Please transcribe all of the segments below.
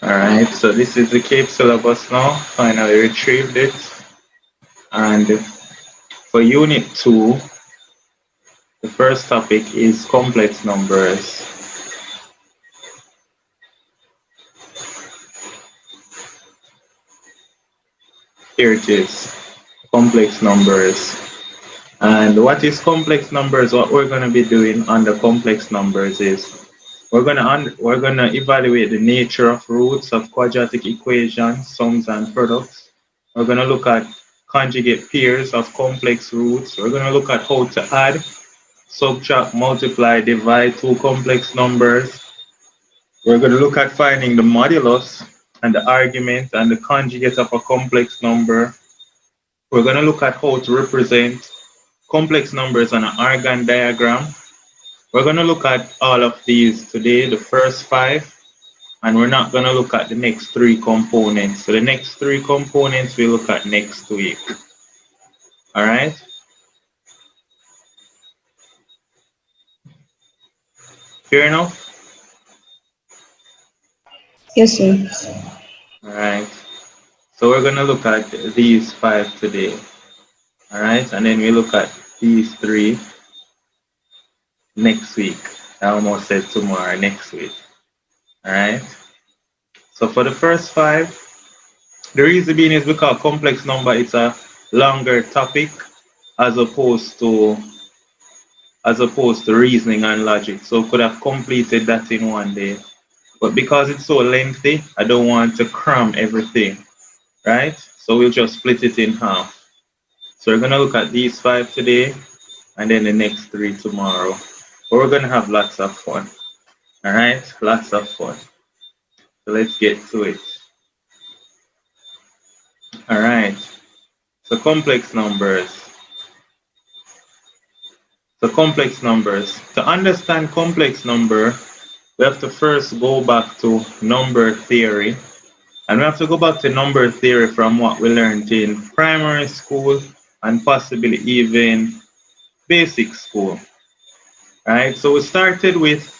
Alright, so this is the Cape syllabus now. Finally retrieved it. And for Unit 2, the first topic is complex numbers. Here it is, complex numbers. And what is complex numbers? What we're going to be doing under complex numbers is we're going to evaluate the nature of roots of quadratic equations, sums and products. We're going to look at conjugate pairs of complex roots. We're going to look at how to add, subtract, multiply, divide two complex numbers. We're going to look at finding the modulus and the argument and the conjugate of a complex number. We're going to look at how to represent complex numbers on an Argon diagram. We're going to look at all of these today, the first 5, and we're not going to look at the next 3 components. So the next 3 components we'll look at next week. All right? Fair enough? Yes, sir. All right. So we're going to look at these 5 today. All right? And then we look at these 3 next week. I almost said tomorrow, next week. All right? So for the first 5, the reason being is because complex number is a longer topic as opposed to reasoning and logic. So we could have completed that in one day. But because it's so lengthy, I don't want to cram everything, right? So we'll just split it in half. So we're going to look at these 5 today and then the next 3 tomorrow. But we're going to have lots of fun, all right? Lots of fun. So let's get to it. All right. So complex numbers. To understand complex number, we have to first go back to number theory. And we have to go back to number theory from what we learned in primary school and possibly even basic school. Right? So we started with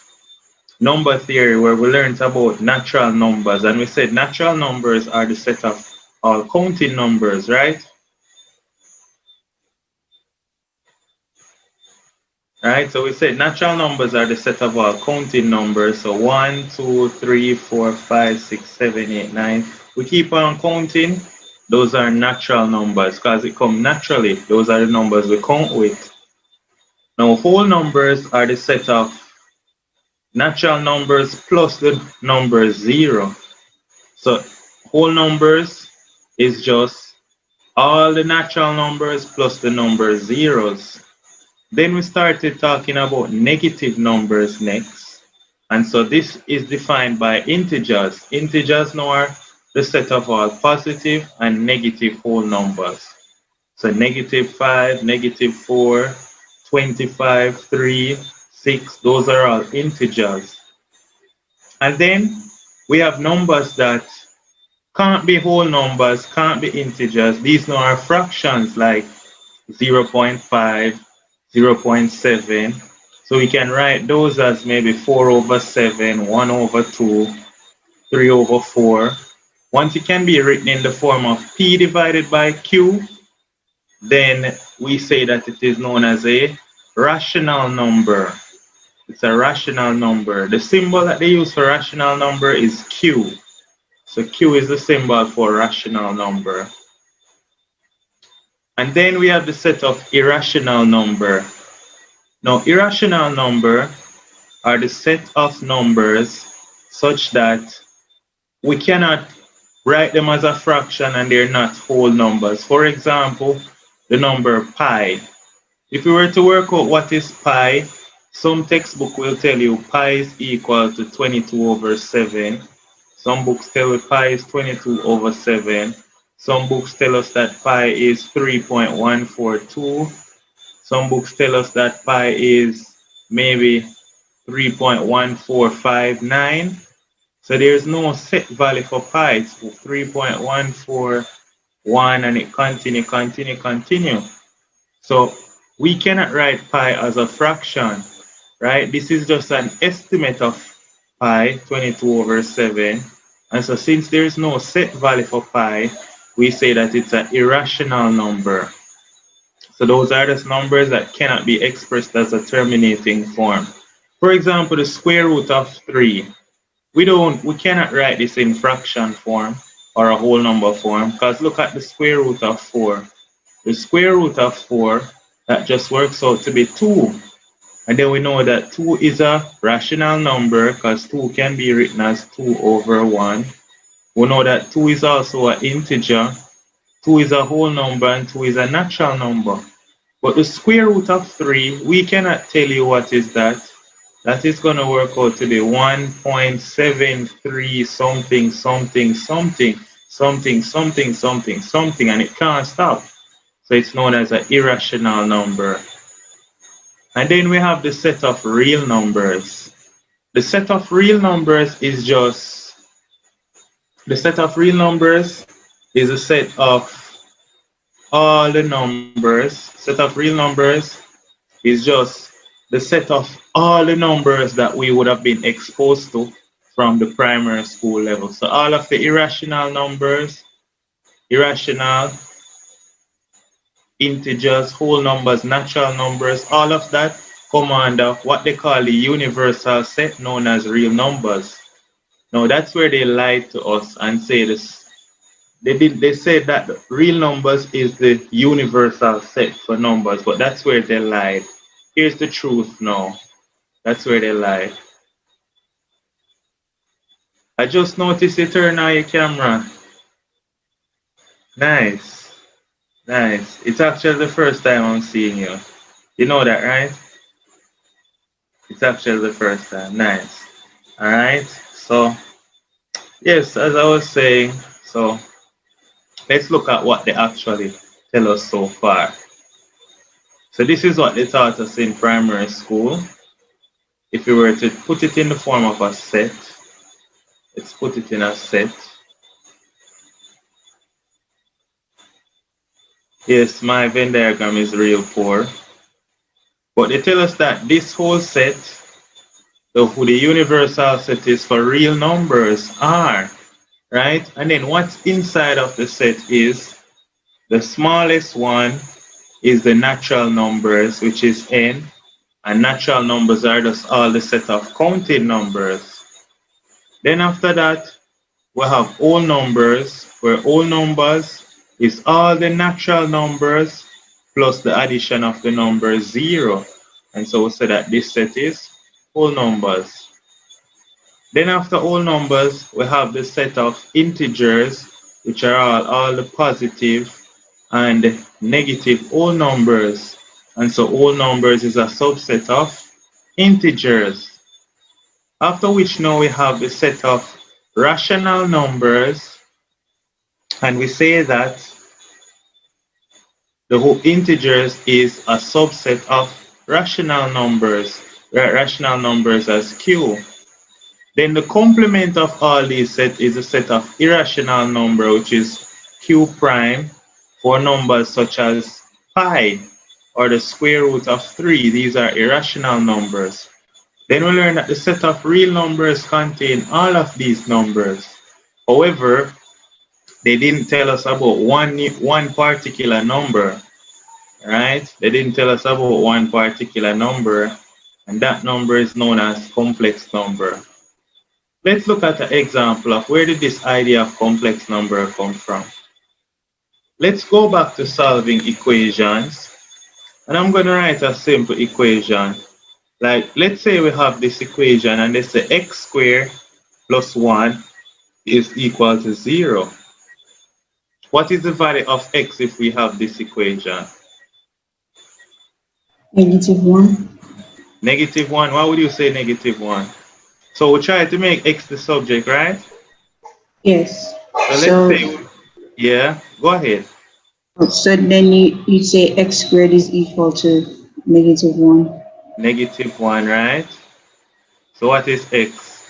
number theory where we learned about natural numbers. And we said natural numbers are the set of all counting numbers, right? Right, so we said natural numbers are the set of all counting numbers. So 1, 2, 3, 4, 5, 6, 7, 8, 9. We keep on counting. Those are natural numbers because it comes naturally. Those are the numbers we count with. Now, whole numbers are the set of natural numbers plus the number 0. So whole numbers is just all the natural numbers plus the number zeros. Then we started talking about negative numbers next. And so this is defined by integers. Integers now are the set of all positive and negative whole numbers. So -5, -4, 25, 3, 6, those are all integers. And then we have numbers that can't be whole numbers, can't be integers. These now are fractions like 0.5, 0.7. So we can write those as maybe 4/7, 1/2, 3/4. Once it can be written in the form of P divided by Q, then we say that it is known as a rational number. It's a rational number. The symbol that they use for rational number is Q. So Q is the symbol for rational number. And then we have the set of irrational number. Now, irrational number are the set of numbers such that we cannot write them as a fraction and they're not whole numbers. For example, the number pi. If we were to work out what is pi, some textbook will tell you pi is equal to 22/7. Some books tell you pi is 22/7. Some books tell us that pi is 3.142. Some books tell us that pi is maybe 3.1459. So there's no set value for pi. It's 3.141 and it continue. So we cannot write pi as a fraction, right? This is just an estimate of pi, 22/7. And so since there is no set value for pi, we say that it's an irrational number. So those are the numbers that cannot be expressed as a terminating form. For example, the square root of 3. We cannot write this in fraction form or a whole number form, because look at the square root of 4. The square root of 4, that just works out to be 2. And then we know that 2 is a rational number because 2 can be written as 2 over 1. We know that 2 is also an integer, 2 is a whole number, and 2 is a natural number. But the square root of 3, we cannot tell you what is that. That is going to work out to be 1.73 something, something, something, something, something, something, something, and it can't stop. So it's known as an irrational number. And then we have the set of real numbers. The set of real numbers is just, the set of real numbers is a set of all the numbers. Set of real numbers is just the set of all the numbers that we would have been exposed to from the primary school level. So all of the irrational numbers, irrational, integers, whole numbers, natural numbers, all of that come under what they call the universal set known as real numbers. Now that's where they lied to us and say this. They said that the real numbers is the universal set for numbers, but that's where they lied. Here's the truth now. That's where they lied. I just noticed you turn on your camera. Nice. Nice. It's actually the first time I'm seeing you. You know that, right? It's actually the first time. Nice. Alright. So, yes, as I was saying, so let's look at what they actually tell us so far. So this is what they taught us in primary school. If we were to put it in the form of a set, let's put it in a set. Yes, my Venn diagram is real poor. But they tell us that this whole set, the universal set is for real numbers, R, right? And then what's inside of the set is the smallest one is the natural numbers, which is n, and natural numbers are just all the set of counting numbers. Then after that, we have whole numbers, where whole numbers is all the natural numbers plus the addition of the number 0. And so we say that this set is whole numbers. Then after whole numbers, we have the set of integers, which are all the positive and negative whole numbers. And so whole numbers is a subset of integers. After which now we have the set of rational numbers, and we say that the whole integers is a subset of rational numbers, rational numbers as Q. Then the complement of all these sets is a set of irrational number, which is Q prime for numbers such as pi or the square root of 3. These are irrational numbers. Then we learn that the set of real numbers contain all of these numbers. However, they didn't tell us about one particular number, right? They didn't tell us about one particular number, and that number is known as complex number. Let's look at an example of where did this idea of complex number come from. Let's go back to solving equations, and I'm going to write a simple equation. Like, let's say we have this equation, and they say x squared plus 1 is equal to 0. What is the value of x if we have this equation? -1. Negative 1. Why would you say negative 1? So we try to make x the subject, right? Yes. So let's So say, yeah, go ahead. so then you say x squared is equal to -1. Negative 1, right? So what is x?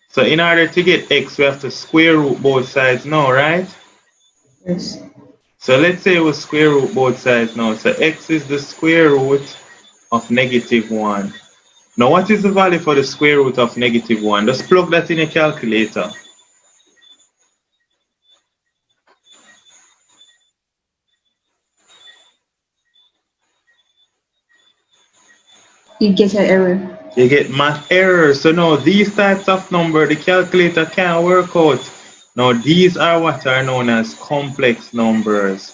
So in order to get x, we have to square root both sides now, right? Yes. So let's say we square root both sides now. So x is the square root of negative 1. Now what is the value for the square root of -1? Just plug that in a calculator. You get an error. You get math error. So now these types of number, the calculator can't work out. Now these are what are known as complex numbers.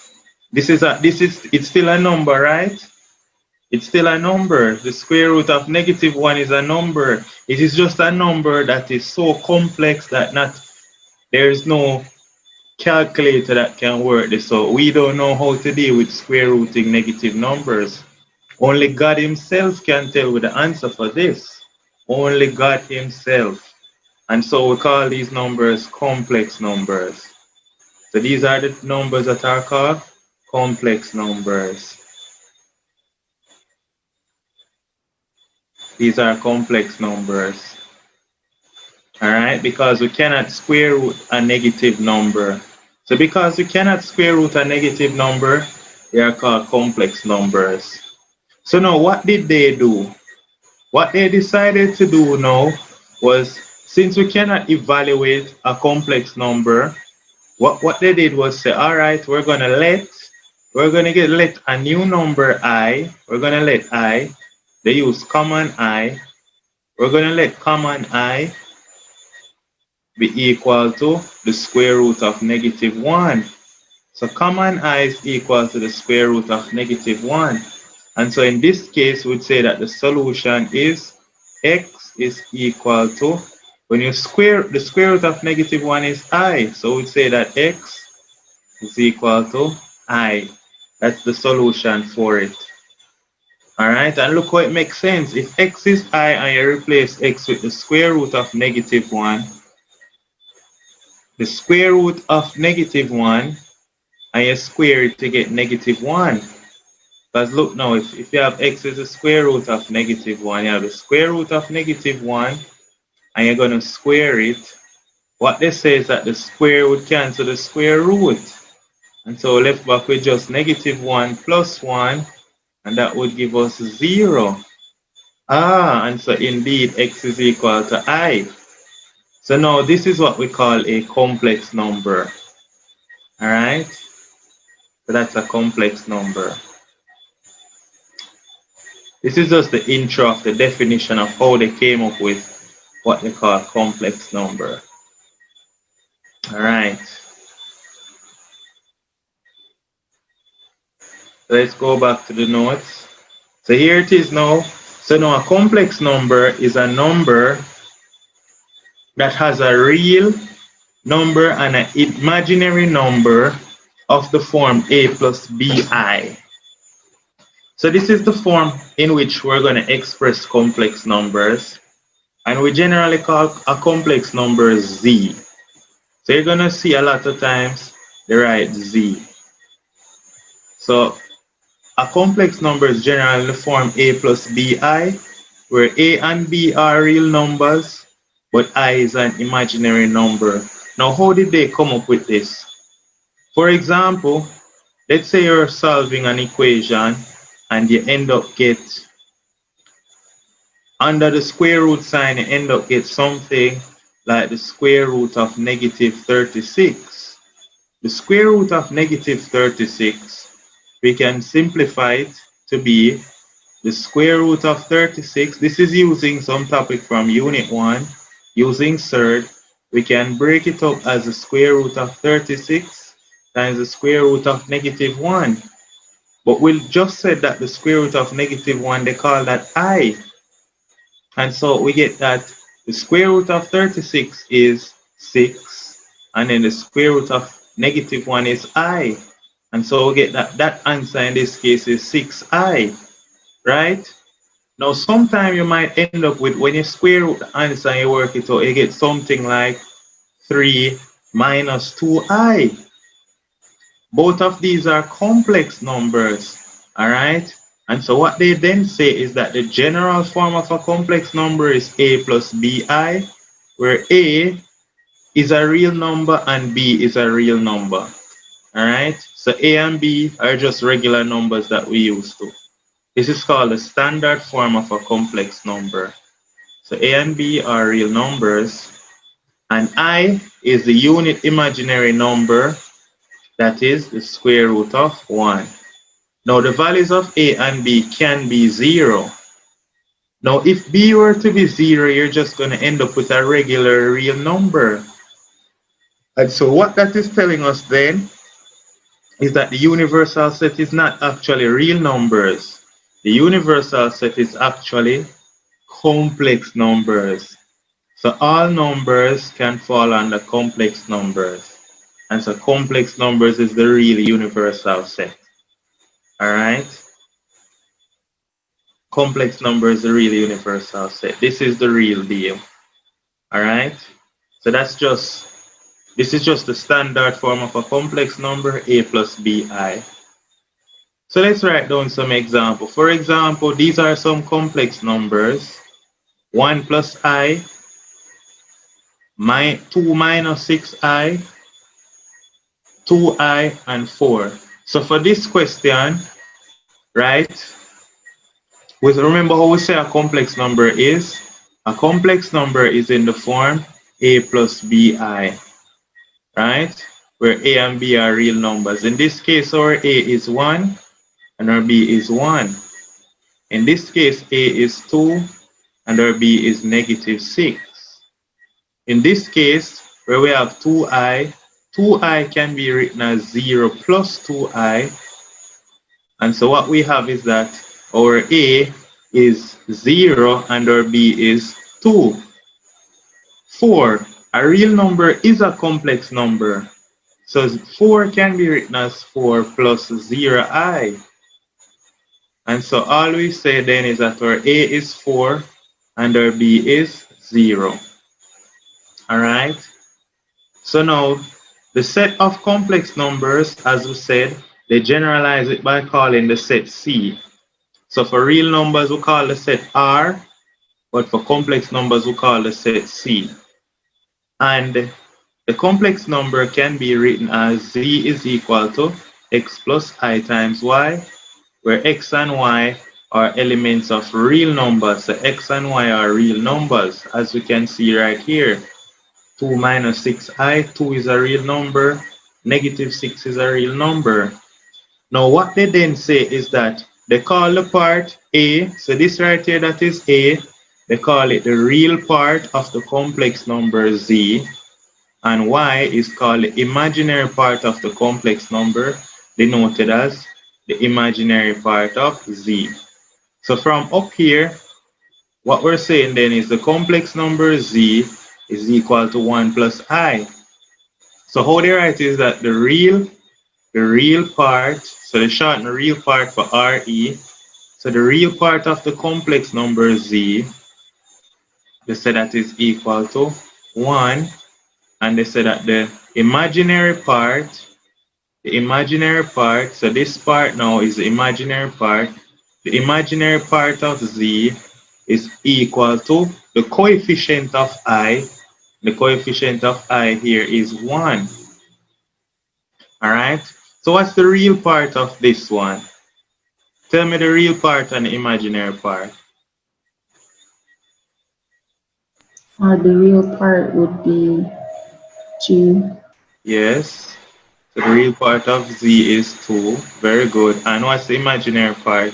It's still a number, right? It's still a number. The square root of -1 is a number. It is just a number that is so complex that there is no calculator that can work this out. We don't know how to deal with square rooting negative numbers. Only God Himself can tell you the answer for this. Only God Himself. And so we call these numbers complex numbers. So these are the numbers that are called complex numbers. These are complex numbers. Alright, because we cannot square root a negative number. So because we cannot square root a negative number, they are called complex numbers. So now what did they do? What they decided to do now was, since we cannot evaluate a complex number, what they did was say, all right, we're gonna let a new number I, we're gonna let I, they use common I, we're gonna let common I be equal to the square root of -1. So common I is equal to the square root of -1. And so in this case, we'd say that the solution is x is equal to, when you square, the square root of -1 is I. So we'd say that x is equal to I. That's the solution for it. All right, and look how it makes sense. If x is I and you replace x with the square root of -1, the square root of -1, and you square it to get -1. Because look now, if you have x is the square root of -1, you have the square root of -1, and you're going to square it. What they say is that the square would cancel the square root. And so left back with just -1 plus 1, and that would give us 0. And so indeed x is equal to I. So now this is what we call a complex number. All right? So that's a complex number. This is just the intro of the definition of how they came up with what they call complex number. All right. Let's go back to the notes. So here it is now. So now a complex number is a number that has a real number and an imaginary number of the form a plus bi. So this is the form in which we're going to express complex numbers. And we generally call a complex number z. So you're going to see a lot of times they write z. So a complex number is generally in the form a plus bi, where a and b are real numbers, but I is an imaginary number. Now, how did they come up with this? For example, let's say you're solving an equation and you end up get, under the square root sign, you end up get something like the square root of -36. The square root of -36, we can simplify it to be the square root of 36. This is using some topic from Unit 1. Using surd, we can break it up as the square root of 36 times the square root of -1. But we'll just say that the square root of -1, they call that I. And so we get that the square root of 36 is 6, and then the square root of -1 is I. And so we get that answer in this case is 6i, right? Now, sometime you might end up with, when you square root the answer and you work it out, you get something like 3 minus 2i. Both of these are complex numbers, all right? And so what they then say is that the general form of a complex number is a plus bi, where a is a real number and b is a real number, all right? So a and b are just regular numbers that we use to This is called the standard form of a complex number. So a and b are real numbers, and I is the unit imaginary number, that is the square root of 1. Now the values of a and b can be 0. Now if b were to be 0, you're just going to end up with a regular real number. And so what that is telling us then is that the universal set is not actually real numbers. The universal set is actually complex numbers. So all numbers can fall under complex numbers. And so complex numbers is the real universal set. All right? Complex numbers is the real universal set. This is the real deal. All right? So this is just the standard form of a complex number, a plus bi. So let's write down some example. For example, these are some complex numbers. 1 plus I, 2 minus 6i, 2i, and 4. So for this question, right, remember how we say a complex number is? A complex number is in the form a plus bi, right? Where a and b are real numbers. In this case, our a is 1 and our b is 1. In this case, a is 2 and our b is negative 6. In this case, where we have 2i, 2i can be written as 0 plus 2i. And so what we have is that our a is 0 and our b is 2. 4, a real number is a complex number. So 4 can be written as 4 plus 0i. And so all we say then is that our a is 4 and our b is 0. All right? So now, the set of complex numbers, as we said, they generalize it by calling the set C. So for real numbers, we call the set R, but for complex numbers, we call the set C. And the complex number can be written as Z is equal to X plus I times Y, where X and Y are elements of real numbers. So X and Y are real numbers, as we can see right here. 2 minus 6i, 2 is a real number, negative 6 is a real number. Now what they then say is that they call the part A, so this right here that is A, they call it the real part of the complex number Z, and Y is called the imaginary part of the complex number, denoted as the imaginary part of Z. So from up here, what we're saying then is the complex number Z is equal to 1 plus I. So how they write is that the real part, so they shorten the real part for RE. So the real part of the complex number Z, they say that is equal to 1. And they say that the imaginary part, so this part now is the imaginary part. The imaginary part of Z is equal to the coefficient of I. The coefficient of I here is 1. All right. So what's the real part of this one? Tell me the real part and the imaginary part. The real part would be 2, Yes. So the real part of Z is 2. Very good. And what's the imaginary part?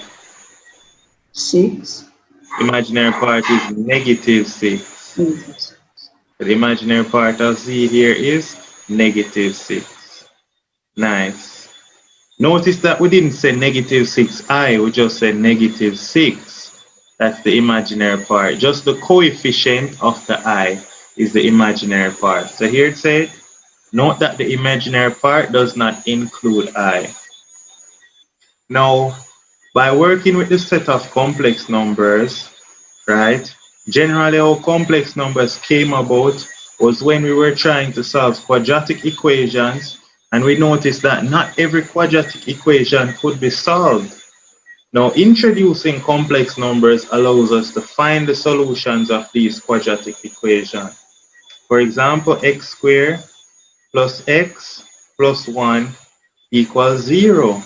6. Imaginary part is negative 6. Negative. The imaginary part of Z here is negative 6. Nice. Notice that we didn't say negative 6i, we just said negative 6. That's the imaginary part. Just the coefficient of the I is the imaginary part. So here it said, note that the imaginary part does not include I. Now, by working with the set of complex numbers, right, generally how complex numbers came about was when we were trying to solve quadratic equations, and we noticed that not every quadratic equation could be solved. Now, introducing complex numbers allows us to find the solutions of these quadratic equations. For example, x squared plus x plus 1 equals 0.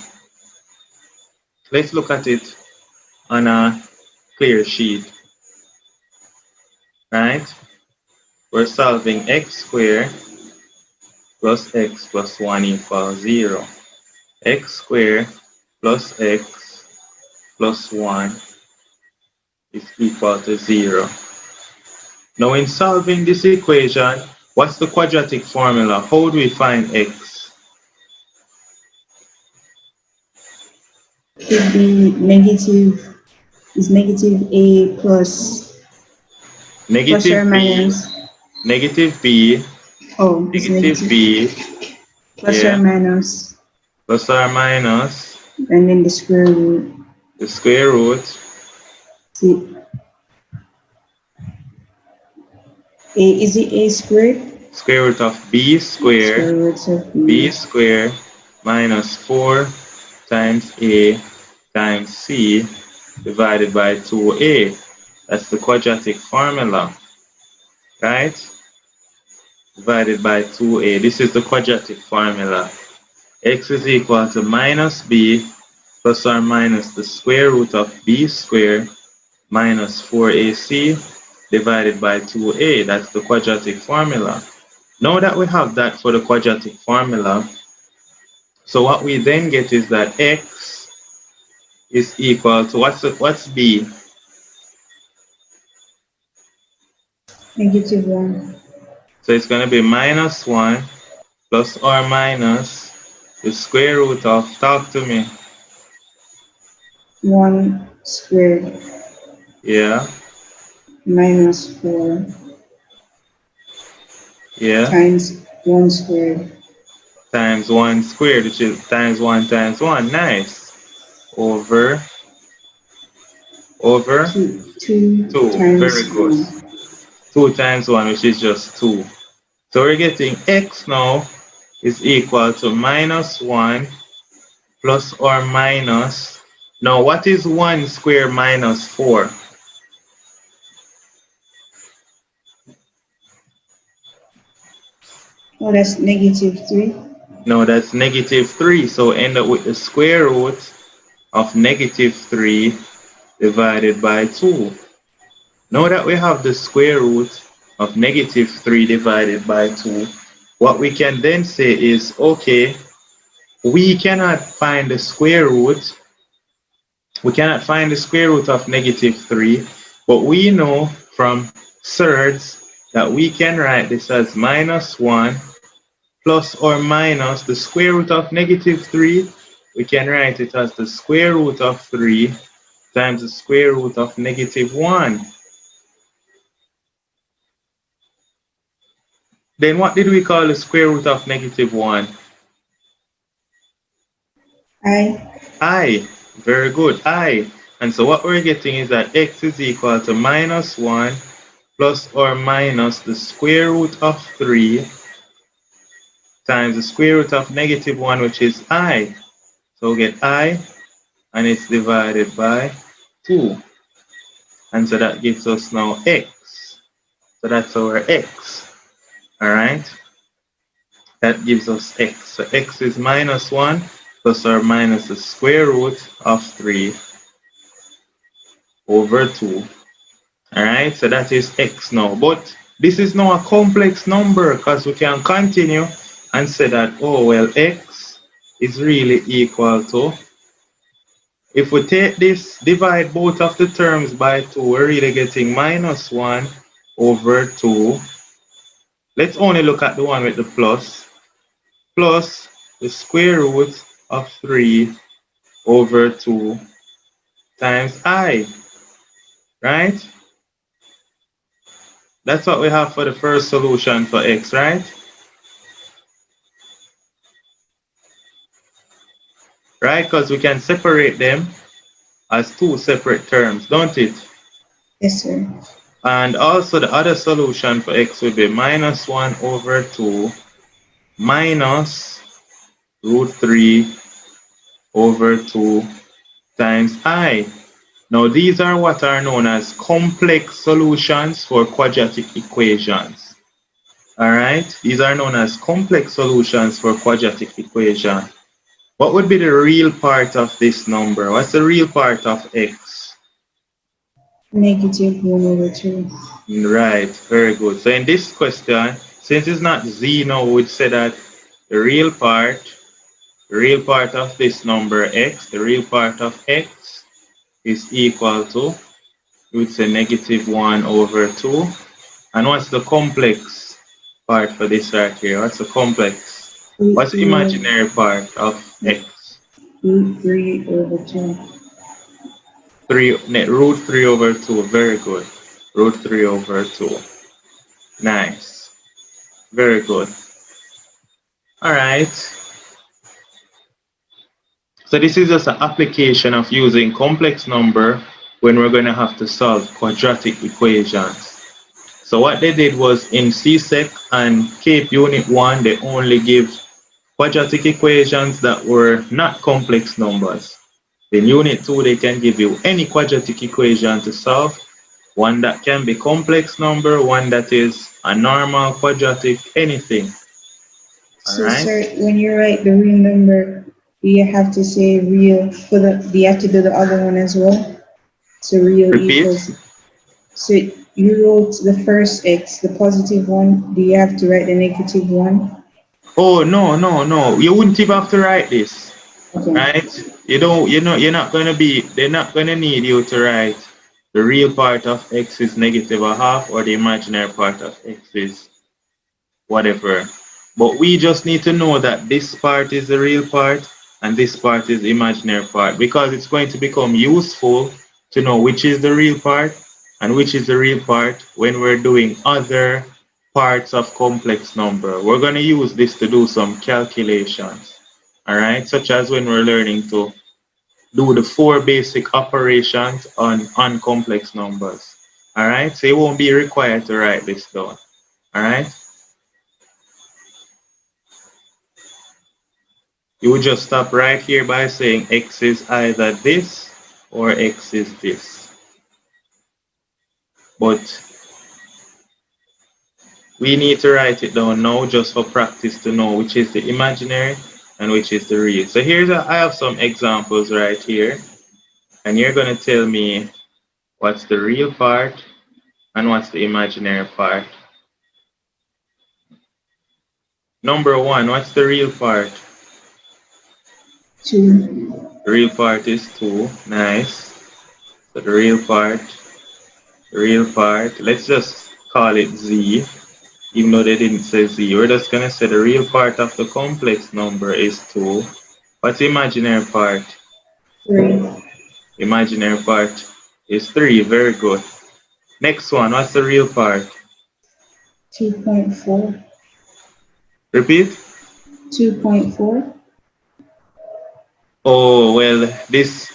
Let's look at it. on a clear sheet, right? We're solving x squared plus x plus 1 equals 0. X squared plus x plus 1 is equal to 0. Now in solving this equation, what's the quadratic formula? How do we find x? Could be negative, is negative a plus or Negative b, minus. negative b, Oh, it's negative negative b, plus or yeah, minus, plus or minus and then the square root. the square root, See, is it a squared? square root of b squared, Square roots of b b. squared minus 4 times a times c divided by 2a. That's the quadratic formula, right? Divided by 2a. This is the quadratic formula. X is equal to minus b plus or minus the square root of b squared minus 4ac divided by 2a. That's the quadratic formula. Now that we have that for the quadratic formula, so what we then get is that x is equal to what's b? Negative 1. So it's going to be minus 1 plus or minus the square root of, talk to me, 1 squared yeah, minus 4 yeah, times 1 squared. times 1 squared, which is times 1, nice, over 2 2, very times good. 1. 2 times 1, which is just 2. So we're getting x now is equal to minus 1 plus or minus. Now, what is 1 squared minus 4? Oh, that's negative 3. No, that's negative 3. So end up with the square root of negative 3 divided by 2. Now that we have the square root of negative 3 divided by 2, what we can then say is, okay, we cannot find the square root. We cannot find the square root of negative 3, but we know from surds that we can write this as minus 1 plus or minus the square root of negative 3. We can write it as the square root of 3 times the square root of negative 1. Then what did we call the square root of negative 1? I. I. Very good, I. And so what we're getting is that x is equal to minus 1 plus or minus the square root of 3 times the square root of negative 1, which is I. So we get I, and it's divided by 2. And so that gives us now x. So that's our x. All right? That gives us x. So x is minus 1 plus or minus the square root of 3 over 2. All right? So that is x now. But this is now a complex number because we can continue and say that, oh, well, x is really equal to, if we take this, divide both of the terms by 2, we're really getting minus 1 over 2. Let's only look at the one with the plus the square root of 3 over 2 times I, right? That's what we have for the first solution for x, right? Right, because we can separate them as two separate terms, don't it? Yes, sir. And also the other solution for x would be minus 1 over 2 minus root 3 over 2 times I. Now these are what are known as complex solutions for quadratic equations. Alright, these are known as complex solutions for quadratic equation. What would be the real part of this number? What's the real part of x? Negative 1 over 2. Right, very good. So in this question, since it's not z now, we would say that the real part of this number x, the real part of x is equal to, we would say negative 1 over 2. And what's the complex part for this right here? What's the complex? Root What's the 3 over, imaginary part of x? root 3 over 2. 3 over 2, very good. Root 3 over 2. Nice. Very good. All right. So this is just an application of using complex number when we're going to have to solve quadratic equations. So what they did was in CSEC and CAPE Unit 1, they only give quadratic equations that were not complex numbers. In Unit 2, they can give you any quadratic equation to solve, one that can be complex number, one that is a normal quadratic, anything. All So, right? sir, when you write the real number, do you have to say real for the, do you have to do the other one as well? So real Repeat. equals, so you wrote the first x, the positive one, do you have to write the negative one? Oh, no, no, no. You wouldn't even have to write this, Okay. right? You're not going to be, they're not going to need you to write the real part of x is negative a half or the imaginary part of x is whatever. But we just need to know that this part is the real part and this part is the imaginary part because it's going to become useful to know which is the real part and which is the real part when we're doing other parts of complex number. We're going to use this to do some calculations, all right, such as when we're learning to do the 4 basic operations on complex numbers. All right, so you won't be required to write this down. All right. You would just stop right here by saying x is either this or x is this. But we need to write it down now just for practice to know which is the imaginary and which is the real. So I have some examples right here, and you're going to tell me what's the real part and what's the imaginary part. Number 1, what's the real part? 2. The real part is 2. Nice. So the real part, let's just call it z. Even though they didn't say z, we're just going to say the real part of the complex number is 2. What's the imaginary part? 3. Imaginary part is 3. Very good. Next one, what's the real part? 2.4. Repeat. 2.4. Oh, well, this,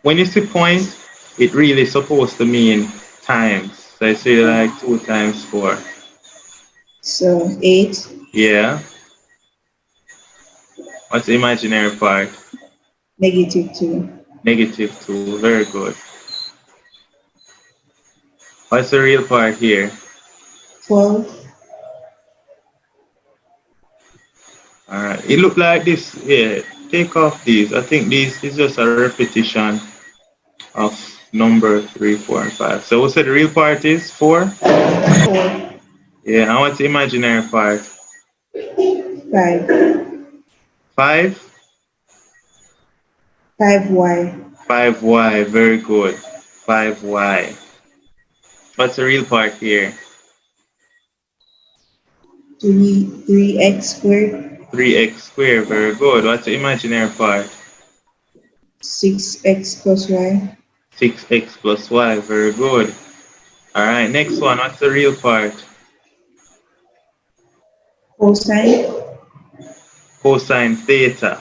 when you see point, it really is supposed to mean times. So I say like 2 times 4. So 8. Yeah. What's the imaginary part? Negative 2. Negative 2. Very good. What's the real part here? 12. Alright, it look like this. Yeah, take off these. I think this is just a repetition of number 3, 4, and 5. So we said the real part is 4. 4. Yeah, and what's the imaginary part? 5. 5. 5y. 5y. Very good. 5y. What's the real part here? 3x squared. 3x squared. Very good. What's the imaginary part? 6x plus y. 6x plus y. Very good. Alright, next one. What's the real part? Cosine. Cosine theta.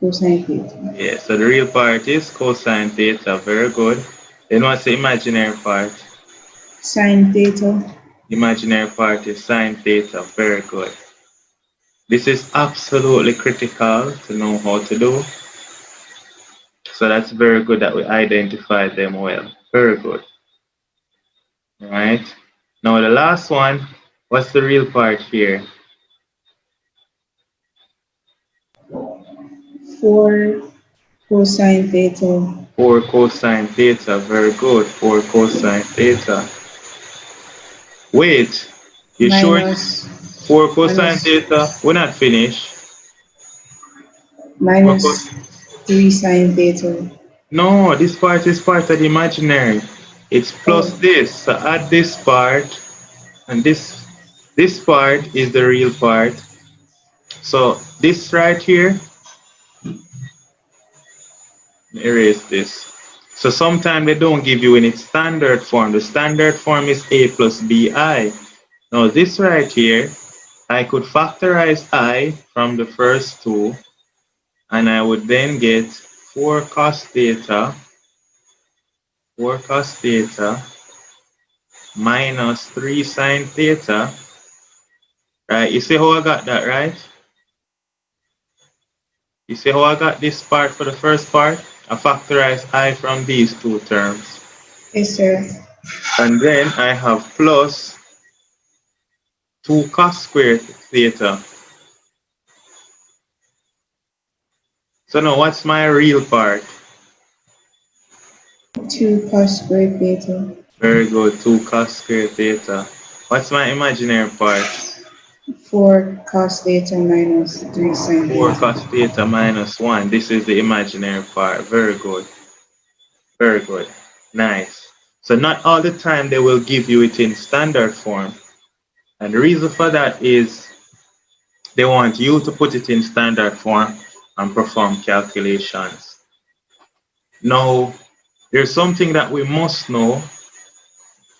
Cosine theta. Yeah, so the real part is cosine theta. Very good. Then what's the imaginary part? Sine theta. Imaginary part is sine theta. Very good. This is absolutely critical to know how to do. So that's very good that we identified them well. Very good. All right. Now the last one, what's the real part here? 4 Cosine theta. 4 cosine theta. Very good. 4 cosine theta. Wait, you sure Minus 4 cosine minus theta? We're not finished. 4 minus 3 sine theta. No, this part is part of the imaginary. It's plus Oh, this. So add this part, and this part is the real part. So this right here, erase this. So sometimes they don't give you in its standard form. The standard form is a plus bi. Now this right here, I could factorize I from the first two, and I would then get 4 cos theta, 4 cos theta minus 3 sine theta. Right, you see how I got that, right? You see how I got this part for the first part? I factorize I from these two terms. yes, sir. And then I have plus 2 cos squared theta. So now what's my real part? 2 cos squared theta. Very good, 2 cos squared theta. What's my imaginary part? 4 cos theta minus 3 sine 4 theta. cos theta minus 1. This is the imaginary part. Very good. Very good. Nice. So not all the time they will give you it in standard form. And the reason for that is they want you to put it in standard form and perform calculations. Now, there's something that we must know,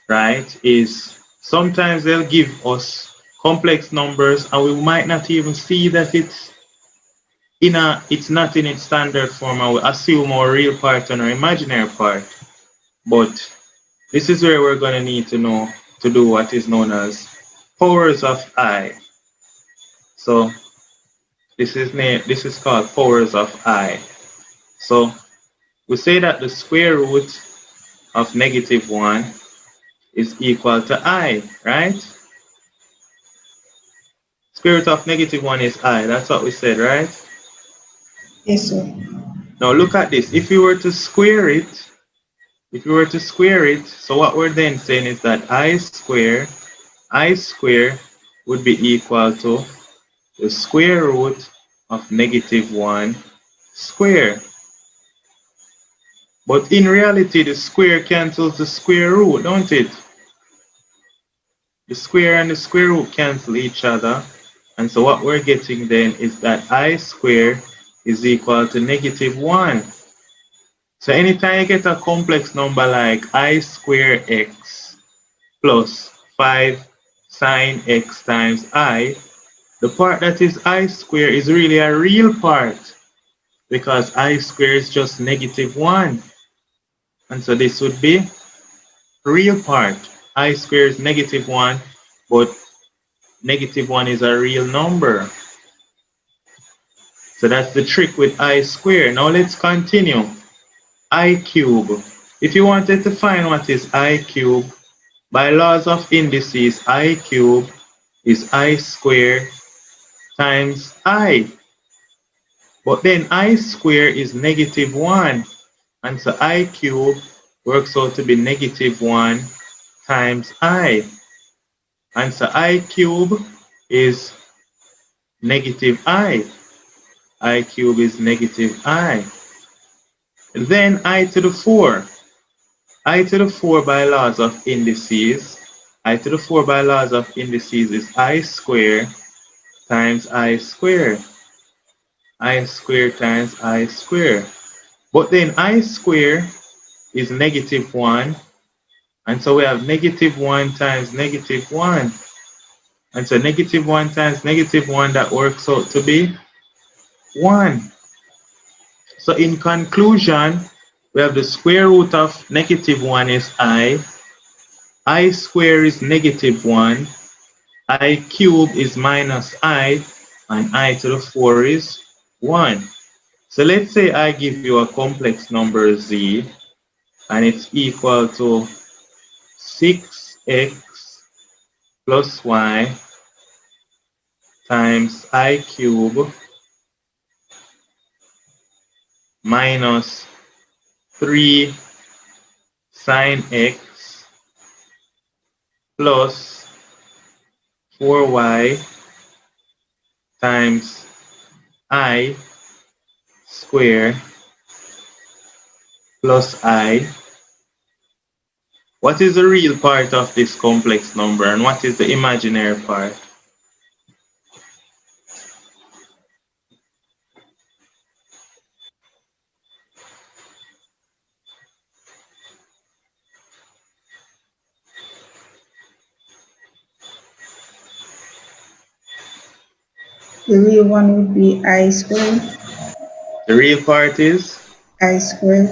right, is sometimes they'll give us complex numbers and we might not even see that it's not in its standard form, and we assume our real part and our imaginary part. But this is where we're going to need to know to do what is known as powers of I. So this is called powers of I. So we say that the square root of -1 is equal to I, right? Square root of -1 is I. That's what we said, right? Yes, sir. Now look at this. If we were to square it, so what we're then saying is that I square would be equal to the square root of -1 square. But in reality, the square cancels the square root, don't it? The square and the square root cancel each other. And so what we're getting then is that I square is equal to -1. So anytime you get a complex number like I square x plus 5 sine x times I, the part that is I square is really a real part because I square is just -1. And so this would be real part. I square is -1, but -1 is a real number. So that's the trick with I square. Now let's continue. I cube. If you wanted to find what is I cube, by laws of indices, I cube is I square times I. But then I square is -1. And so I cube works out to be -1 times I. And so I cube is negative I. I cube is negative I. And then I to the 4. I to the 4 by laws of indices. I to the 4 by laws of indices is I square times I square. I square times I square. But then I square is -1. And so we have -1 times -1. And so -1 times -1, that works out to be 1. So in conclusion, we have the square root of -1 is I square is -1, I cube is minus I, and I to the 4 is 1. So let's say I give you a complex number z, and it's equal to 6x plus y times I cube minus 3 sine x plus 4y times I square plus I. What is the real part of this complex number and what is the imaginary part? The real one would be I squared. The real part is? I squared.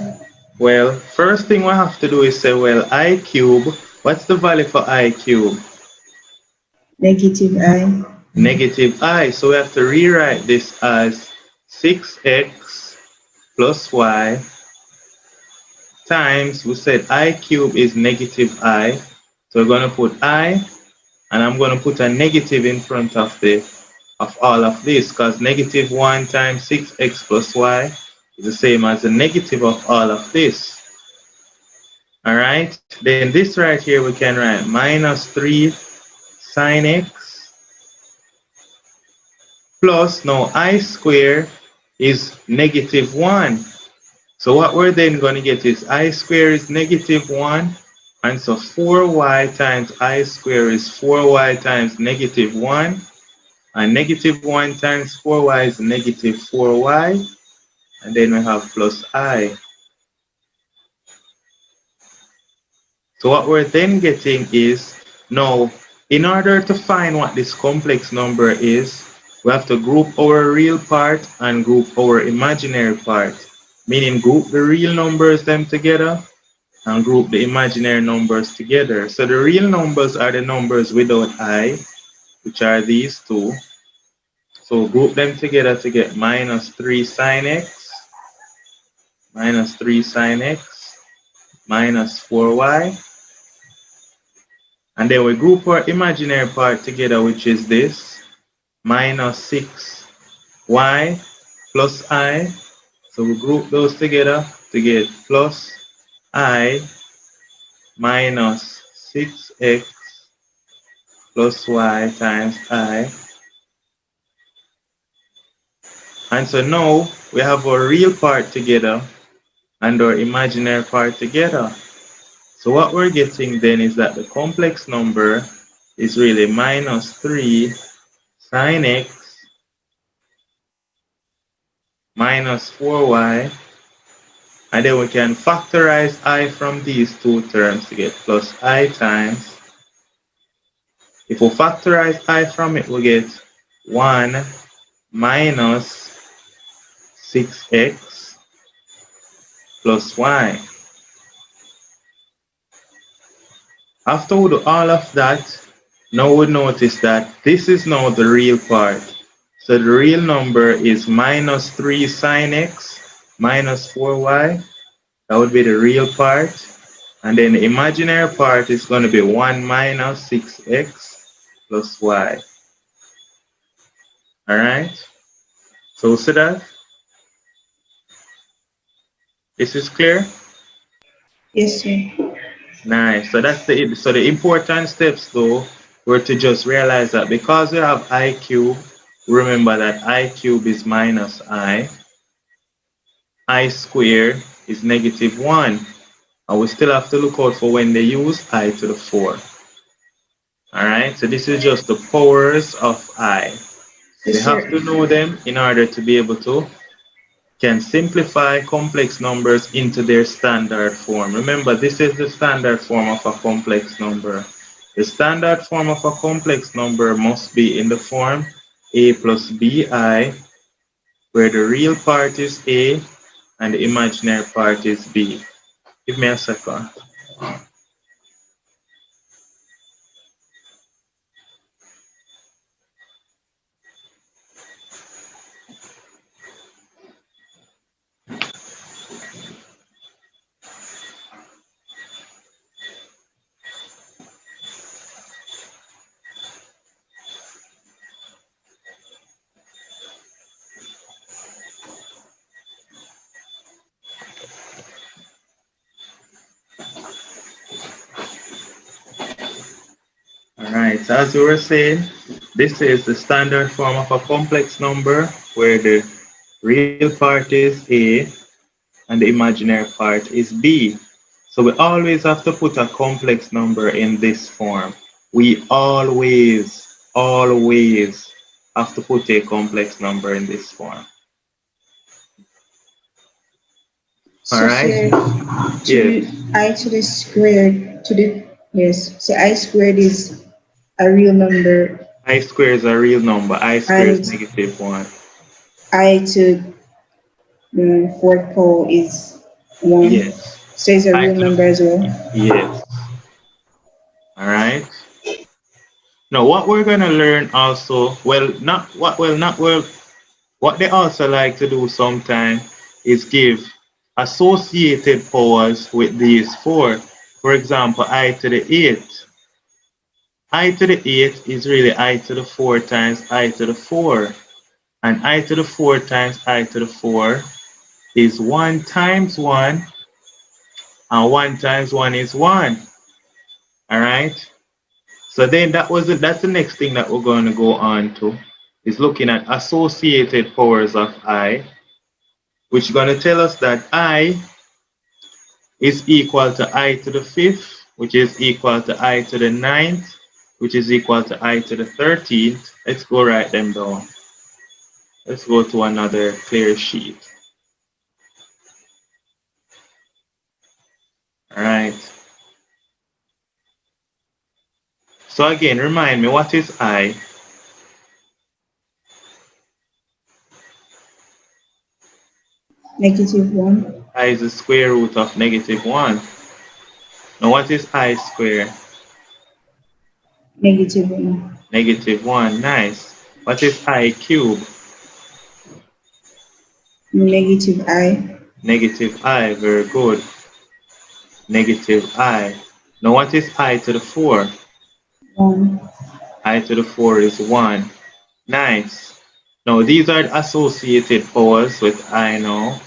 Well, first thing we have to do is say, well, I cube, what's the value for I cube? Negative I. Negative I. So we have to rewrite this as 6x plus y times, we said I cube is negative I. So we're going to put I, and I'm going to put a negative in front of all of this, because negative 1 times 6x plus y is the same as the negative of all of this. All right, then this right here we can write minus 3 sine x plus, now I square is negative 1. So what we're then going to get is I square is negative 1, and so 4y times I square is 4y times negative 1, and negative 1 times 4y is negative 4y, and then we have plus I. So what we're then getting is, now, in order to find what this complex number is, we have to group our real part and group our imaginary part, meaning group the real numbers them together and group the imaginary numbers together. So the real numbers are the numbers without I, which are these two. So group them together to get minus 3 sine x, minus 3 sine x, minus 4y. And then we group our imaginary part together, which is this, minus 6y plus I. So we group those together to get plus I minus 6x plus y times I. And so now we have our real part together and our imaginary part together. So what we're getting then is that the complex number is really minus 3 sine x minus 4y, and then we can factorize I from these two terms to get plus I times. If we factorize I from it, we get 1 minus 6x plus y. After we do all of that, now we notice that this is now the real part. So the real number is minus 3 sine x minus 4y. That would be the real part. And then the imaginary part is going to be 1 minus 6x plus y. All right? So see that? This is clear? Yes, sir. Nice. So that's the important steps though were to just realize that because we have I cube, remember that I cube is minus I squared is negative 1. And we still have to look out for when they use I to the 4. Alright, so this is just the powers of I. We Yes, have sir. to know them in order to be able to can simplify complex numbers into their standard form. Remember, this is the standard form of a complex number. The standard form of a complex number must be in the form a plus bi, where the real part is a and the imaginary part is b. Give me a second. Alright, so as we were saying, this is the standard form of a complex number where the real part is A and the imaginary part is B. So we always have to put a complex number in this form. We always have to put a complex number in this form. So Alright? sir, Yes. to I to the squared to the yes. So I squared is a real number I squared is a real number. I squared is and -1. I to the fourth pole is one. Yes. So it's a I real to the number as well. yes. Alright? Now what we're gonna learn also, what they also like to do sometimes is give associated powers with these four. For example, I to the 8. I to the 8 is really I to the 4 times I to the 4. And I to the 4 times I to the 4 is 1 times 1, and 1 times 1 is 1. Alright? So then that's the next thing that we're going to go on to, is looking at associated powers of I, which is going to tell us that I is equal to I to the 5th, which is equal to I to the 9th, which is equal to I to the 13th. Let's go write them down. Let's go to another clear sheet. All right. So again, remind me, what is I? -1. I is the square root of -1. Now what is I squared? -1. -1. Nice. What is I cubed? -I. -I. Very good. -I. Now what is I to the 4? 1. I to the 4 is 1. Nice. Now these are the associated powers with I now,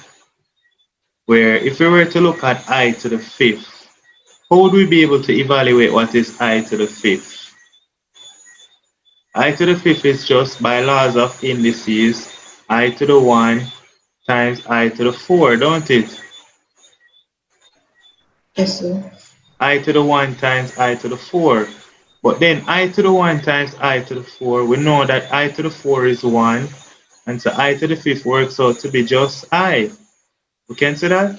where if we were to look at I to the 5th, how would we be able to evaluate what is I to the 5th? I to the 5th is just by laws of indices, I to the 1 times I to the 4, don't it? Yes sir. I to the 1 times I to the 4. But then I to the 1 times I to the 4, we know that I to the 4 is 1, and so I to the 5th works out to be just I. We can see that?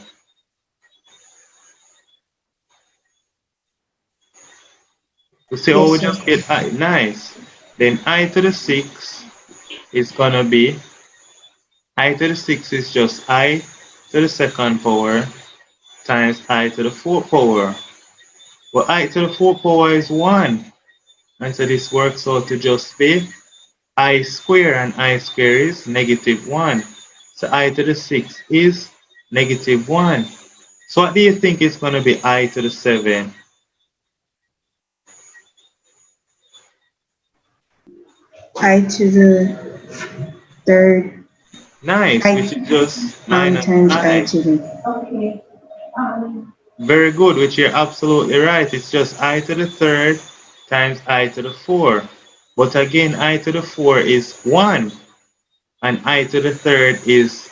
We say, oh, we Yes sir. just get I. Nice. Then I to the 6 is going to be, I to the 6 is just I to the second power times I to the 4th power. Well, I to the 4th power is 1. And so this works out to just be I square, and I square is -1. So I to the 6 is -1. So what do you think is going to be I to the 7? I to the third. Nice, which is I just minus times I I. to the. Very good, which you're absolutely right. It's just I to the 3rd times I to the 4. But again, I to the 4 is 1, and I to the 3rd is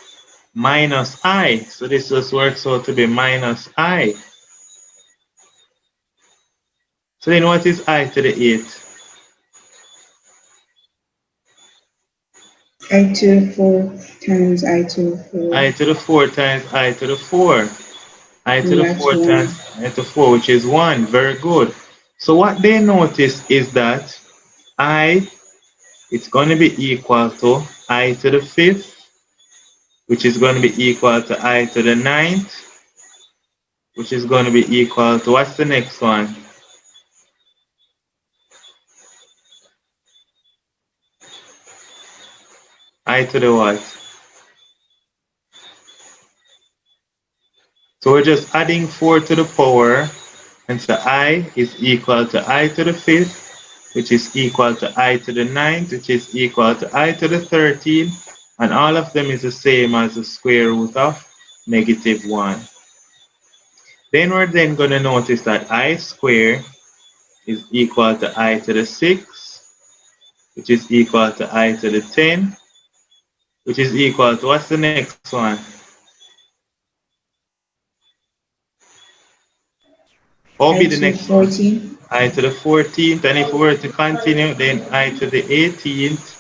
minus I. So this just works out to be minus I. So then what is I to the 8th? I to the fourth times I to the I four. to the 4 times I to the 4. I to And the that's 4 times 1. I to the 4, which is 1. Very good. So what they notice is that I, it's going to be equal to I to the 5th, which is going to be equal to I to the 9th, which is going to be equal to, what's the next one? I to the what? So we're just adding 4 to the power, and so I is equal to I to the 5th, which is equal to I to the 9th, which is equal to I to the 13th, and all of them is the same as the square root of -1. Then we're then going to notice that I squared is equal to I to the 6, which is equal to I to the 10, which is equal to, what's the next one? What will I be the to the next one? 14. I to the 14th, and if we were to continue, then I to the 18th,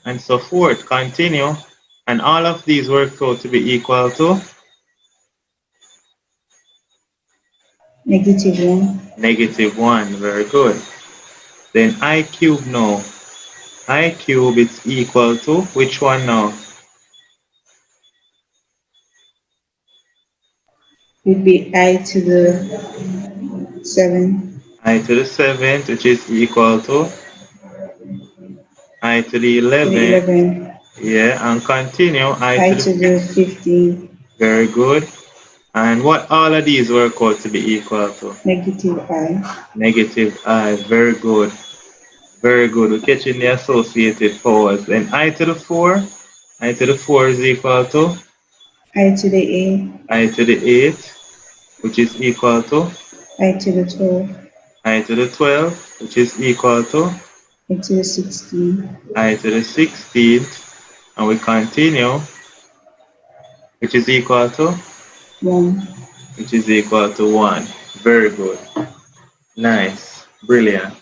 and so forth. Continue, and all of these work out to be equal to -1. -1. Very good. Then I cube now. I cube is equal to which one now? Would be I to the 7. I to the 7th, which is equal to I to the To the 11th. 11. Yeah, and continue. I I to the to the 15th. 15. Very good. And what all of these work out to be equal to? -I. -I. Very good. Very good. We're catching the associated powers. Then I to the 4. I to the 4 is equal to I to the 8. I to the 8, which is equal to I to the 12. I to the 12, which is equal to I to the 16. I to the 16th. And we continue, which is equal to 1. which is equal to 1. Very good. Nice. Brilliant.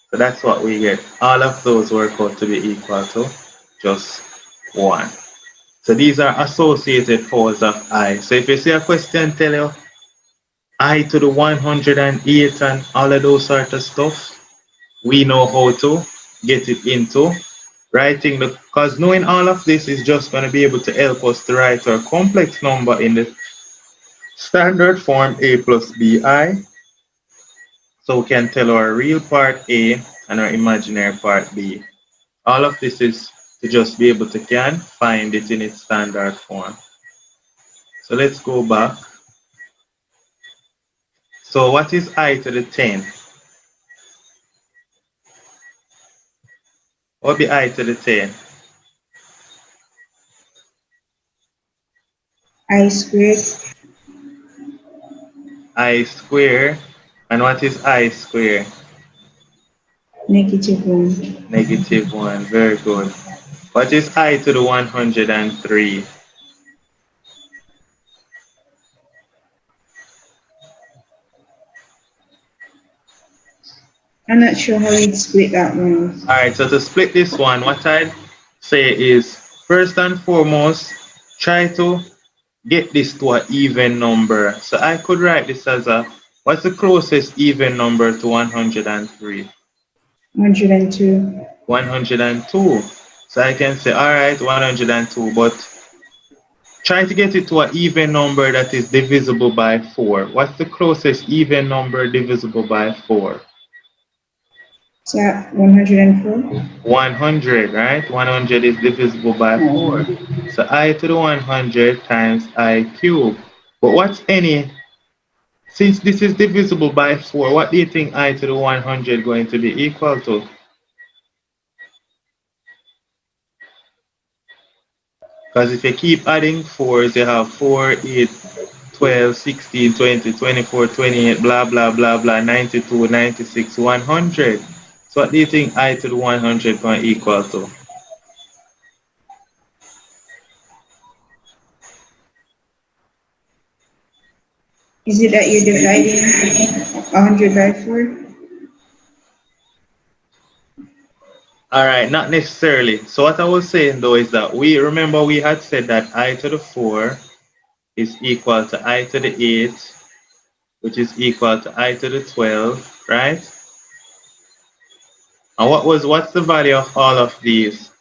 So that's what we get. All of those work out to be equal to just 1. So these are associated powers of I. So if you see a question tell you I to the 108 and all of those sort of stuff, we know how to get it into writing because knowing all of this is just going to be able to help us to write our complex number in the standard form a plus bi. So we can tell our real part A and our imaginary part B. All of this is to just be able to can find it in its standard form. So let's go back. So what is I to the 10? What would be I to the 10? I squared. I square. And what is I square? -1. -1. Very good. What is I to the 103? I'm not sure how you'd split that one. Alright, so to split this one, what I'd say is first and foremost, try to get this to an even number. So I could write this as what's the closest even number to 103? 102. 102. So I can say, alright, 102, but try to get it to an even number that is divisible by 4. What's the closest even number divisible by 4? Is that 104? 100, right? 100 is divisible by 4. So I to the 100 times I cube. But what's any, since this is divisible by 4, what do you think I to the 100 going to be equal to? Because if you keep adding 4s, you have 4, 8, 12, 16, 20, 24, 28, blah, blah, blah, blah, 92, 96, 100. So what do you think I to the 100 going to equal to? Is it that you're dividing 100 by 4? All right, not necessarily. So what I was saying though is that remember we had said that I to the 4 is equal to I to the 8, which is equal to I to the 12, right? And what's the value of all of these?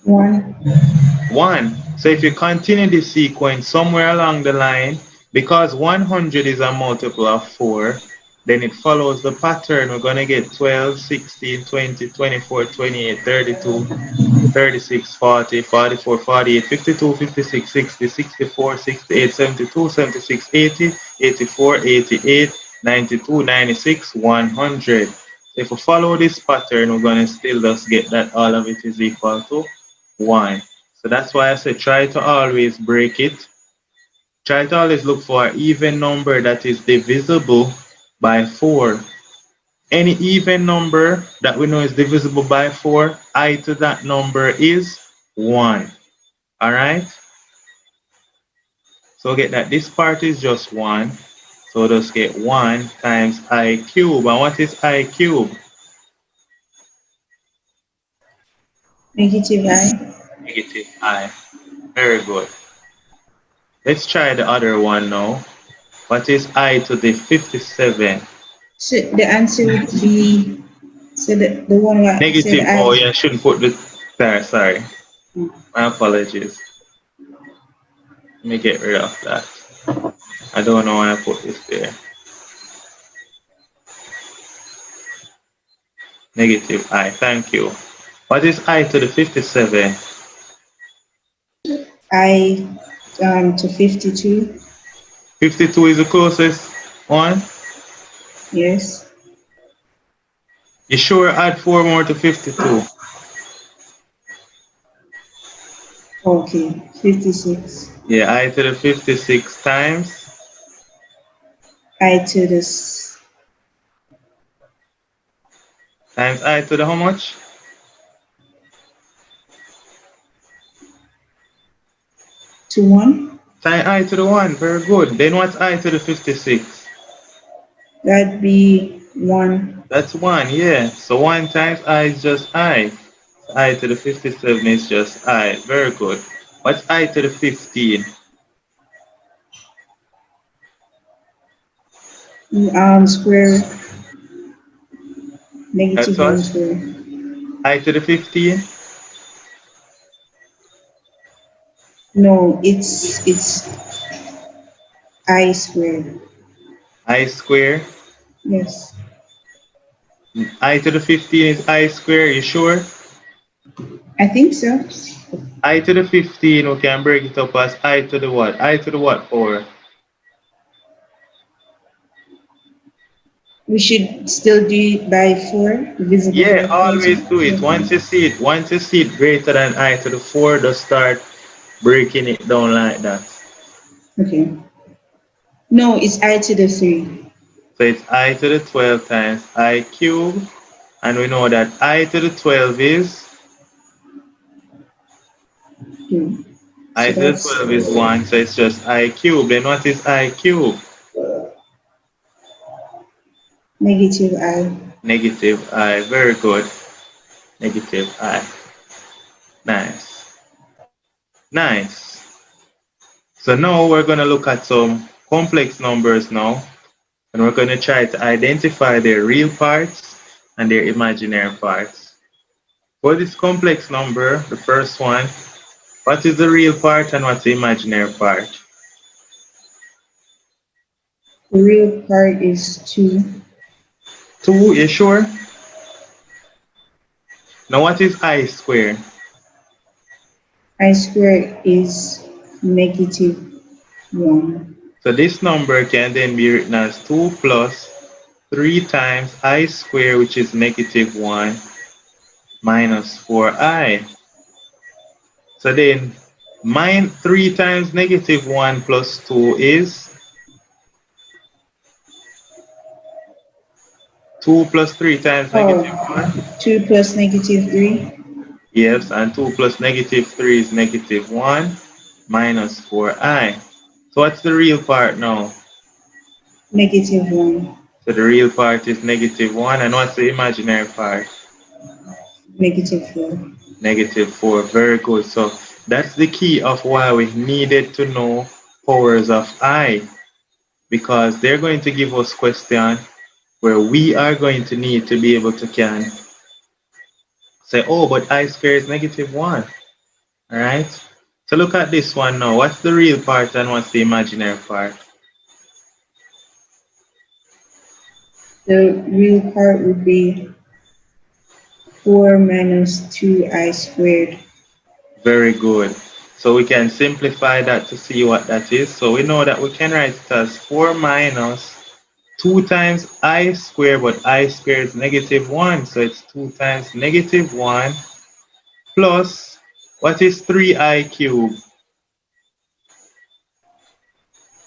1. 1. So if you continue this sequence somewhere along the line, because 100 is a multiple of 4, then it follows the pattern. We're going to get 12, 16, 20, 24, 28, 32, 36, 40, 44, 48, 52, 56, 60, 64, 68, 72, 76, 80, 84, 88, 92, 96, 100. So if we follow this pattern, we're going to still just get that all of it is equal to 1. So that's why I say try to always break it. Try to always look for an even number that is divisible by 4. Any even number that we know is divisible by 4, I to that number is 1. Alright? So get that this part is just 1. So just get 1 times I cube. And what is I cube? Negative I. Negative I. Very good. Let's try the other one now. What is I to the 57? So the answer would be, so the one that said Negative, oh I. yeah, I shouldn't put the, sorry. My apologies. Let me get rid of that. I don't know why I put this there. Negative I, thank you. What is I to the 57? I to 52. 52 is the closest one. Yes. You sure add 4 more to 52? Okay. 56. Yeah, I to the 56 times I to this I to the how much? to 1. Times I to the 1, very good. Then what's I to the 56? That'd be 1. That's 1, yeah. So 1 times I is just I. I to the 57 is just I. Very good. What's I to the 15? Square. That's Negative 1 what? square. I to the 15? No, it's I squared. I square. Yes. I to the 15 is I square, you sure? I think so. I to the 15, we can break it up as I to the what? I to the what 4? We should still do it by 4, divisible Yeah, by 4 always too. do it. Once you see it greater than I to the 4, just start breaking it down like that. Okay. No, it's I to the 3. So it's I to the 12 times I cube. And we know that I to the 12 is, Hmm. I So to the that's 12 is 1, so it's just I cube. Then what is I cube? negative I. Negative I. Very good. Negative I. Nice. Nice. So now we're going to look at some complex numbers now. And we're going to try to identify their real parts and their imaginary parts. For this complex number, the first one, what is the real part and what's the imaginary part? The real part is 2. 2, you sure? Now what is I squared? I squared is negative 1. So this number can then be written as 2 plus 3 times I squared, which is negative 1, minus 4I. So then 3 times negative 1 plus 2 is 2 plus 3 times negative Oh, 1. 2 plus negative 3. Yes, and 2 plus negative 3 is negative 1 minus 4I. So what's the real part now? Negative 1. So the real part is negative 1, and what's the imaginary part? Negative 4. Negative 4. Very good. So that's the key of why we needed to know powers of I, because they're going to give us question where we are going to need to be able to can say, oh, but I squared is negative 1. All right? So look at this one now. What's the real part and what's the imaginary part? The real part would be 4 minus 2I squared. Very good. So we can simplify that to see what that is. So we know that we can write it as 4 minus 2 times I squared, but I squared is negative 1. So it's 2 times negative 1 plus, what is 3I cubed?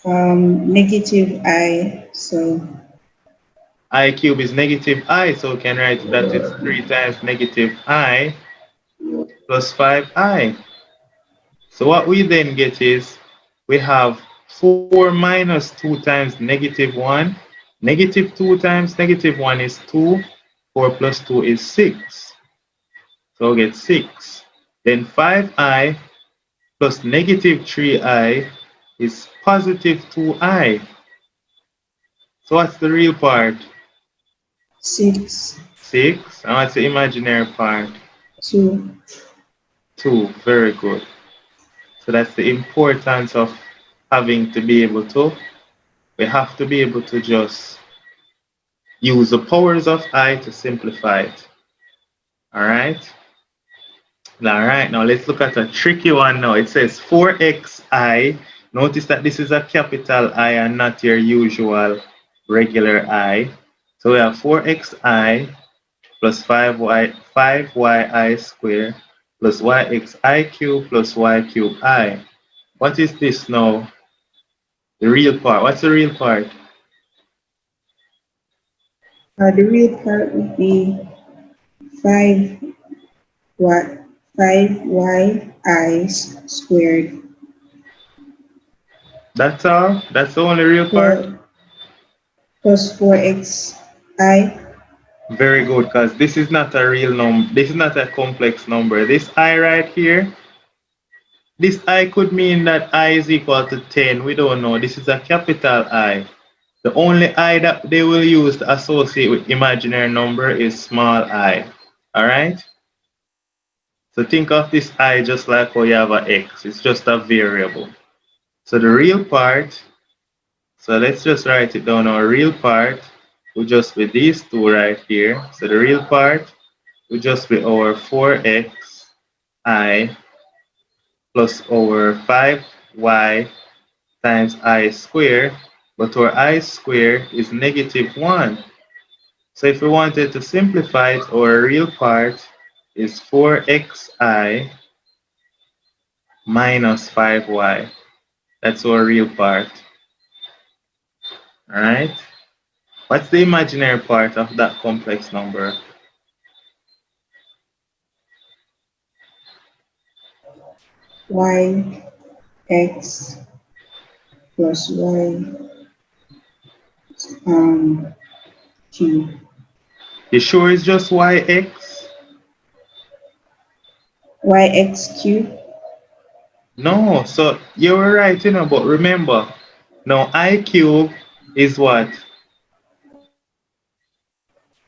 Negative I, so I cube is negative I, so we can write that it's 3 times negative I plus 5I. So what we then get is, we have 4 minus 2 times negative 1. Negative 2 times negative 1 is 2. 4 plus 2 is 6. So we get 6. Then 5I plus negative 3I is positive 2I. So what's the real part? 6, 6. And what's the imaginary part? 2. 2. Very good. So that's the importance of having to be able to, we have to be able to just use the powers of I to simplify it. Alright? Alright, now let's look at a tricky one now. It says 4xi. Notice that this is a capital I and not your usual regular I. So we have 4xi plus 5yi squared plus yxi cubed plus y cubed I. What is this now? The real part. What's the real part? The real part would be 5y, 5yi squared That's all? That's the only real part? plus, plus 4xi. Very good, because this is not a real number. This is not a complex number. This I right here, this I could mean that I is equal to 10. We don't know. This is a capital I. The only I that they will use to associate with imaginary number is small I. Alright? So think of this I just like how you have a x. It's just a variable. So the real part, so let's just write it down. Our real part will just be these two right here. So the real part will just be our 4xi plus our 5y times I squared, but our I squared is negative 1. So if we wanted to simplify it, our real part is 4xi minus 5y. That's our real part. Alright? What's the imaginary part of that complex number? Y x plus y cube. You sure it's just yx? Yx cube. No, so you were right, but remember, now I cube is what?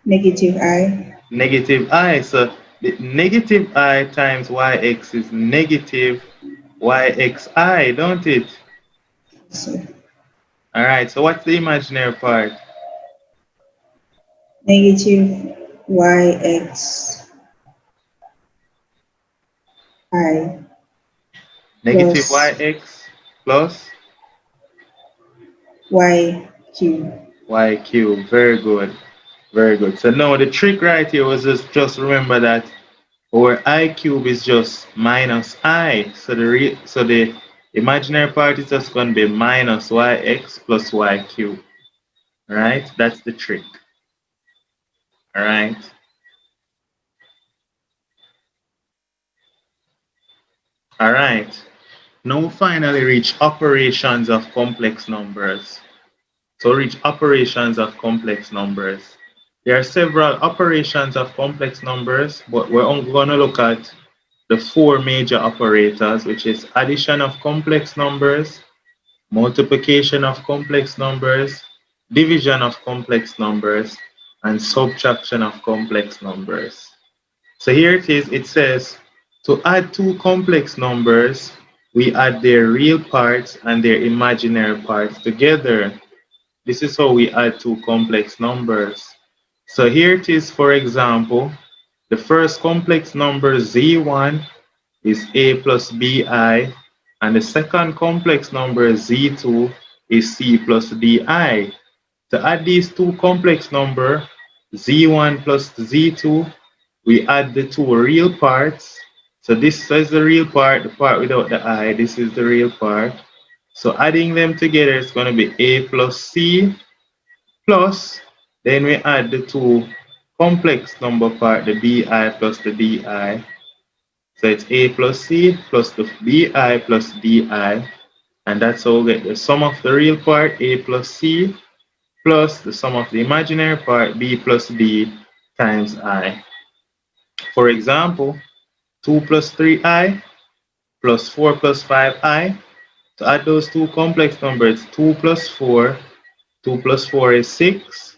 Negative I. Negative I. So the negative I times yx is negative yxi, don't it? So Alright, so what's the imaginary part? negative yx I Negative plus yx plus y cube. y cube. Very good. Very good. So now the trick right here was just remember that our I cube is just minus I. So the imaginary part is just going to be minus yx plus y cube. Right? That's the trick. Alright? Alright. Now we finally reach operations of complex numbers. So reach operations of complex numbers. There are several operations of complex numbers, but we're only going to look at the four major operators, which is addition of complex numbers, multiplication of complex numbers, division of complex numbers, and subtraction of complex numbers. So here it is, it says, to add two complex numbers, we add their real parts and their imaginary parts together. This is how we add two complex numbers. So here it is, for example, the first complex number z1 is a plus bi, and the second complex number z2 is c plus di. To add these two complex numbers, z1 plus z2, we add the two real parts. So this is the real part, the part without the I, this is the real part. So adding them together is going to be a plus c plus, then we add the two complex number part, the bi plus the di. So it's a plus c plus the bi plus di. And that's how we get the sum of the real part, a plus c, plus the sum of the imaginary part, b plus d times I. For example, 2 plus 3i plus 4 plus 5i. To add those two complex numbers, 2 plus 4, 2 plus 4 is 6,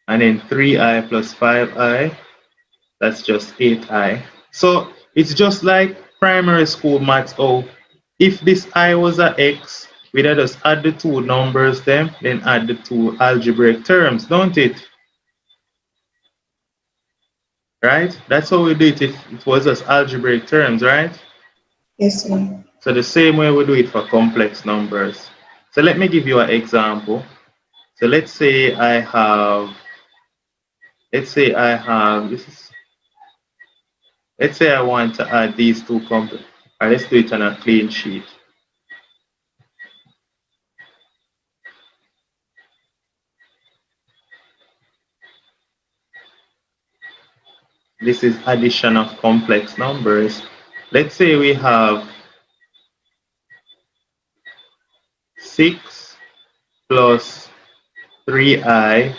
and then 3i plus 5i, that's just 8i. So it's just like primary school maths. Oh, if this I was a x, we'd just add the two numbers them, then add the two algebraic terms, don't it? Right? That's how we do it if it was just algebraic terms, right? Yes, sir. So the same way we do it for complex numbers. So let me give you an example. So let's say I have, this is, let's say I want to add these two complex, let's do it on a clean sheet. This is addition of complex numbers. Let's say we have 6 plus 3i,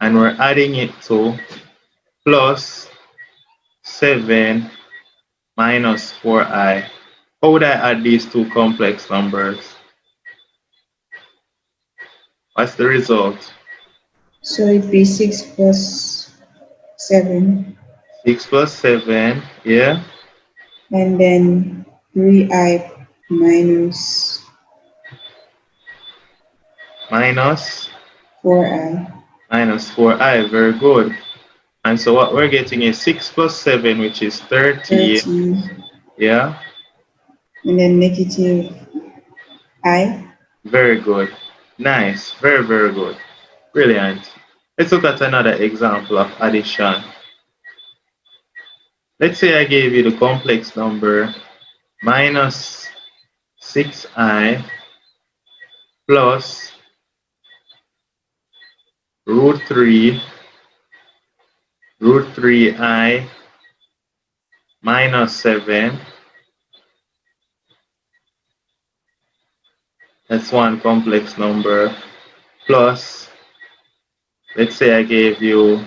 and we're adding it to plus 7 minus 4i. How would I add these two complex numbers? What's the result? So it'd be 6 plus 7, 6 plus 7, yeah, and then 3i minus minus 4i, 4i, very good. And so what we're getting is 6 plus 7, which is 13, 13, yeah, and then negative I. very good. Nice, very, very good. Brilliant. Let's look at another example of addition. Let's say I gave you the complex number minus 6i plus root 3i minus 7. That's one complex number. Plus, let's say I gave you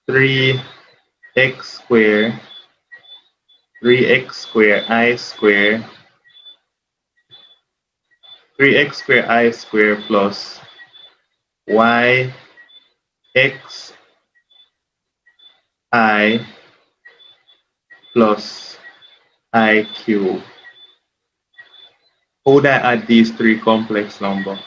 3x squared, 3x squared I squared, 3x squared I squared plus yx I plus I cube. How would I add these three complex numbers?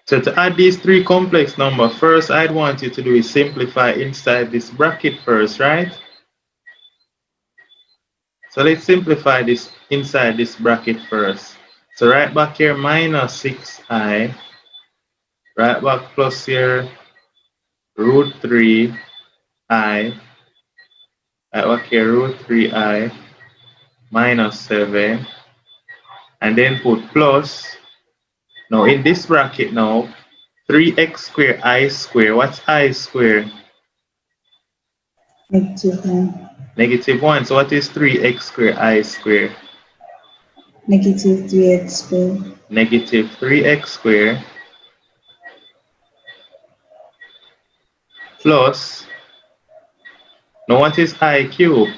So to add these three complex numbers, first I'd want you to do is simplify inside this bracket first, right? So let's simplify this inside this bracket first. So right back here minus 6i, right back plus here root 3i, right back here root 3i minus 7, and then put plus. Now in this bracket now, 3x squared I squared. What's I squared? Negative 1. Negative 1. So what is 3x squared I squared? Negative 3x squared. Negative 3x squared plus, now what is I cubed?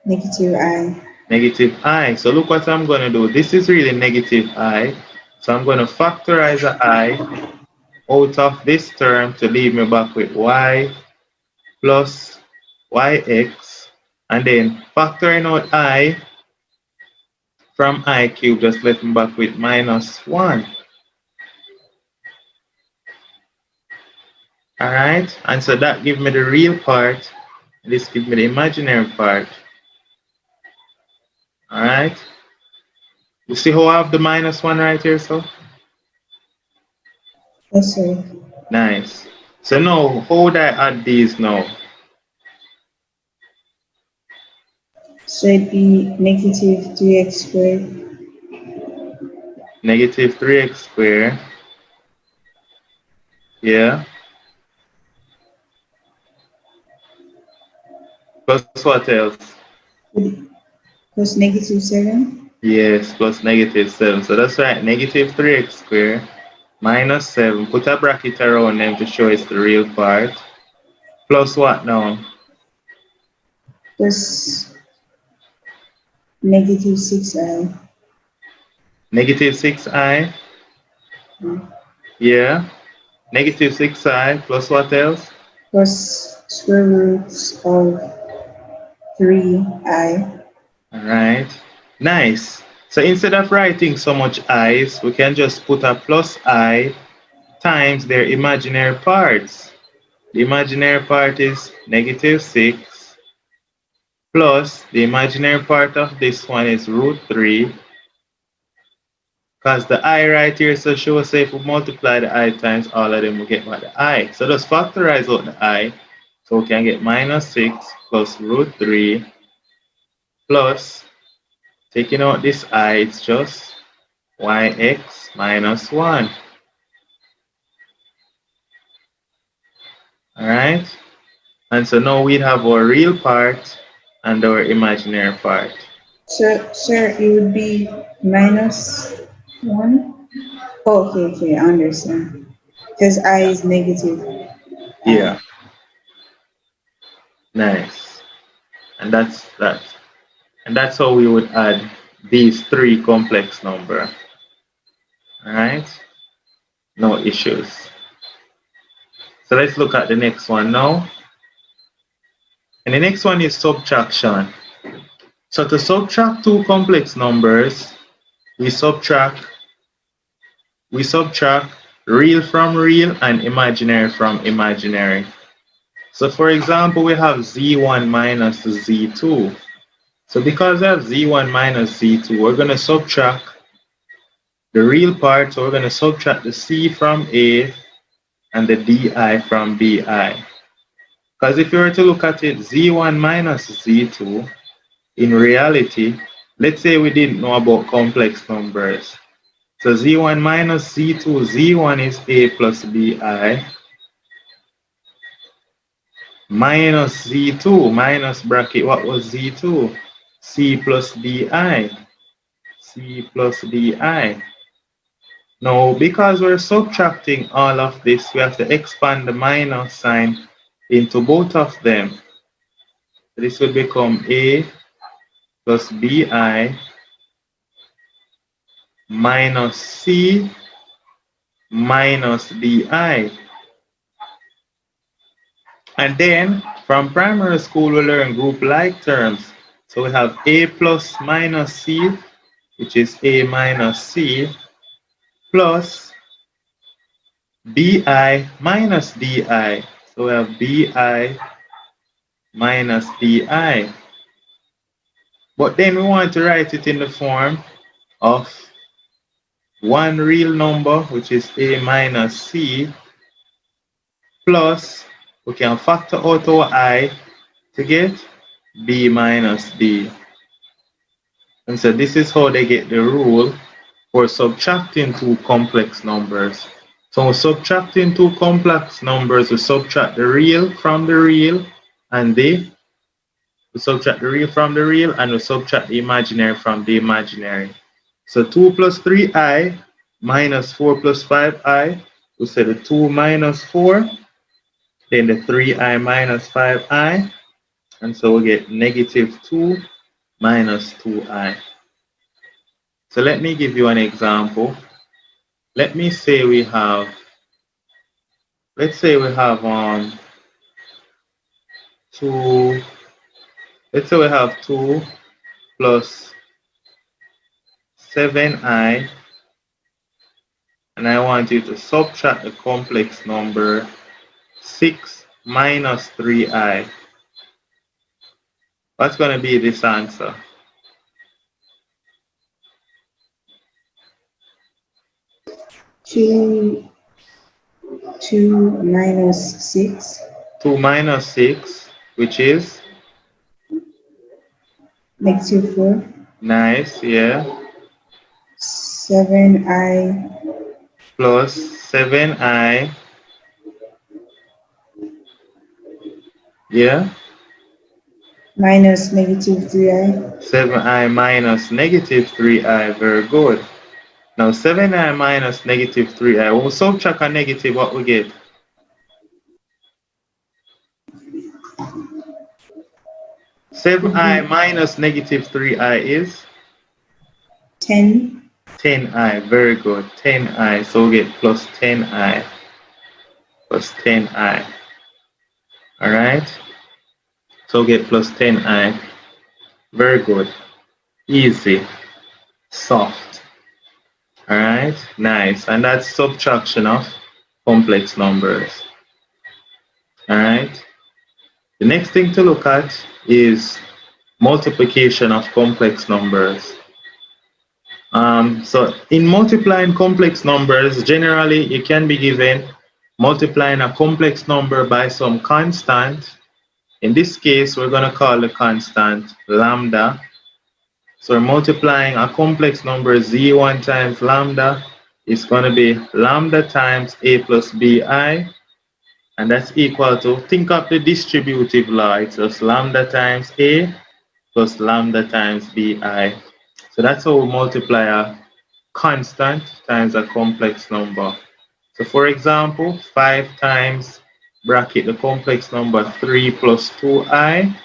Negative I. Negative I. So look what I'm going to do. This is really negative I. So I'm going to factorize a I out of this term to leave me back with y plus yx. And then factoring out I from I cubed just left me back with minus 1. Alright? And so that gives me the real part. This gives me the imaginary part. Alright? You see how I have the minus 1 right here, so? Yes, sir. Nice. So now, how would I add these now? So it'd be negative 3x squared Negative 3x squared. Yeah. Plus what else? plus negative 7 Yes, plus negative 7. So that's right, negative 3x squared minus 7. Put a bracket around them to show it's the real part. Plus what now? plus negative 6i Negative 6i. Yeah. Negative 6i plus what else? plus square roots of 3i. Alright. Nice. So instead of writing so much i's, we can just put a plus I times their imaginary parts. The imaginary part is negative 6 plus the imaginary part of this one is root 3, because the I right here, so she will say if we multiply the I times all of them, we get what the I. So just factorize out the I. So we can get minus 6 plus root 3 plus, taking out this I, it's just yx minus 1. Alright? And so now we have our real part and our imaginary part. So, sir, it would be minus 1. Oh, okay, I understand. Because I is negative Yeah, I. nice. And that's that. And that's how we would add these three complex numbers. Alright? No issues. So let's look at the next one now. And the next one is subtraction. So to subtract two complex numbers, we subtract real from real and imaginary from imaginary. So for example, we have z1 minus z2. So because we have z1 minus z2, we're going to subtract the real part. So we're going to subtract the c from a and the di from bi. Because if you were to look at it, z1 minus z2, in reality, let's say we didn't know about complex numbers. So z1 minus z2, z1 is a plus bi, minus z2, minus bracket, what was z2? C plus di, c plus di. Now, because we're subtracting all of this, we have to expand the minus sign into both of them. This will become a plus bi minus c minus di. And then from primary school, we learn group like terms. So we have a plus minus c, which is a minus c, plus bi minus di. So we have bi minus di. But then we want to write it in the form of one real number, which is a minus c, plus we can factor out our I to get b minus d. And so this is how they get the rule for subtracting two complex numbers. So subtracting two complex numbers, we subtract the real from the real, and we subtract the real from the real, and we subtract the imaginary from the imaginary. So 2 plus 3i minus 4 plus 5i, we say the 2 minus 4, then the 3i minus 5i, and so we get negative 2 minus 2i. So let me give you an example. Let me say we have, let's say we have 2, let's say we have 2 plus 7i, and I want you to subtract the complex number 6 minus 3i. What's going to be this answer? Two 2 minus 6, 2 minus 6, which is negative 4, nice, yeah, 7i plus 7i, yeah, minus negative 3i, 7i minus negative 3i, very good. Now 7i minus negative 3i, when we subtract a negative, what we get? 7i minus negative 3i is 10, 10i, very good, 10i, so we get plus 10i, plus 10i, alright? So we get plus 10i, very good, easy, soft, alright, nice, and that's subtraction of complex numbers, alright? The next thing to look at is multiplication of complex numbers. So in multiplying complex numbers, generally you can be given multiplying a complex number by some constant. In this case, we're going to call the constant lambda. So we're multiplying a complex number z1 times lambda. It's going to be lambda times a plus bi, and that's equal to, think of the distributive law, it's just lambda times a plus lambda times bi. So that's how we multiply a constant times a complex number. So for example, 5 times bracket the complex number 3 plus 2i,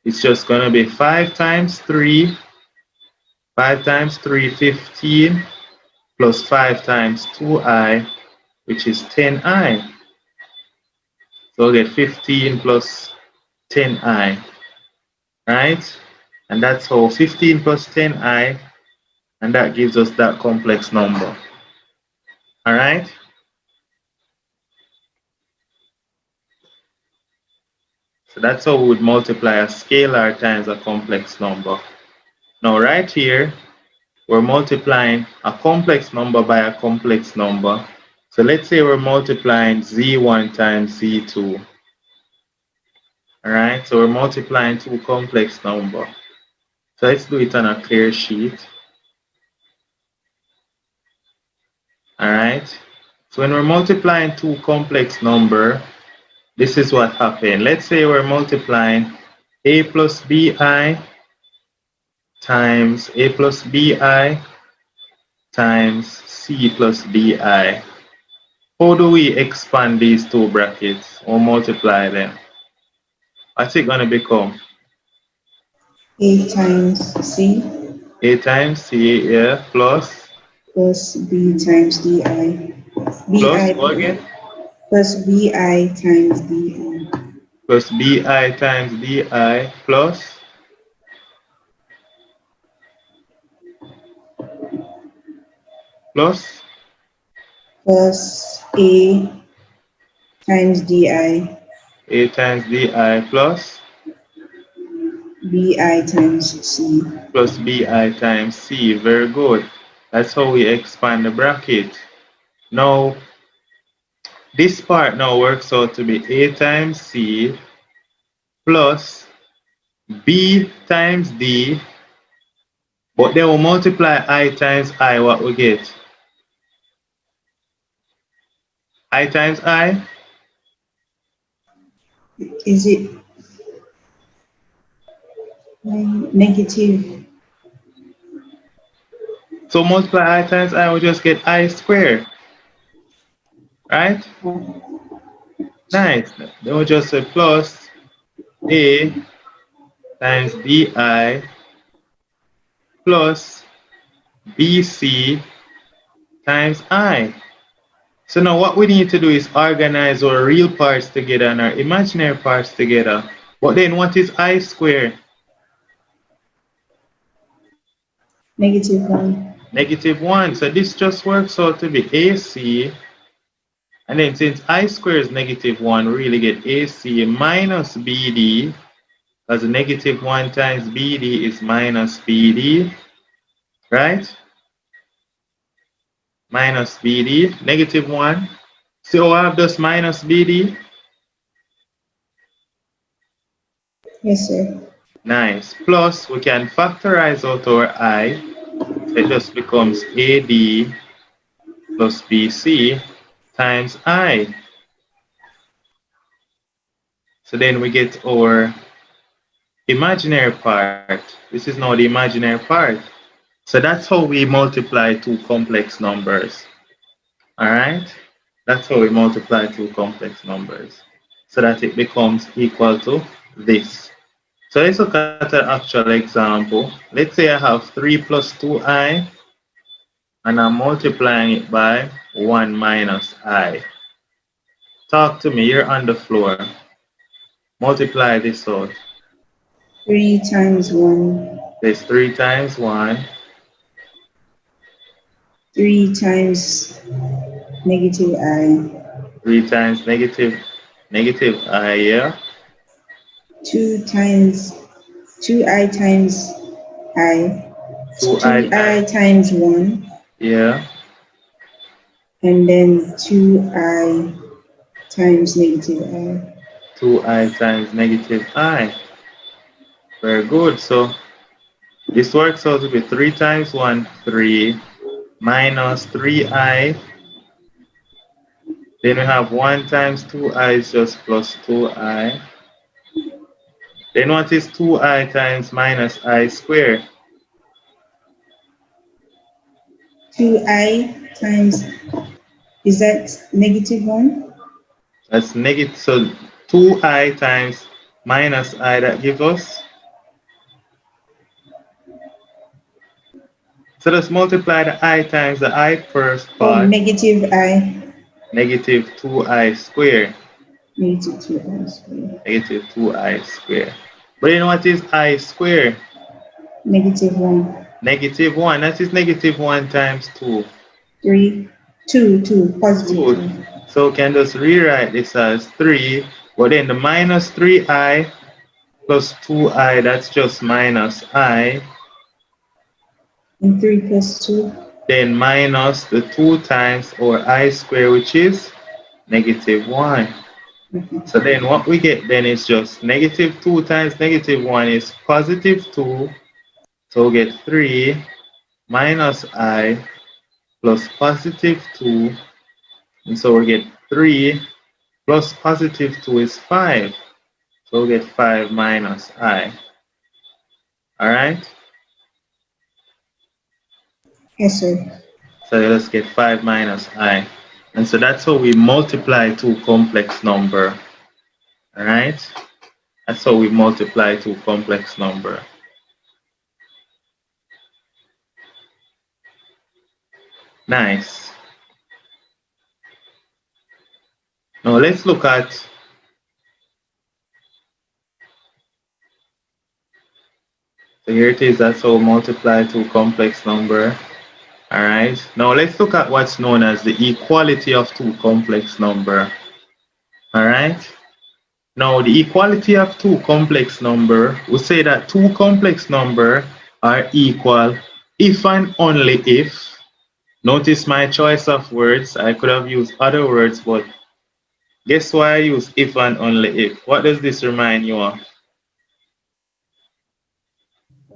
it's just going to be 5 times 3, 5 times 3, 15, plus 5 times 2i, which is 10i. So we'll get 15 plus 10i, right? And that's how 15 plus 10i, and that gives us that complex number. All right? So that's how we would multiply a scalar times a complex number. Now right here, we're multiplying a complex number by a complex number. So let's say we're multiplying z1 times z2. All right, so we're multiplying two complex numbers. So let's do it on a clear sheet. All right, so when we're multiplying two complex numbers, this is what happened. Let's say we're multiplying a plus bi times a plus bi times c plus bi. How do we expand these two brackets or multiply them? What's it going to become? a times c A times c, yeah, plus b times di, plus bi what again? plus bi times di, Plus bi times di plus plus plus a times di, a times di plus bi times c. plus bi times c. Very good. That's how we expand the bracket. Now, this part now works out to be a times c plus b times d, but then we multiply I times I, what we get? I times I? Is it negative? So multiply I times I, we just get I squared, right? Nice. Then we just say plus a times bi plus bc times I. So now what we need to do is organize our real parts together and our imaginary parts together. But then what is I squared? Negative 1. Negative 1. So this just works out to be AC. And then since I squared is negative 1, we really get AC minus BD. Because negative 1 times BD is minus BD. Right? Minus BD. Negative 1. So I have this minus BD. Yes, sir. Nice. Plus, we can factorize out our I. So it just becomes AD plus BC times I. So then we get our imaginary part. This is now the imaginary part. So that's how we multiply two complex numbers. All right? That's how we multiply two complex numbers. So that it becomes equal to this. So let's look at an actual example. Let's say I have 3 plus 2i and I'm multiplying it by 1 minus I. Talk to me, you're on the floor. Multiply this out. 3 times 1. There's 3 times 1. 3 times negative I. 3 times negative I, yeah? 2 times 2I times I. 2i 2I times, times 1. yeah? And then 2I times negative I. 2i times negative I. Very good. So this works out to be 3 times 1, 3, minus 3i. Then we have 1 times 2i is just plus 2i. Then what is 2i times minus I squared? 2I times, is that negative 1? That's negative. So 2i times minus I, that gives us. So let's multiply the I times the I first Oh, part. negative I. Negative 2i squared. Negative 2I squared. Negative 2i squared. But you know what is I squared? Negative 1. Negative 1. That is negative 1 times 2. 3. 2. Positive 2. 2. So we can just rewrite this as 3. But then the minus 3i plus 2i, that's just minus I. And 3 plus 2. Then minus the 2 times our I squared, which is negative 1. So then what we get then is just negative 2 times negative 1 is positive 2. So we get 3 minus I plus positive 2. And so we get 3 plus positive 2 is 5. So we get 5 minus I. All right? Yes, sir. So let's get 5 minus I. And so that's how we multiply two complex number. All right? That's how we multiply two complex number. Nice. Now let's look at so here it is. That's how we multiply two complex number. All right. Now let's look at what's known as the equality of two complex number. All right. Now the equality of two complex number, we say that two complex number are equal if and only if. Notice my choice of words. I could have used other words, but guess why I use if and only if? What does this remind you of?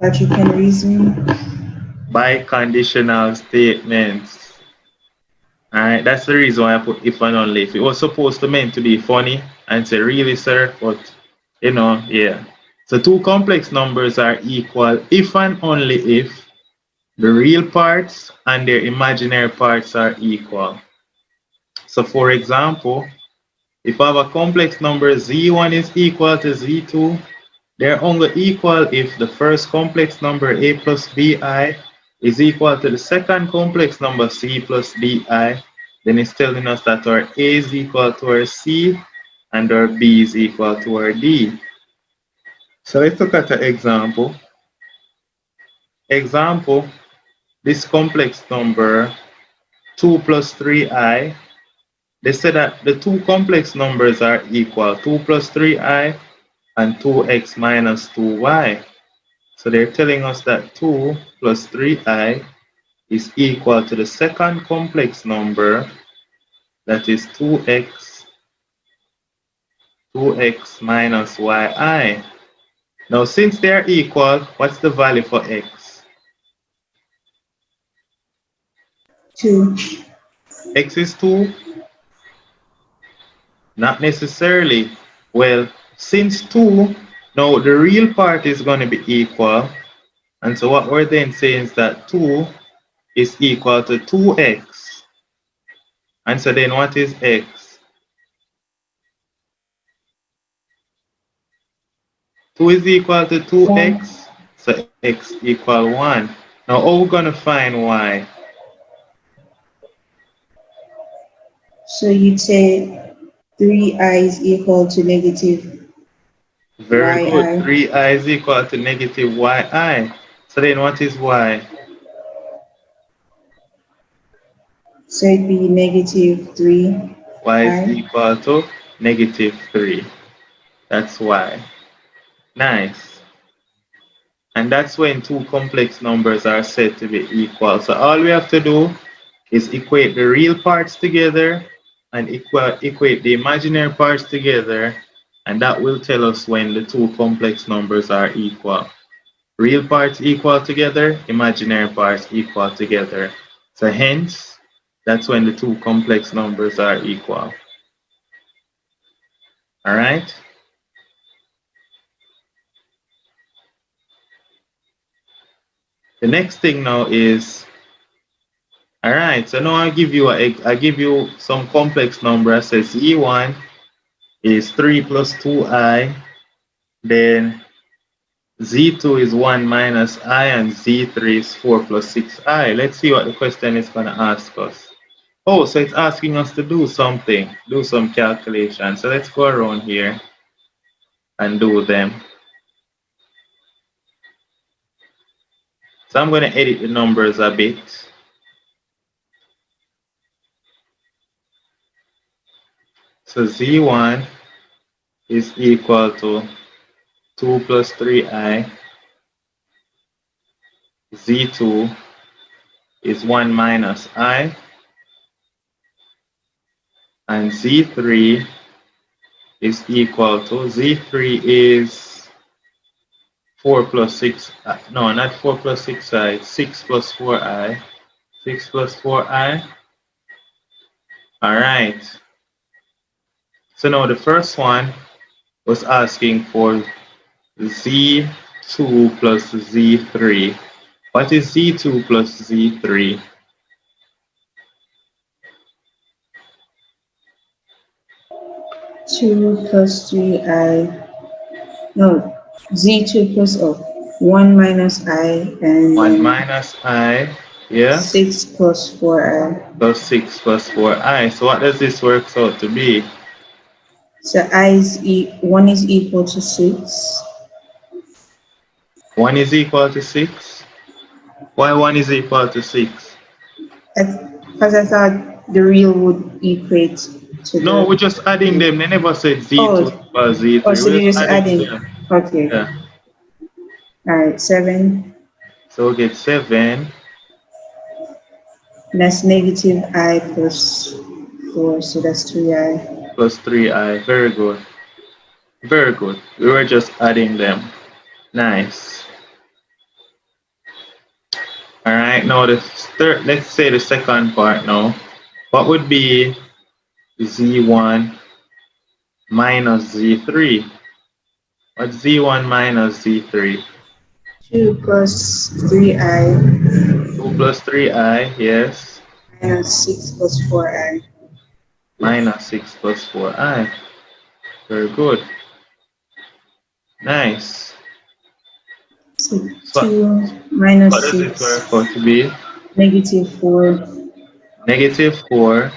But you can reason. Biconditional statements. Alright, that's the reason why I put if and only if. It was supposed to meant to be funny and say really sir, but yeah. So two complex numbers are equal if and only if the real parts and their imaginary parts are equal. So for example, if I have a complex number z1 is equal to z2, they're only equal if the first complex number a plus bi is equal to the second complex number c plus di. Then it's telling us that our a is equal to our c and our b is equal to our d. So let's look at an example. Example, this complex number 2 plus 3i, they say that the two complex numbers are equal, 2 plus 3i and 2x minus 2y. So they're telling us that 2 plus 3i is equal to the second complex number That is 2x minus yi. Now, since they are equal, what's the value for x? 2. X is 2? Not necessarily. Well, since 2, now the real part is going to be equal. And so what we're then saying is that 2 is equal to 2x. And so then what is x? 2 is equal to 1. 2x, so x equal 1. Now how are we going to find y? So you'd say 3i is equal to negative Very good. yi. 3i is equal to negative yi. So then what is y? So it'd be negative 3i. Y is equal to negative 3. That's y. Nice. And that's when two complex numbers are said to be equal. So all we have to do is equate the real parts together and equate the imaginary parts together, and that will tell us when the two complex numbers are equal. Real parts equal together, imaginary parts equal together. So hence, that's when the two complex numbers are equal. All right? The next thing now is, all right, so now I give you some complex number. I says E1 is 3 plus 2i, then Z2 is 1 minus I, and Z3 is 4 plus 6i. Let's see what the question is going to ask us. Oh, so it's asking us to do something, do some calculation. So let's go around here and do them. So I'm going to edit the numbers a bit. So Z1 is equal to 2 plus 3i. Z2 is 1 minus I, and Z3 is equal to, Z3 is 4 plus 6, no, not 4 plus 6i, 6 plus 4i, 6 plus 4i. All right. So now the first one was asking for Z2 plus Z3. What is Z2 plus Z3? 2 plus 3i. No, z2 plus 1 minus I, and 1 then minus I, yeah, 6 plus 4i. plus 6 plus 4i. So what does this work out to be? So 1 is equal to 6. 1 is equal to 6? Why 1 is equal to 6? Because I thought the real would equate to No, we're the just adding them. They never said Z2 oh equals oh, Z3. so We're they're just just adding adding. them. Okay, Yeah. all right, 7. So we get 7 And that's negative I plus 4, so that's 3i. plus 3i. Very good. Very good. We were just adding them. Nice. All right. Now the third, let's say the second part now. What would be Z1 minus Z3? What's Z1 minus Z3? 2 plus 3i 2 plus 3i, yes. minus 6 plus 4i. Minus 6 plus 4i. Very good. Nice. So So 2 what minus does it 6, work out to be? negative 4, Negative 4,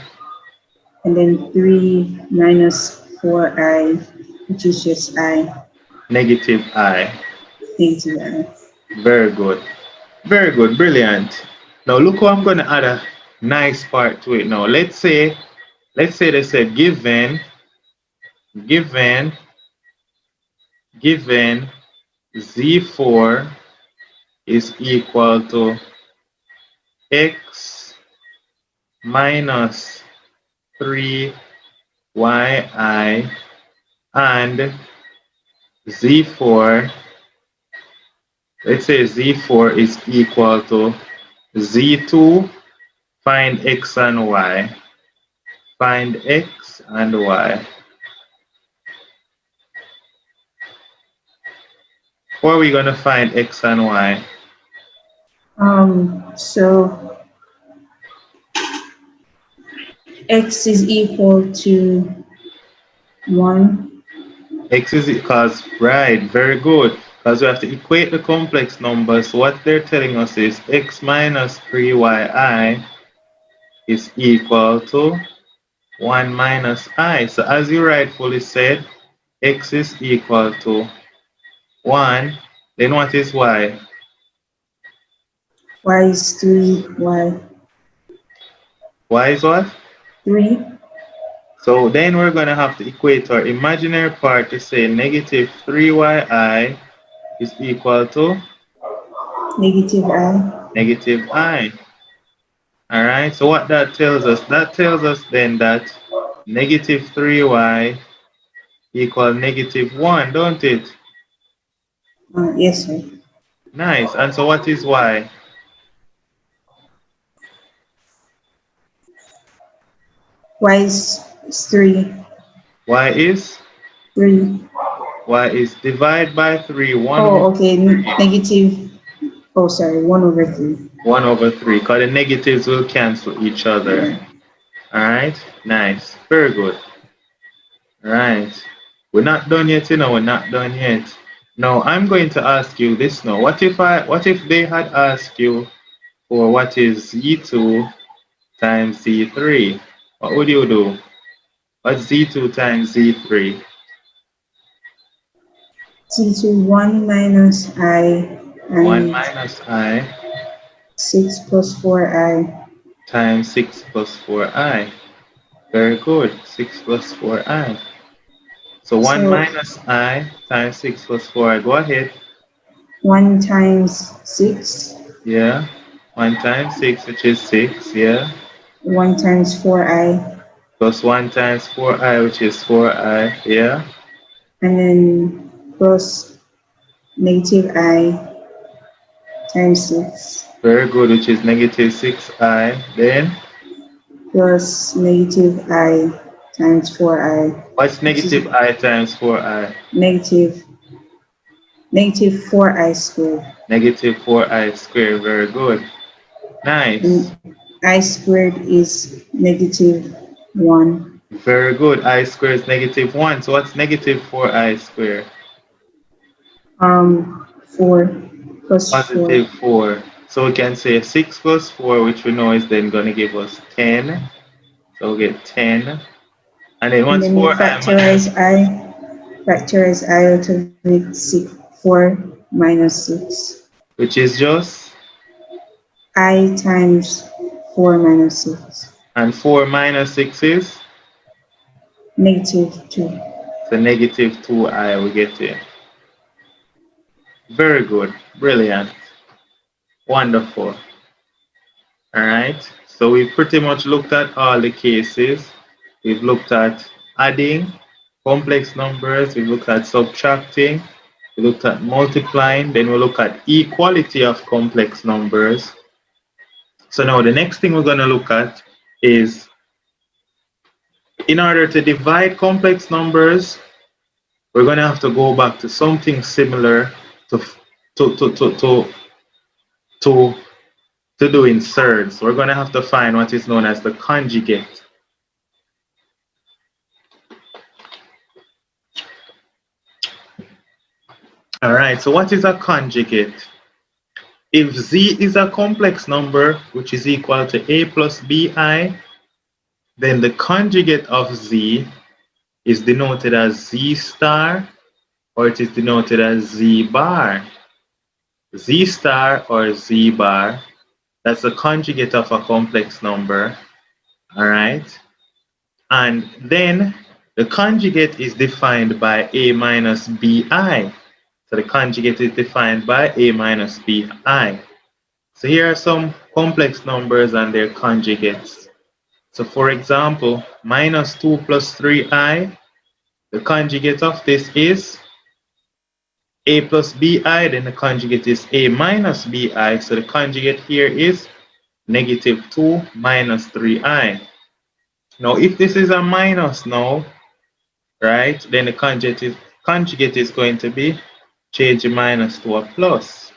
and then 3 minus 4i, which is just I, negative I. negative I. Very good. Very good. Brilliant. Now look how I'm going to add a nice part to it now. Let's say they said given, given Z4 is equal to x minus 3yi and z4, let's say z4 is equal to z2, find x and y. Find x and y. How are we going to find x and y? So x is equal to 1. X is because, right, very good. Because we have to equate the complex numbers. So what they're telling us is x minus 3yi is equal to 1 minus I. So as you rightfully said, x is equal to 1. Then what is y? Y is 3, y Y is what? 3, So then we're going to have to equate our imaginary part to say negative 3yi is equal to negative I. negative I. Alright, so what that tells us? That tells us then that negative 3y equal negative 1, don't it? Yes, sir. Nice. And so what is y? Y is 3, y is? 3. Y is divide by 3, 1 over Oh, okay, 3. negative, oh, sorry, 1 over 3. 1 over 3, because the negatives will cancel each other. Yeah. Alright, nice. Very good. Right. We're not done yet, you know, we're not done yet. Now I'm going to ask you this now. What if they had asked you for what is Z2 times Z3? What would you do? What's Z2 times Z3? T2 1 minus I 1 and minus I 6 plus 4I. times 6 plus 4I. Very good. 6 plus 4I. So 1 So minus I times 6 plus 4I. Go ahead. 1 times 6, Yeah. 1 times 6, which is 6. Yeah. 1 times 4I, Plus 1 times 4i, which is 4i, yeah? and then plus negative I times 6, Very good, which is negative 6i. Then, plus negative I times 4I, what's which is negative I times 4i? negative, negative 4I squared. Negative 4i squared, very good. Nice. And I squared is negative 1. Very good, I squared is negative 1. So what's negative 4i squared? 4 plus 4, Positive 4. So we can say 6 plus 4, which we know is then going to give us 10. So we'll get 10. And then and what's then you 4i minus? factorize I out of it, 4 minus 6. Which is just? I times 4 minus 6, And 4 minus 6 is? negative 2. So negative 2i we get here. Very good. Brilliant. Wonderful. Alright. So we've pretty much looked at all the cases. We've looked at adding complex numbers. We've looked at subtracting. We looked at multiplying. Then we look at equality of complex numbers. So now the next thing we're going to look at is in order to divide complex numbers, we're going to have to go back to something similar to to to to to to, to do inserts. We're going to have to find what is known as the conjugate. All right, so what is a conjugate? If z is a complex number which is equal to a plus bi, then the conjugate of z is denoted as z star, or it is denoted as z bar. Z star or z bar, that's the conjugate of a complex number. All right. And then the conjugate is defined by a minus bi. So the conjugate is defined by a minus bi. So here are some complex numbers and their conjugates. So for example, minus 2 plus 3i, the conjugate of this is a plus bi, then the conjugate is a minus bi. So the conjugate here is negative 2 minus 3i. Now if this is a minus now, right, then the conjugate is going to be change the minus to a plus.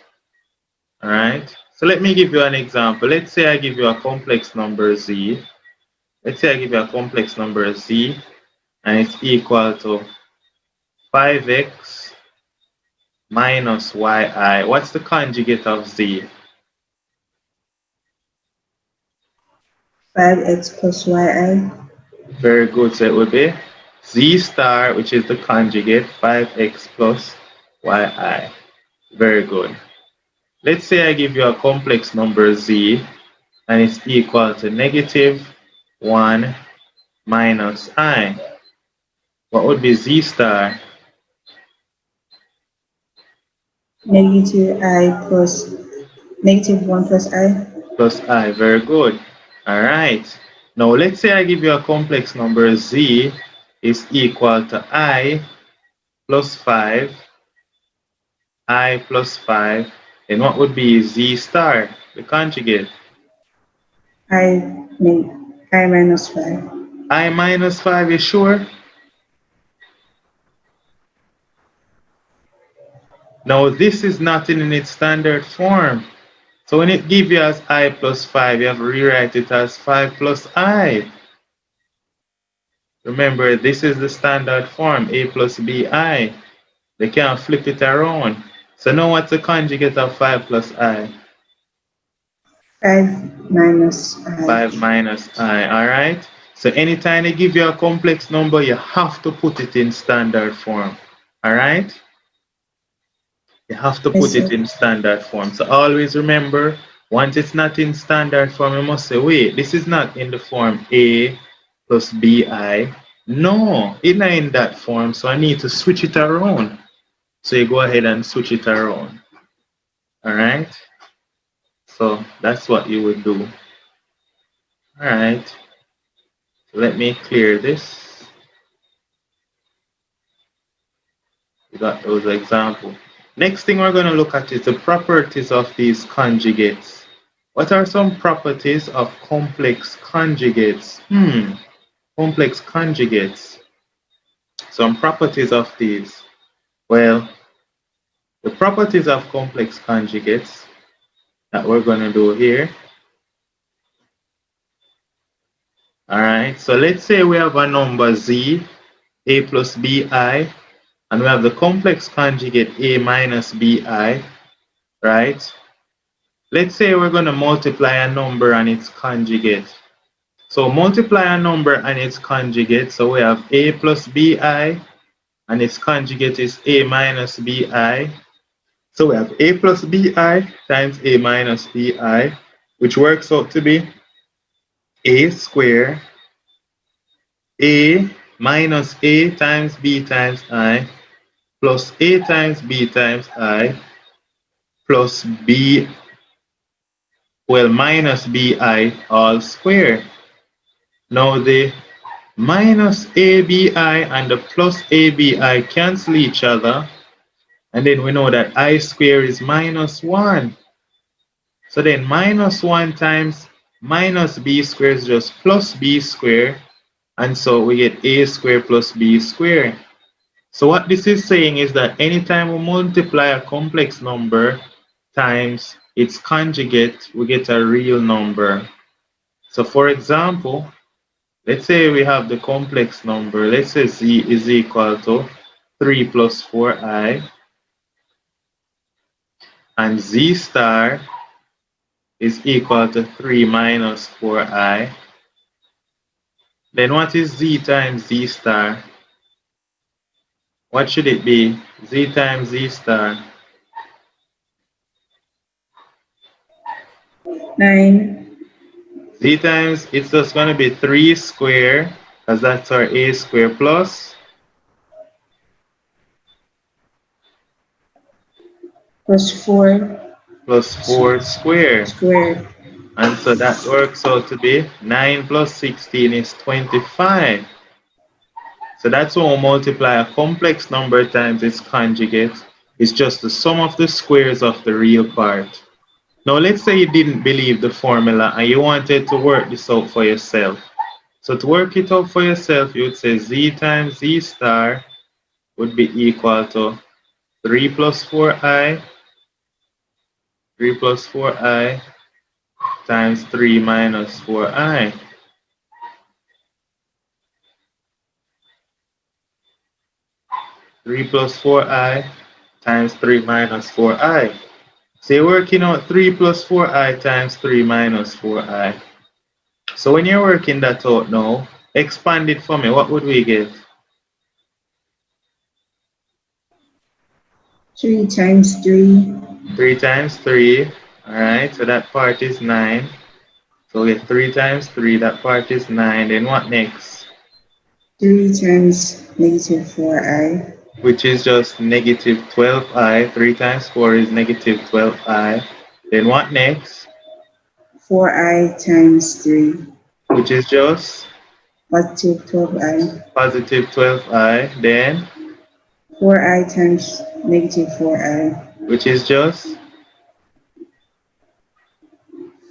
Alright, so let me give you an example. Let's say I give you a complex number z. Let's say I give you a complex number z and it's equal to 5x minus yi. What's the conjugate of z? 5x plus yi. Very good. So it would be z star, which is the conjugate, 5x plus yi. Very good. Let's say I give you a complex number z and it's equal to negative 1 minus I. What would be z star? Negative I plus negative 1 plus I. Plus I. Very good. All right. Now let's say I give you a complex number z is equal to I plus 5, I plus 5. And what would be z star, the conjugate? I make I minus 5. I minus 5, is sure? Now this is not in its standard form. So when it gives you as I plus 5, you have to rewrite it as 5 plus I. Remember, this is the standard form, a plus bi. They can't flip it around. So now what's the conjugate of 5 plus I? 5 minus I. 5 minus I, alright? So anytime they give you a complex number, you have to put it in standard form, alright? You have to Yes, put it sir. in standard form. So always remember, once it's not in standard form, you must say, wait, this is not in the form A plus BI. No, it's not in that form, so I need to switch it around. So you go ahead and switch it around. Alright? So that's what you would do. Alright, let me clear this. We got those examples. Next thing we're going to look at is the properties of these conjugates. What are some properties of complex conjugates? Complex conjugates. Some properties of these. Well, the properties of complex conjugates that we're going to do here. Alright, so let's say we have a number z, a plus bi, and we have the complex conjugate a minus bi, right? Let's say we're going to multiply a number and its conjugate. So multiply a number and its conjugate. So we have a plus bi and its conjugate is a minus bi. So we have a plus bi times a minus bi, which works out to be a square, a minus a times b times I, plus a times b times I, plus b, well, minus bi all square. Now the minus abi and the plus abi cancel each other, and then we know that I square is minus 1. So then minus 1 times minus b square is just plus b square, and so we get a square plus b square. So what this is saying is that anytime we multiply a complex number times its conjugate, we get a real number. So for example, let's say we have the complex number. Let's say z is equal to 3 plus 4i, and z star is equal to 3 minus 4i. Then what is z times z star? What should it be? Z times z star. 9 Z times, it's just going to be 3 square, because that's our a square plus 4 plus 4 square. squared. And so that works out to be 9 plus 16 is 25. So that's when we multiply a complex number times its conjugate. It's just the sum of the squares of the real part. Now let's say you didn't believe the formula and you wanted to work this out for yourself. So to work it out for yourself, you would say z times z star would be equal to 3 plus 4i, 3 plus 4i times 3 minus 4i. 3 plus 4i times 3 minus 4i. So you're working out 3 plus 4i times 3 minus 4i. So when you're working that out now, expand it for me. What would we get? 3 times 3. 3 times 3. Alright, so that part is 9. So we get 3 times 3, that part is 9. Then what next? 3 times negative 4i. Which is just negative 12i. 3 times 4 is negative 12i. Then what next? 4i times 3. Which is just Positive 12i. positive 12i. Then 4i times negative 4i. which is just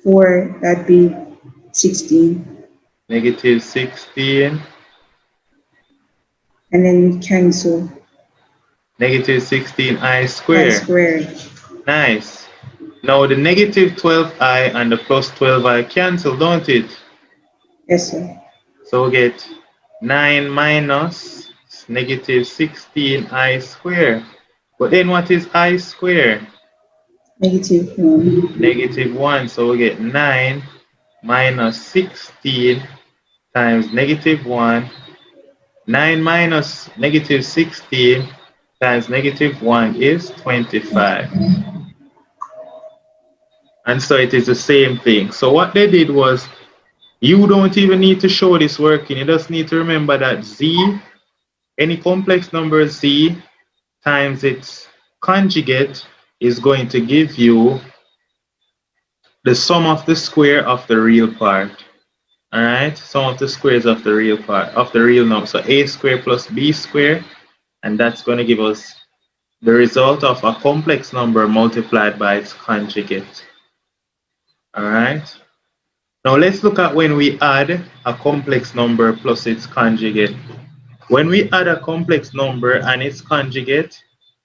4, that'd be 16. negative 16. And then we cancel Negative 16i I squared. squared. Nice. Now the negative 12i and the plus 12i cancel, don't it? Yes, sir. So we get 9 minus negative 16i squared. But then what is I squared? Negative 1. Negative 1. So we get 9 minus 16 times negative 1. 9 minus negative 16 times negative 1 is 25. And so it is the same thing. So what they did was, you don't even need to show this working. You just need to remember that z, any complex number z times its conjugate is going to give you the sum of the square of the real part. Alright, sum of the squares of the real part, of the real number. So a squared plus b squared, and that's going to give us the result of a complex number multiplied by its conjugate. Alright. Now let's look at when we add a complex number plus its conjugate. When we add a complex number and its conjugate,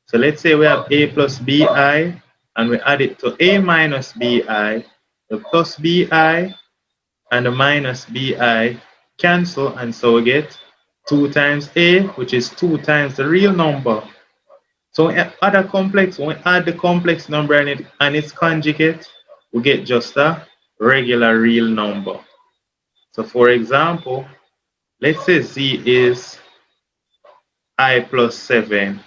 so let's say we have a plus bi, and we add it to a minus bi, the plus bi and the minus bi cancel, and so we get 2 times a, which is 2 times the real number. So when we add the complex number and its conjugate, we get just a regular real number. So for example, let's say z is I plus 7.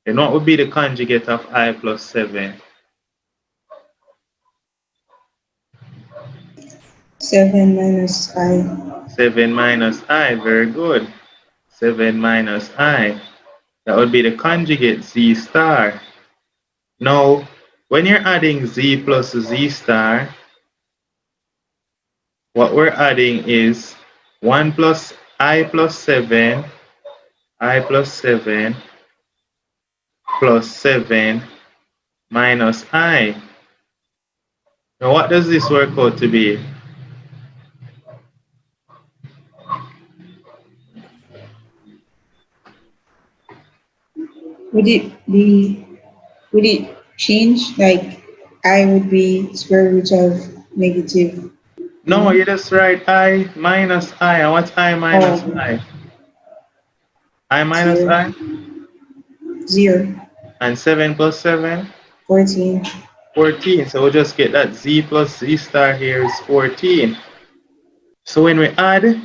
Then what would be the conjugate of I plus 7? 7 minus I. 7 minus I, very good. 7 minus I. That would be the conjugate z star. Now, when you're adding z plus z star, what we're adding is 1 plus I plus 7, I plus 7 plus 7 minus I. Now what does this work out to be? Would it change? Like I would be square root of negative No, 1? you just write I minus I. And what's I minus Oh, I? I minus 0. I? 0. And 7 plus 7? 14. 14. So we'll just get that z plus z star here is 14. So when we add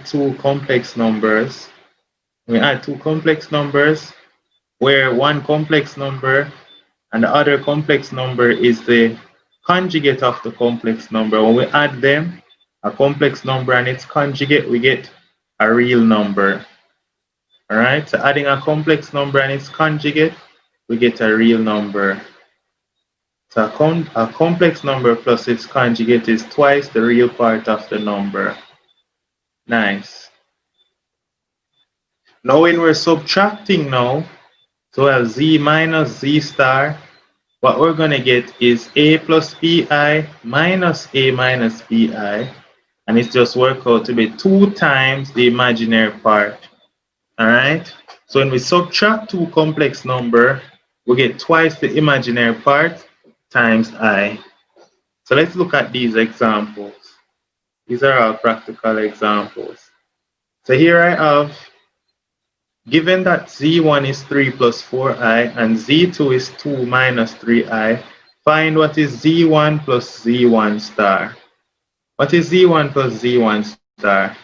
two complex numbers, where one complex number and the other complex number is the conjugate of the complex number. When we add them, a complex number and its conjugate, we get a real number. All right, so adding a complex number and its conjugate, we get a real number. So a complex number plus its conjugate is twice the real part of the number. Nice. Now when we're subtracting now, so we have z minus z star, what we're going to get is a plus bi minus a minus bi, and it's just work out to be 2 times the imaginary part. Alright? So when we subtract two complex number, we get twice the imaginary part times I. So let's look at these examples. These are all practical examples. So here I have, given that z1 is 3 plus 4i and z2 is 2 minus 3i, find what is z1 plus z1 star. What is z1 plus z1 star?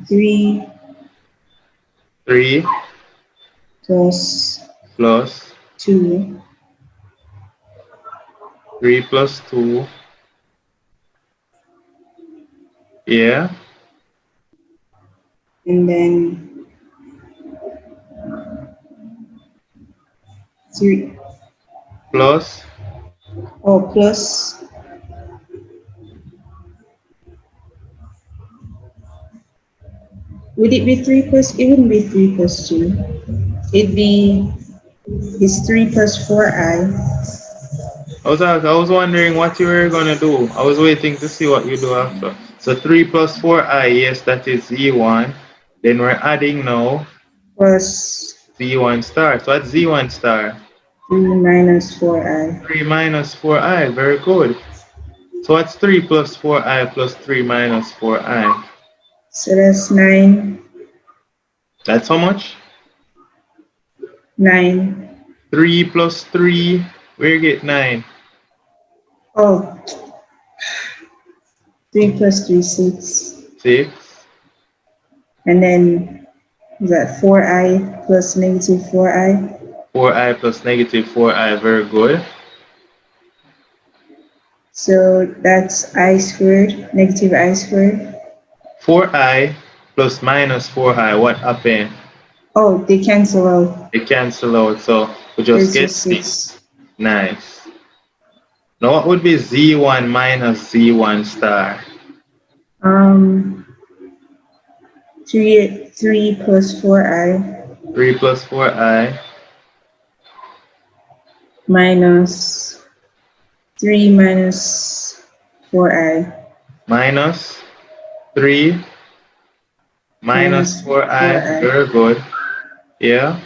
3 3 plus plus 2, 3 plus 2, yeah, and then 3, plus, oh, plus, would it be 3 plus, it wouldn't be 3 plus 2. It'd be, it's 3 plus 4i. I was wondering what you were gonna do. I was waiting to see what you do after. So 3 plus 4i, yes, that is z1. Then we're adding now Plus z1 star. So what's z1 star? 3 minus 4i. 3 minus 4i, very good. So what's 3 plus 4i plus 3 minus 4i? So that's 9. That's how much? 9. 3 plus 3, where you get 9? Oh, 3 plus 3, 6. 6. And then, is that 4i plus negative 4i? 4i plus negative 4i, very good. So that's I squared, negative I squared. 4i plus minus 4i, what happened? Oh, they cancel out. They cancel out, so we just It's get just 6. 6. Nice. Now what would be z1 minus z1 star? 3 plus 4i 3 plus 4i minus 3 minus 4i minus 3 minus minus 4i, 4i. very good. Yeah,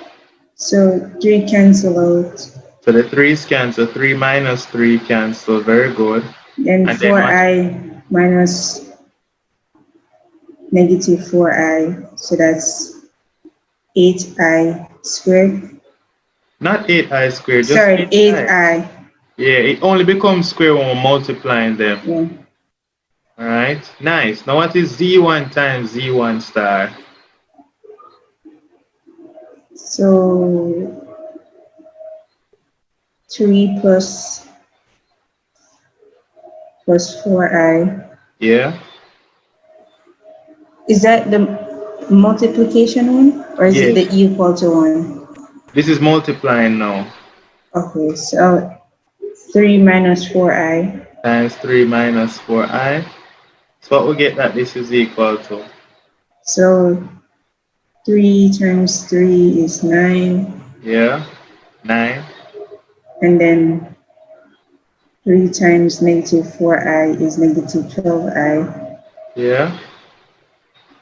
So 3 cancel out. so the 3's cancel, 3 minus 3 cancel, very good. Then And then what? 4i minus negative 4i. So that's 8i squared. Not 8i squared, just Sorry, 8i. 8i. Yeah, it only becomes square when we're multiplying them. Yeah. Alright, nice. Now what is z1 times z1 star? So 3 plus 4i. Yeah? Is that the multiplication one, or is it Yes. the equal to one? This is multiplying now. Okay, so 3 minus 4i. Times 3 minus 4i. So what we get that this is equal to? So 3 times 3 is 9, Yeah, 9. and then 3 times negative 4i is negative 12i, Yeah,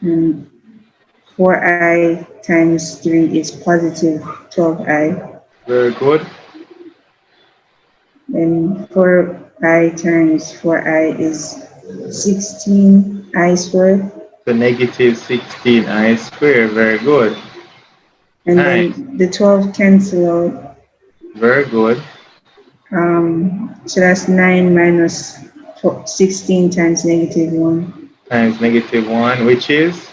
and 4i times 3 is positive 12i, very good. and 4i times 4i is 16i squared, So negative 16i squared, very good. and Nice, then the 12 cancel out. very good. So that's 9 minus 16 times negative 1, Times negative 1, which is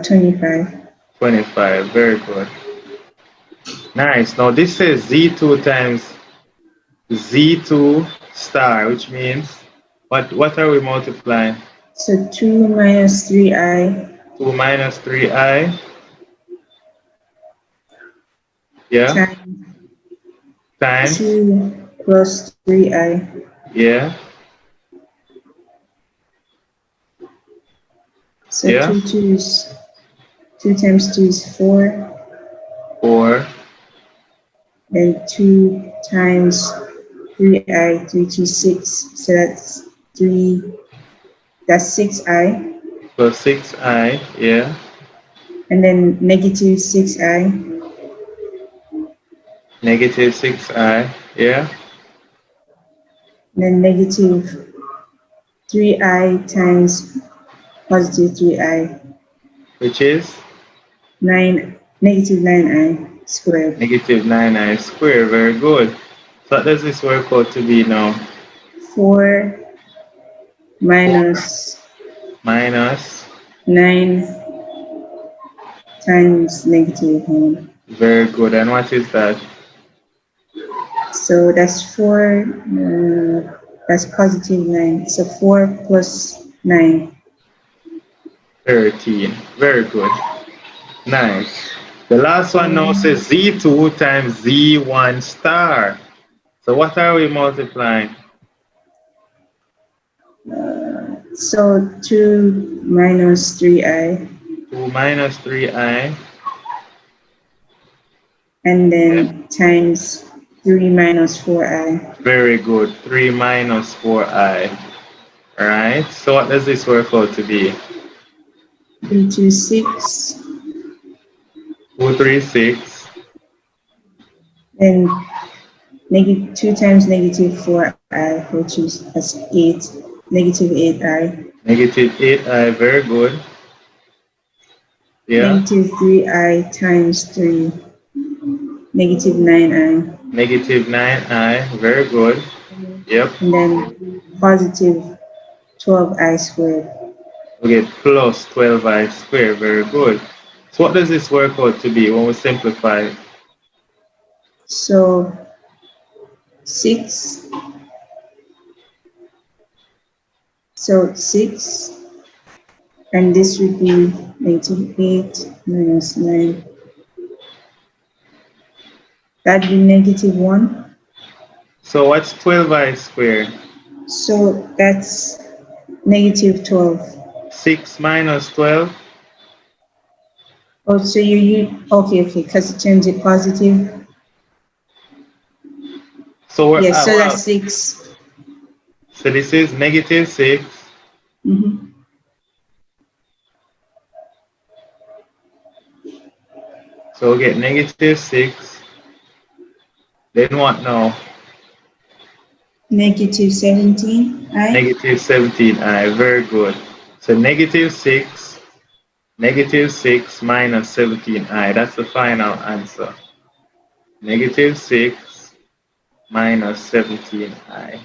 25. 25, very good. Nice, now this says z2 times z2 star, which means, what are we multiplying? So 2 minus 3i 2 minus 3i, yeah, times times, 2 plus 3i. yeah, So yeah, 2 times 2 is 4. 4 Then 2 times 3i, 3 to 6. So that's 6i. plus 6i, yeah, And then negative 6i. negative 6i, yeah, Then negative 3i times positive 3i. which is 9 squared. negative 9i squared. Very good. So what does this work out to be now? 4 4 minus minus, 9 times negative 1. very good. And what is that? So that's 4, that's positive 9. So 4 plus 9. 13. Very good. Nice. The last one now Um, says Z2 times Z1 star. So what are we multiplying? so 2 minus 3i, 2 minus 3i. and Yeah. then times 3 minus 4i. Very good. 3 minus 4i. Alright. So what does this work out to be? 3 to 6. 236. Then negative 2 times negative 4i, which is that's 8. Negative 8i. Negative 8i. Very good. Yeah. Negative 3i times 3. Negative 9i. Negative 9i. Very good. Yep. And then positive 12i squared. We get plus 12i squared. Very good. So what does this work out to be when we simplify it? So 6. So 6. And this would be negative 8 minus 9. That'd be negative 1. So what's 12i squared? So that's negative 12. 6 minus 12. Oh, so okay, because it turns it positive. So we're Yes, at, so wow. that's 6. So this is negative 6. Mm-hmm. So we get negative 6. Then what now? Negative 17i. Negative 17i. Very good. So negative 6 minus 17i. That's the final answer. Negative 6 minus 17i.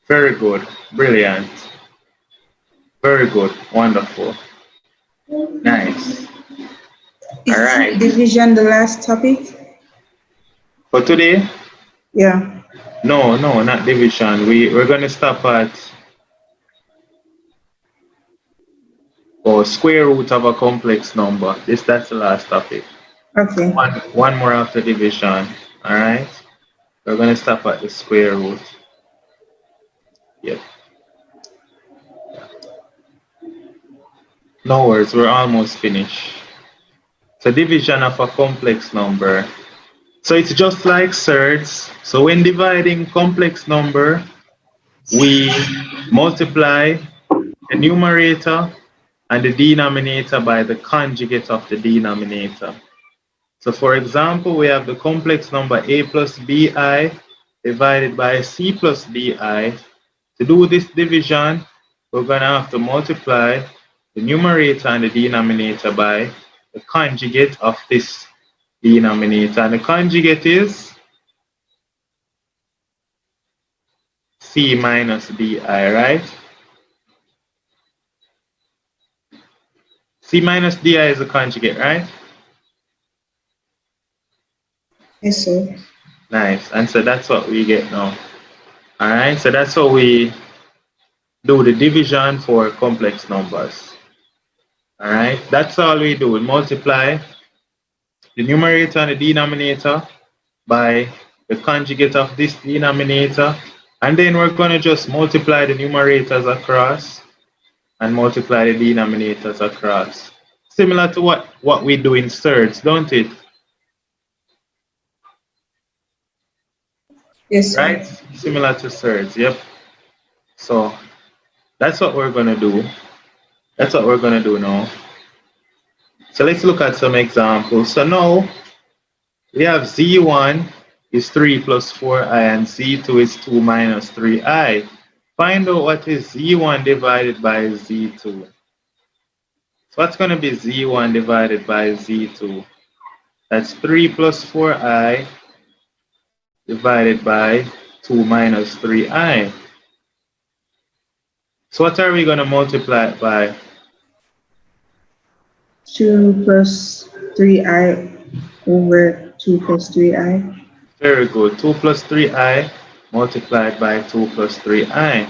Very good. Brilliant. Very good. Wonderful. Nice. All Is right. division the last topic? For today, Yeah. no, not division. We're going to stop at square root of a complex number. That's the last topic. Okay. One more after division. All right. We're going to stop at the square root. Yep. No worries. We're almost finished. So division of a complex number. So it's just like surds. So when dividing complex number, we multiply the numerator and the denominator by the conjugate of the denominator. So for example, we have the complex number a plus bi divided by c plus di. To do this division, we're going to have to multiply the numerator and the denominator by the conjugate of this denominator. And the conjugate is c minus di, right? C minus di is the conjugate, right? Yes, sir. Nice. And so that's what we get now. Alright, so that's how we do the division for complex numbers. All right, that's all we do. We multiply the numerator and the denominator by the conjugate of this denominator, and then we're going to just multiply the numerators across and multiply the denominators across. Similar to what we do in surds, don't it? Yes, sir. Right? Similar to surds, yep. So that's what we're going to do. That's what we're going to do now. So let's look at some examples. So now we have z1 is 3 plus 4i and z2 is 2 minus 3i. Find out what is z1 divided by z2. So what's going to be z1 divided by z2? That's 3 plus 4i divided by 2 minus 3i. So what are we going to multiply it by? 2 plus 3i over 2 plus 3i. Very good. 2 plus 3i multiplied by 2 plus 3i.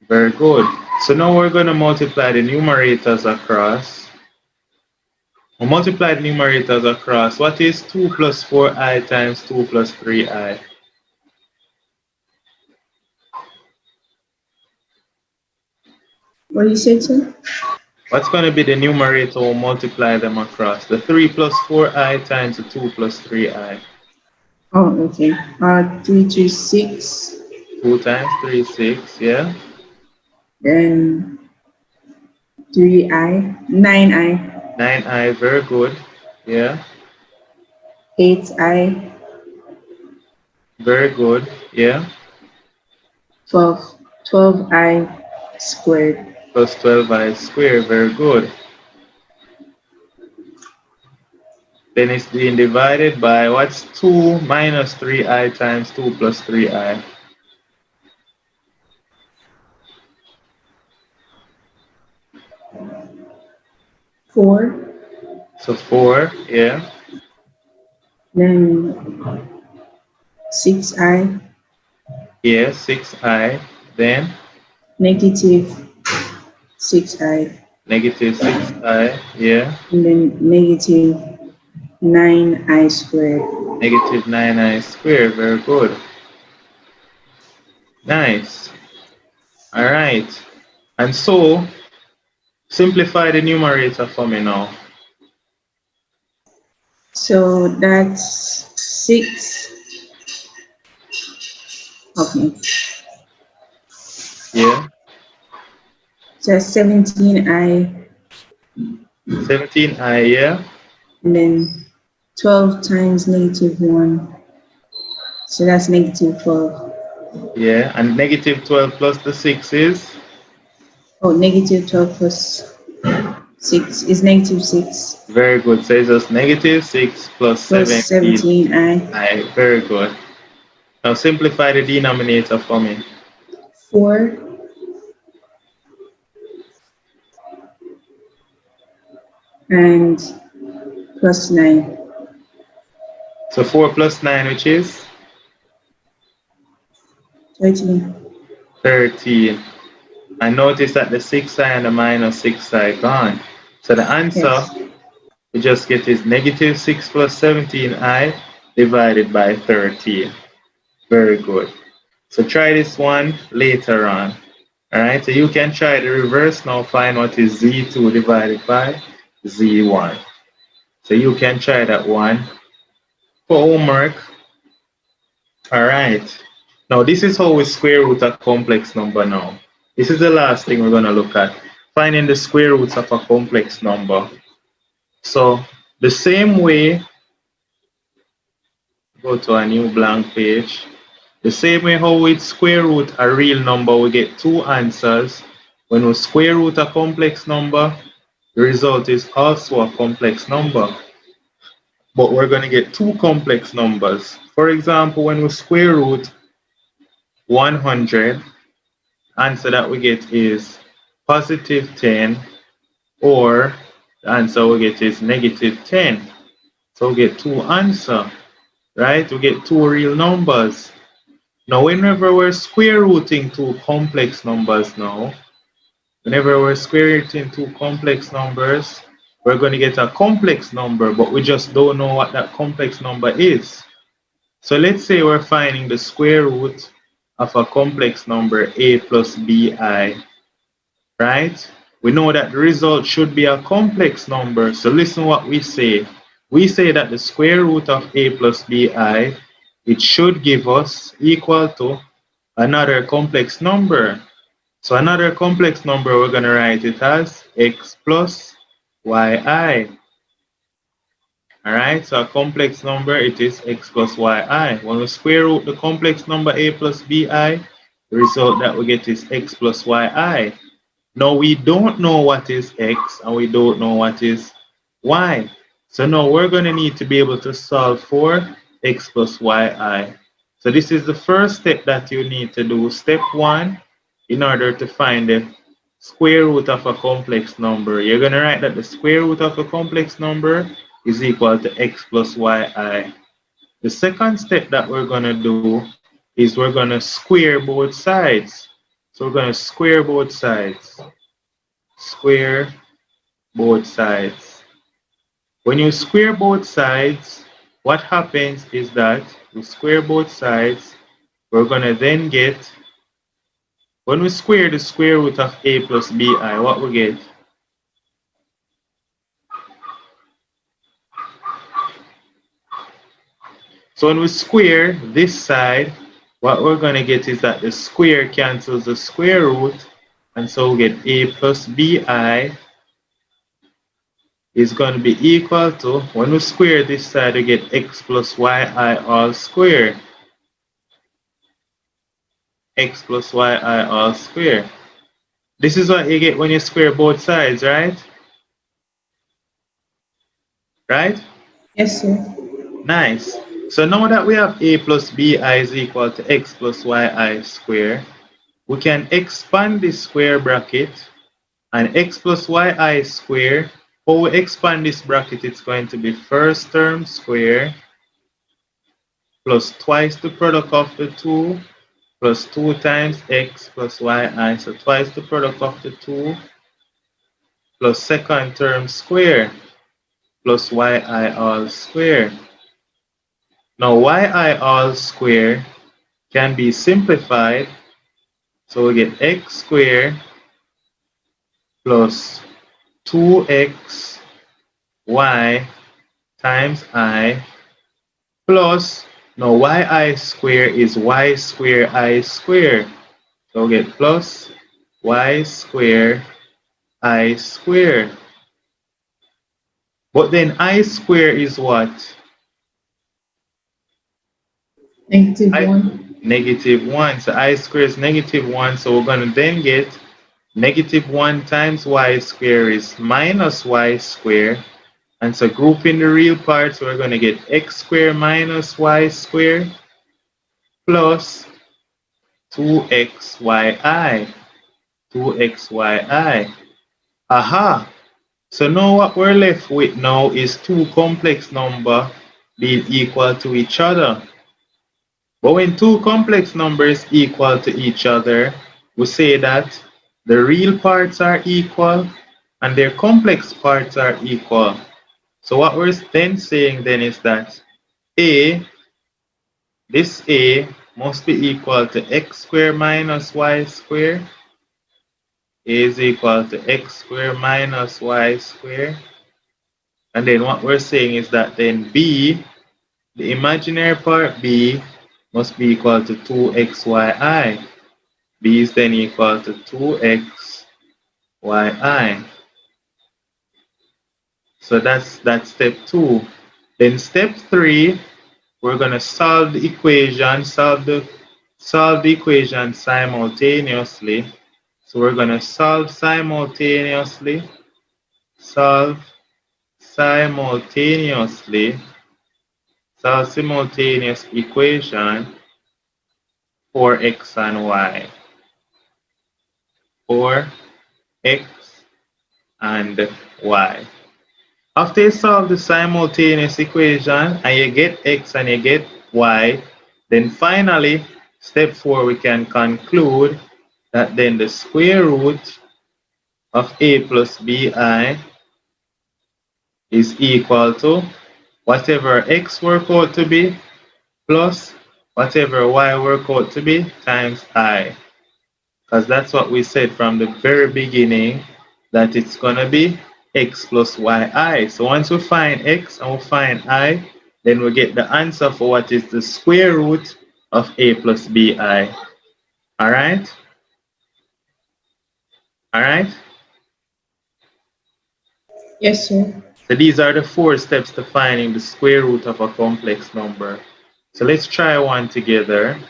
Very good. So now we're going to multiply the numerators across. We'll multiply the numerators across. What is 2 plus 4i times 2 plus 3i? What you said, sir? What's going to be the numerator? We'll multiply them across. The 3 plus 4i times the 2 plus 3i. Oh, okay. 3 to 6. 2 times 3 is 6, yeah? Then 3i. 9i. 9i, very good. Yeah, 8i. very good. Yeah, 12. 12i squared. plus 12i squared, very good. Then it's being divided by what's 2 minus 3i times 2 plus 3i? 4. So 4, yeah, Then 6i. yeah, 6i, then Negative 6i. negative 6i, yeah, And then negative 9i squared. negative 9i squared, very good. Nice. All right. And so, simplify the numerator for me now. So that's 6. Okay. Yeah, So that's 17i. 17i, yeah, And then 12 times negative 1. So that's negative 12. yeah, and negative 12 plus the 6 is? Oh, negative 12 plus 6 is negative 6 Very good. So it's just negative 6 plus plus 17. 17i. Aye, very good. Now simplify the denominator for me. 4 and plus 9. So 4 plus 9, which is 13. 13. And notice that the 6i and the minus 6i gone. So the answer Yes. we just get is negative 6 plus 17i divided by 13. Very good. So try this one later on. Alright, so you can try the reverse now, find what is z2 divided by z1. So you can try that one for homework. Alright. Now this is how we square root a complex number now. This is the last thing we're going to look at. Finding the square roots of a complex number. So the same way, go to a new blank page. The same way how we square root a real number, we get two answers. When we square root a complex number, the result is also a complex number. But we're going to get two complex numbers. For example, when we square root 100, answer that we get is positive 10, or the answer we get is negative 10. So we get two answers, right? We get two real numbers. Now, whenever we're square rooting two complex numbers now, whenever we're square rooting two complex numbers, we're going to get a complex number, but we just don't know what that complex number is. So let's say we're finding the square root of a complex number a plus bi, right? We know that the result should be a complex number. So listen what we say. We say that the square root of a plus bi, it should give us equal to another complex number. So another complex number, we're going to write it as x plus yi. Alright, so a complex number, it is x plus yi. When we square root the complex number a plus bi, the result that we get is x plus yi. Now we don't know what is x and we don't know what is y. So now we're going to need to be able to solve for x plus yi. So this is the first step that you need to do. Step 1, in order to find the square root of a complex number. You're going to write that the square root of a complex number is equal to x plus yi. The second step that we're going to do is we're going to square both sides. So we're going to square both sides. Square both sides. When you square both sides, what happens is that we square both sides, we're going to then get, when we square the square root of a plus bi, what we get? So when we square this side, what we're going to get is that the square cancels the square root, and so we get a plus bi is going to be equal to, when we square this side, we get x plus yi all square. X plus yi all square. This is what you get when you square both sides, right? Right? Yes, sir. Nice. So now that we have a plus bi is equal to x plus yi square, we can expand this square bracket, and x plus yi square, how we expand this bracket, it's going to be first term square plus twice the product of the two plus 2 times x plus yi, so twice the product of the two plus second term square plus yi all square. Now yi all square can be simplified, so we get x squared plus 2x y times I plus, now yi square is y square I square, so we get plus y square I square. But then I square is what? -1. Negative 1. So I square is -1. So we're going to then get -1 times y square is minus y square. And so grouping the real parts, we're going to get x square minus y square plus 2xyi. 2xyi. Aha! So now what we're left with now is two complex numbers being equal to each other. But when two complex numbers equal to each other, we say that the real parts are equal and their complex parts are equal. So what we're then saying then is that a, this a must be equal to x squared minus y squared. A is equal to x squared minus y squared. And then what we're saying is that then b, the imaginary part b, must be equal to 2xyi. B is then equal to 2xyi. So that's step 2. Then step 3, we're going to solve the equation, solve the equation simultaneously. So we're going to solve simultaneously, solve simultaneously, solve simultaneous equation for x and y. For x and y. After you solve the simultaneous equation and you get x and you get y, then finally Step 4, we can conclude that then the square root of a plus bi is equal to whatever x work out to be plus whatever y work out to be times I. Because that's what we said from the very beginning, that it's going to be x plus yi. So once we find x and we find I, then we get the answer for what is the square root of a plus bi. Alright? Alright? Yes, sir. So these are the 4 steps to finding the square root of a complex number. So let's try one together.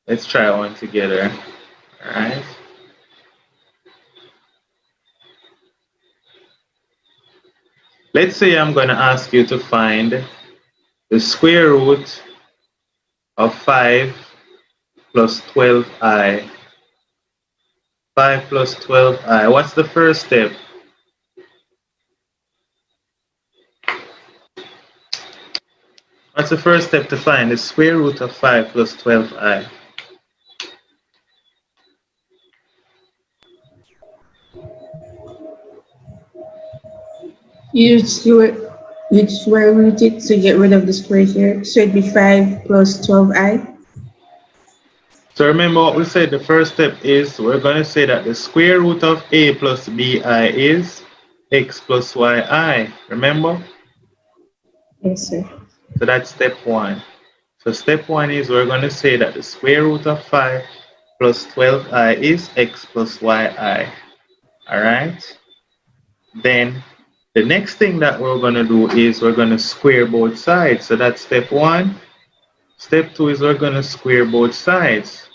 Let's try one together. Alright? Let's say I'm going to ask you to find the square root of 5 plus 12i. 5 plus 12i. What's the first step? What's the first step to find the square root of 5 plus 12i? You square, you square root it to get rid of the square here. So it'd be 5 plus 12i. So remember what we said, the first step is we're going to say that the square root of a plus bi is x plus yi. Remember? Yes, sir. So that's step 1. So step 1 is we're going to say that the square root of 5 plus 12i is x plus yi. Alright? Then the next thing that we're going to do is we're going to square both sides. So that's step 1. Step 2 is we're going to square both sides.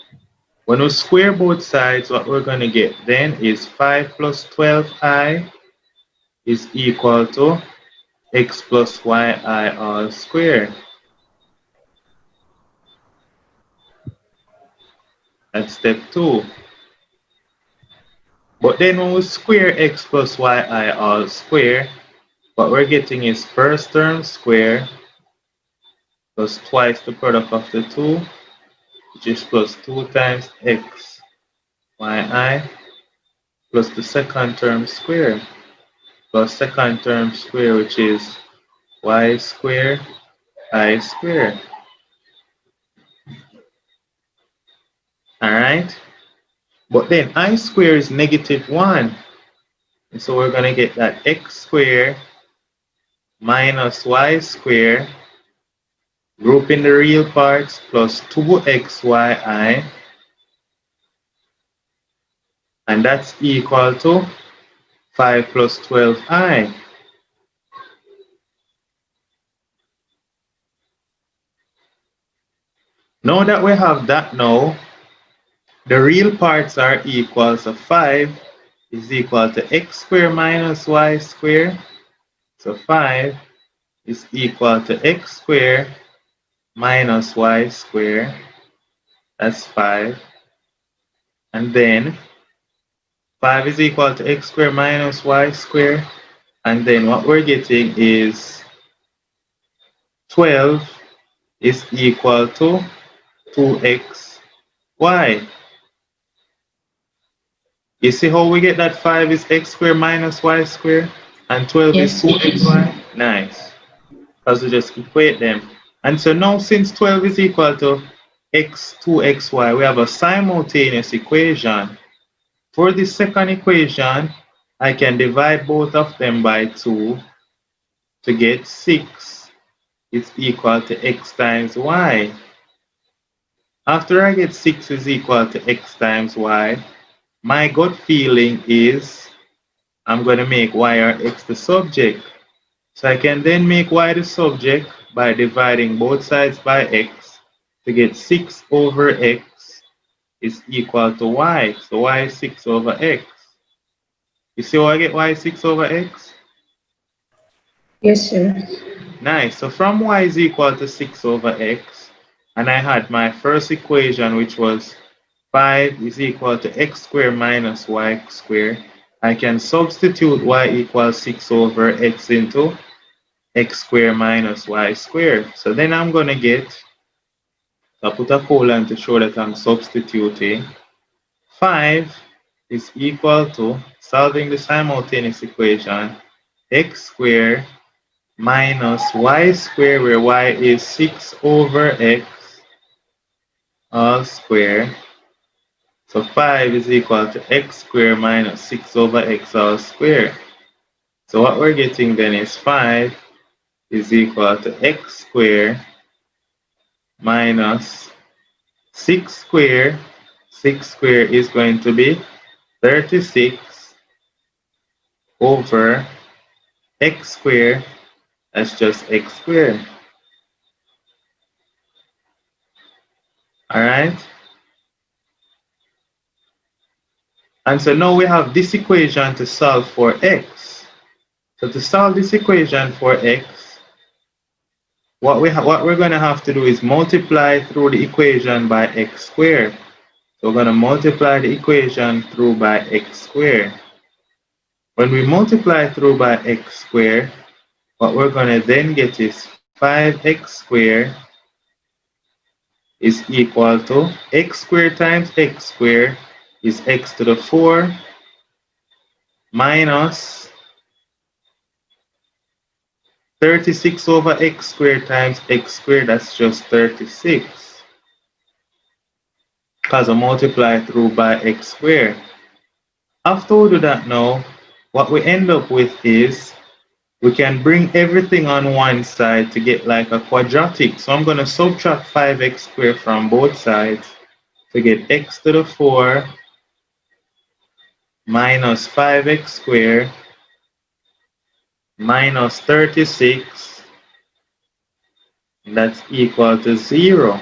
When we square both sides, what we're going to get then is 5 plus 12i is equal to x plus yi all squared. That's step 2. But then when we square x plus yi all squared, what we're getting is first term square plus twice the product of the 2, which is plus 2 times x yi plus the second term square plus second term square, which is y squared I squared. Alright? But then I squared is negative 1. And so we're going to get that x squared minus y squared, grouping the real parts, plus 2xyi, and that's equal to 5 plus 12i. Now that we have that now, the real parts are equal, so 5 is equal to x squared minus y squared. So 5 is equal to x squared minus y squared. That's 5. And then 5 is equal to x squared minus y squared. And then what we're getting is 12 is equal to 2xy. You see how we get that 5 is x squared minus y squared and 12 is Yes, sir. 2xy? Nice. Because we just equate them. And so now since 12 is equal to x 2xy, we have a simultaneous equation. For the second equation, I can divide both of them by 2 to get 6 is equal to x times y. After I get 6 is equal to x times y, my gut feeling is I'm going to make y or x the subject. So I can then make y the subject by dividing both sides by x to get 6 over x is equal to y. So y is 6 over x. You see how I get y is 6 over x? Yes, sir. Nice. So from y is equal to 6 over x, and I had my first equation, which was 5 is equal to x squared minus y squared. I can substitute y equals 6 over x into x squared minus y squared. So then I'm going to get, I put a colon to show that I'm substituting. 5 is equal to, solving the simultaneous equation, x squared minus y squared, where y is 6 over x all squared. So 5 is equal to x squared minus 6 over x all squared. So what we're getting then is 5 is equal to x squared minus 6 squared. 6 squared is going to be 36 over x squared. That's just x squared. Alright? And so now we have this equation to solve for x. So to solve this equation for x, what we're going to have to do is multiply through the equation by x squared. So we're going to multiply the equation through by x squared. When we multiply through by x squared, what we're going to then get is 5x squared is equal to x squared times x squared is x to the 4 minus 36 over x squared times x squared, that's just 36. Because I multiply through by x squared. After we do that now, what we end up with is we can bring everything on one side to get like a quadratic. So I'm going to subtract 5x squared from both sides to get x to the 4 minus 5x squared minus 36. That's equal to 0.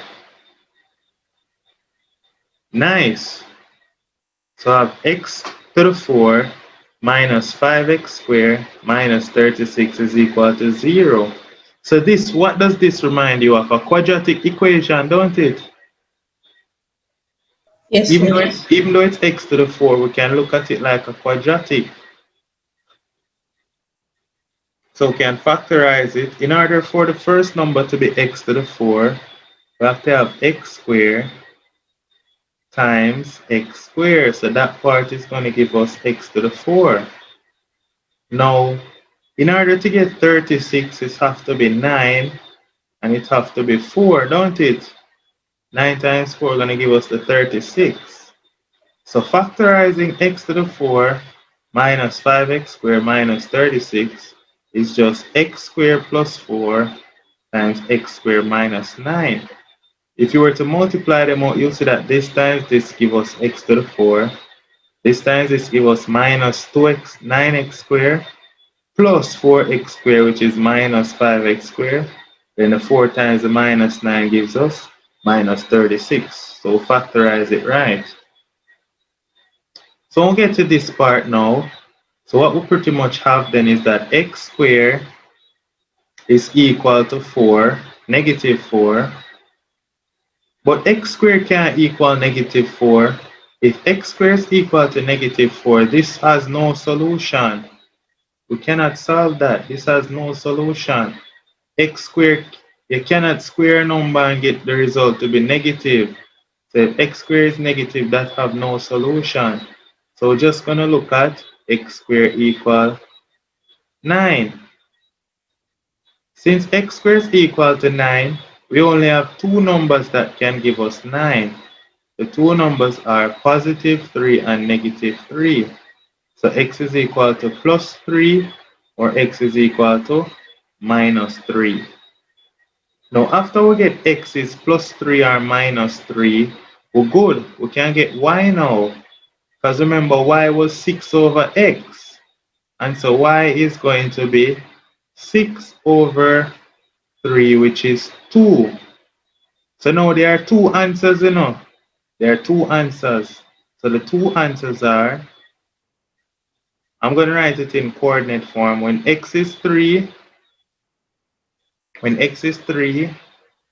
Nice. So I have x to the 4 minus 5x squared minus 36 is equal to 0. So this, what does this remind you of? A quadratic equation, don't it? Yes, Even sir. though it's x to the 4, we can look at it like a quadratic. So we can factorize it. In order for the first number to be x to the 4, we have to have x squared times x squared. So that part is going to give us x to the 4. Now, in order to get 36, it has to be 9 and it has to be 4, don't it? 9 times 4 is going to give us the 36. So factorizing x to the 4 minus 5x squared minus 36 is just x squared plus 4 times x squared minus 9. If you were to multiply them out, you'll see that this times this gives us x to the 4. This times this gives us minus 2x, 9x squared plus 4x squared, which is minus 5x squared. Then the 4 times the minus 9 gives us minus 36. So factorize it right. So we'll get to this part now. So what we pretty much have then is that x squared is equal to 4, negative 4. But x squared can't equal negative 4. If x squared is equal to negative 4, this has no solution. We cannot solve that. This has no solution. X squared, you cannot square a number and get the result to be negative. So if x squared is negative, that have no solution. So we're just going to look at x squared equal 9. Since x squared is equal to 9, we only have two numbers that can give us 9. The two numbers are positive 3 and negative 3. So x is equal to plus 3 or x is equal to minus 3. Now after we get x is plus 3 or minus 3, we're good. We can get y now. Because remember, y was 6 over x. And so y is going to be 6 over 3, which is 2. So now there are two answers, you know. There are two answers. So the two answers are, I'm going to write it in coordinate form. When x is 3,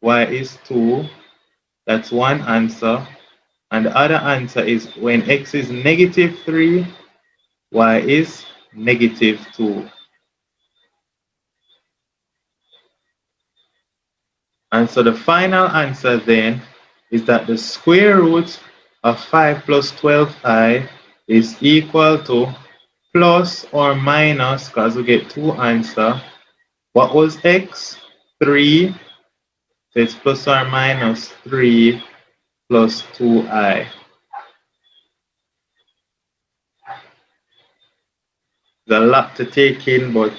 y is 2. That's one answer. And the other answer is when x is negative 3, y is -2. And so the final answer then is that the square root of 5 plus 12i is equal to plus or minus, because we get two answers. What was x? 3. So it's plus or minus 3 plus 2i. There's a lot to take in, but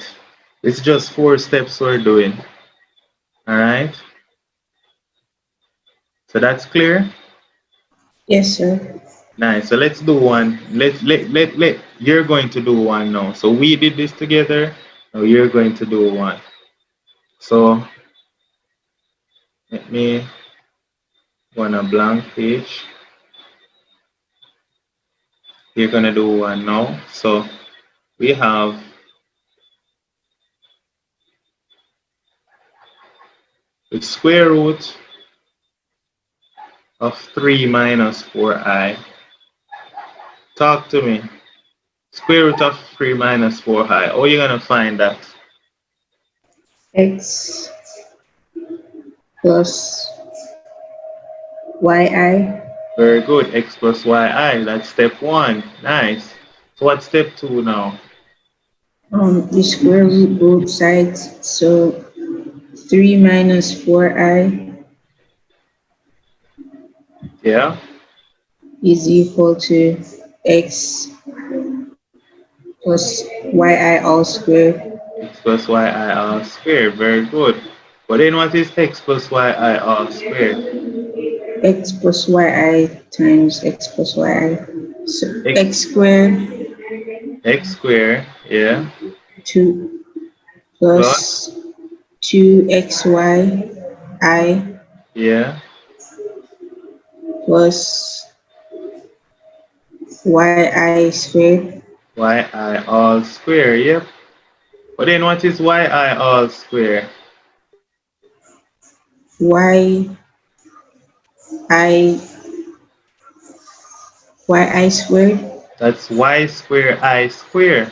it's just 4 steps we're doing. Alright? So that's clear? Yes, sir. Nice. So let's do one. You're going to do one now. So we did this together. Now you're going to do one. So let me go on a blank page. You're gonna do one now. So we have the square root of 3 minus 4i. Talk to me. Square root of 3 minus 4i. How are you gonna find that? X plus yi. Very good. X plus yi. That's step 1. Nice. So what's step 2 now? You square root both sides, so 3 minus 4i Yeah. is equal to x plus yi all squared. X plus yi all squared. Very good. But then what is x plus yi all squared? X plus yi times x plus yi. So x squared X squared, yeah, 2 plus, plus 2xy I yeah, plus yi squared. yi all square, yep. But then what is yi all square? y I yi squared. That's y square I square.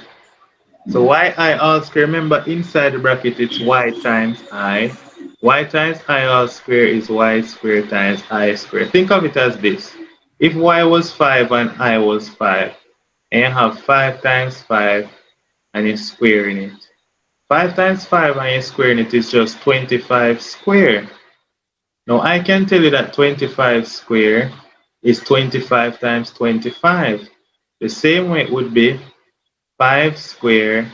So yi all square, remember inside the bracket it's y times I. Y times I all square is y square times I square. Think of it as this. If y was 5 and I was 5, and you have 5 times 5 and you're squaring it. 5 times 5 and you're squaring it is just 25 square. Now I can tell you that 25 square is 25 times 25. The same way it would be 5 square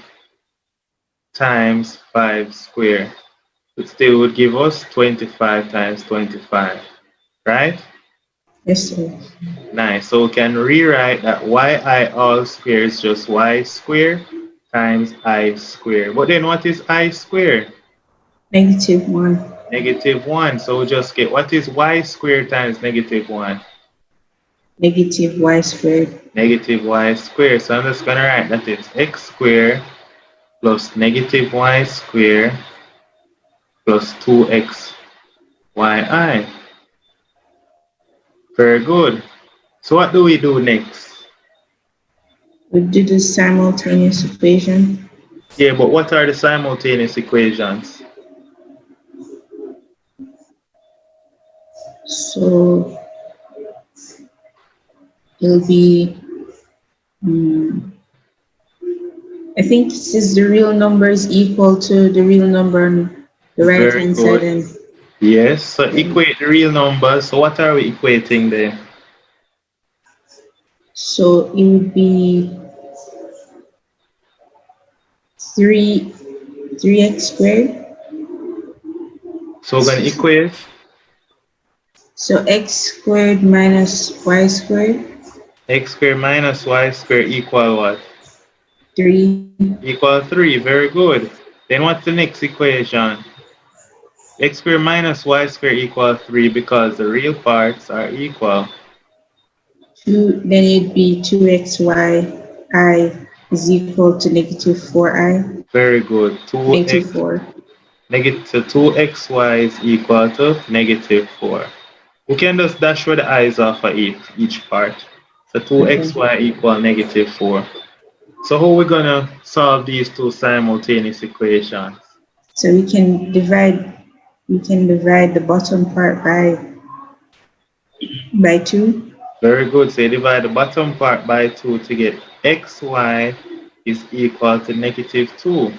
times 5 square. It still would give us 25 times 25, right? Yes, sir. Nice. So we can rewrite that yi all square is just y square times I square. But then what is I square? -1. -1. So we just get what is y squared times -1? Negative y squared. Negative y squared. So I'm just going to write that it's x squared plus negative y squared plus 2x yi. Very good. So what do we do next? We do the simultaneous equation. Yeah, but what are the simultaneous equations? So it'll be, I think this is the real number is equal to the real number on the right Very hand side, good. and Yes, so equate the real numbers. So what are we equating there? so it would be 3x squared. So we're going to equate So x squared minus y squared, x squared minus y squared equal what? 3. Equal 3. Very good. Then what's the next equation? X squared minus y squared equal 3 because the real parts are equal. 2, then it'd be 2xy I is equal to -4i. Very good. 2x, -4. so 2xy is equal to -4. We can just dash where the i's off of each part. So Okay. 2xy equal -4. So how we gonna solve these two simultaneous equations? So we can divide the bottom part by 2. Very good. So you divide the bottom part by 2 to get xy is equal to -2.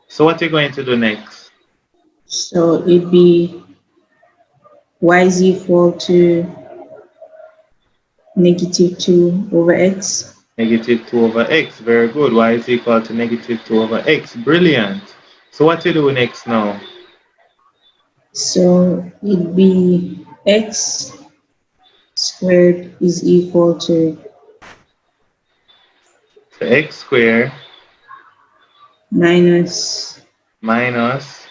So what are you going to do next? So it'd be y is equal to -2 over x. -2 over x. Very good. Y is equal to -2 over x. Brilliant. So what you do next now? So it'd be x squared is equal to So x squared minus minus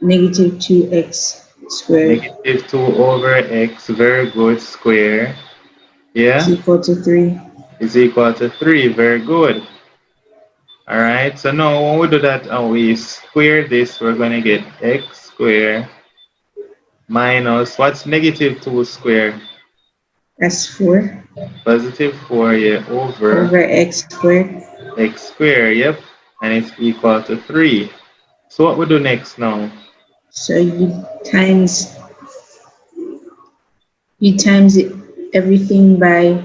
-2x squared -2 over x. Very good. Square. is Yeah. equal to 3. Is equal to 3. Very good. All right. So now when we do that and we square this, we're going to get x squared minus what's -2 squared? That's 4 +4, yeah, over over x squared. x squared, yep, and it's equal to 3. So what we do next now? So you times everything by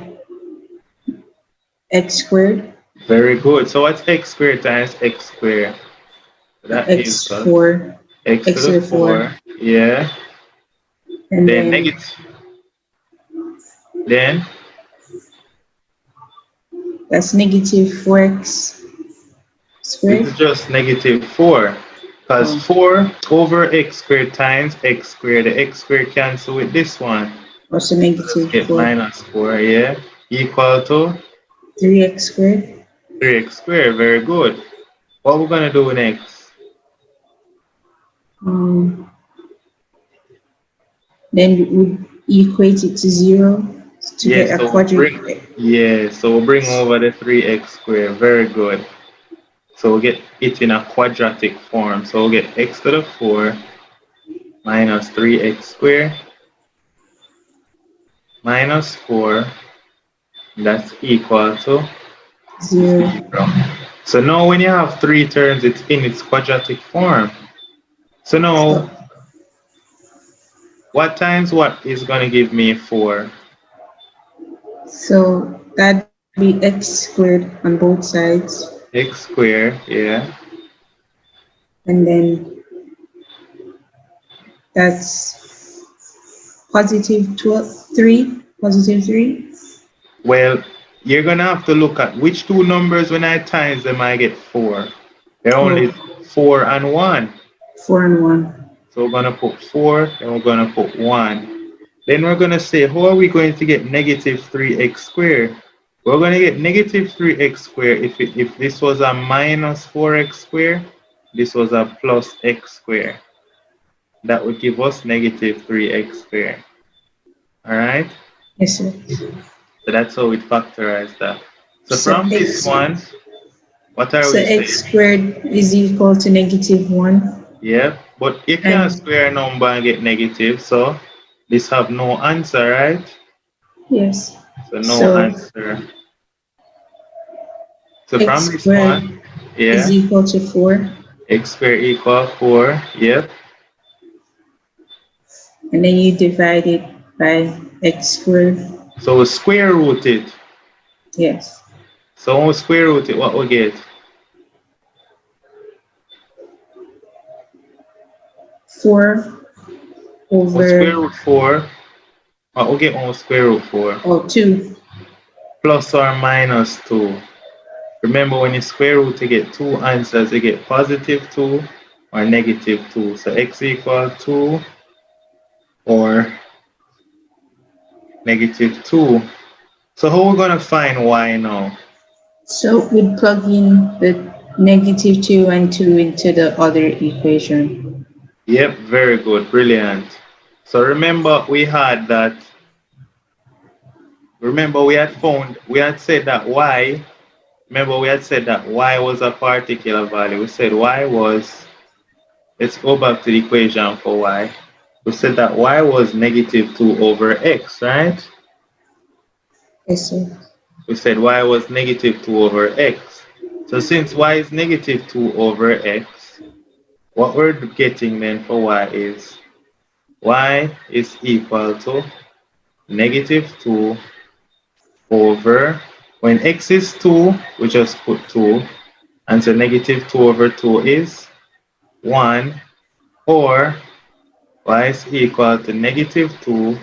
x squared. Very good. So what's x squared times x squared? That gives us x4 x to x to the the 4, 4, yeah. and Then then negative, then that's -4x this squared. is just -4. Because Oh, 4 over x squared times x squared, the x squared cancel with this one. also Just get -4 -4, yeah, equal to 3x squared. 3x squared. Very good. What we're going to do next? Um, then we equate it to 0 to Yeah, get a so quadratic. we'll bring over the 3x squared. Very good. So we'll get it in a quadratic form. So we'll get x to the 4 minus 3x squared minus 4. That's equal to 0. 0. So now when you have three terms, it's in its quadratic form. So now, So, what times what is going to give me 4? so that'd be x squared on both sides, X squared, yeah. and then that's +3. Well, you're going to have to look at which two numbers when I times them I get 4. They're only Oh, 4 and 1. 4 and 1. So we're going to put 4 and we're going to put 1. Then we're going to say, how are we going to get -3x squared? We're going to get -3x squared if this was a minus 4x squared, this was a plus x squared. That would give us -3x squared. All right? Yes, sir. So that's how we factorize that. So So from this one, what are so we x saying? squared is equal to -1, Yeah, but you can't and square a number and get negative, so this have no answer, right? yes, So no so answer. So from x this squared one, is yeah, equal to 4, x squared equal 4, yep. and then you divide it by x squared. So we square root it. Yes, So when we square root it, what we get? 4 When we square over root 4, what we get when we square root 4? 2. Plus or minus 2. Remember, when you square root, you get two answers. You get +2 or -2. So x equal 2 or -2. So how are we going to find y now? So we plug in the -2 and 2 into the other equation. Yep, very good, brilliant. So remember we had said that y, remember we had said that y was a particular value. We said y was, let's go back to the equation for y. We said that y was -2 over x, right? Yes, sir. We said y was -2 over x. So since y is negative 2 over x, what we're getting then for y is equal to negative 2 over, when x is 2, we just put 2, and so negative 2 over 2 is 1, or y is equal to negative 2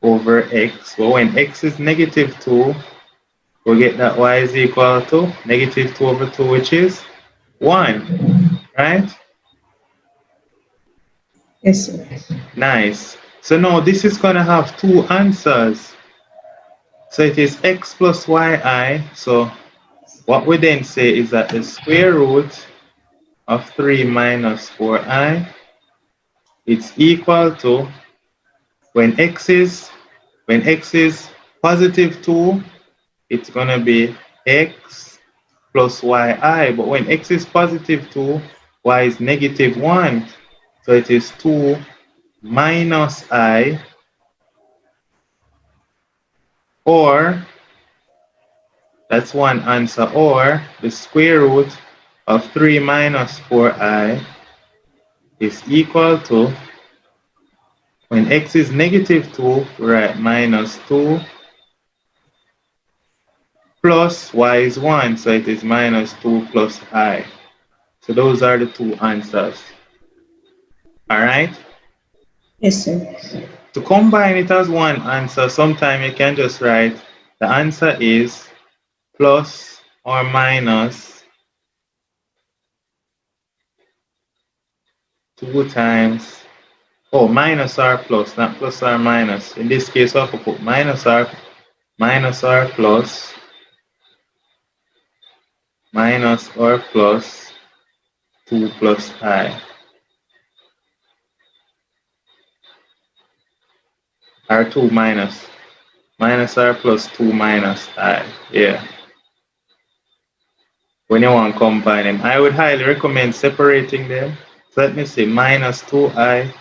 over x. Well, when x is negative 2, we get that y is equal to negative 2 over 2, which is 1, right? Yes, sir. Nice. So now this is going to have two answers. So it is x plus yi. So what we then say is that the square root of 3 minus 4i, it's equal to, when x is positive 2, it's going to be x plus yi. But when x is positive 2, y is negative 1. So it is 2 minus I, or that's one answer, or the square root of 3 minus 4i is equal to, when x is negative 2, right, minus 2 plus y is 1, so it is minus 2 plus I. So those are the two answers. All right? Yes, sir. To combine it as one answer, sometimes you can just write the answer is plus or minus 2 times, oh, minus or plus, not plus or minus. In this case, I have to put minus or plus, minus or plus 2 plus I, or 2 minus, or plus 2 minus I, yeah. When you want to combine them, I would highly recommend separating them. So let me see, minus 2i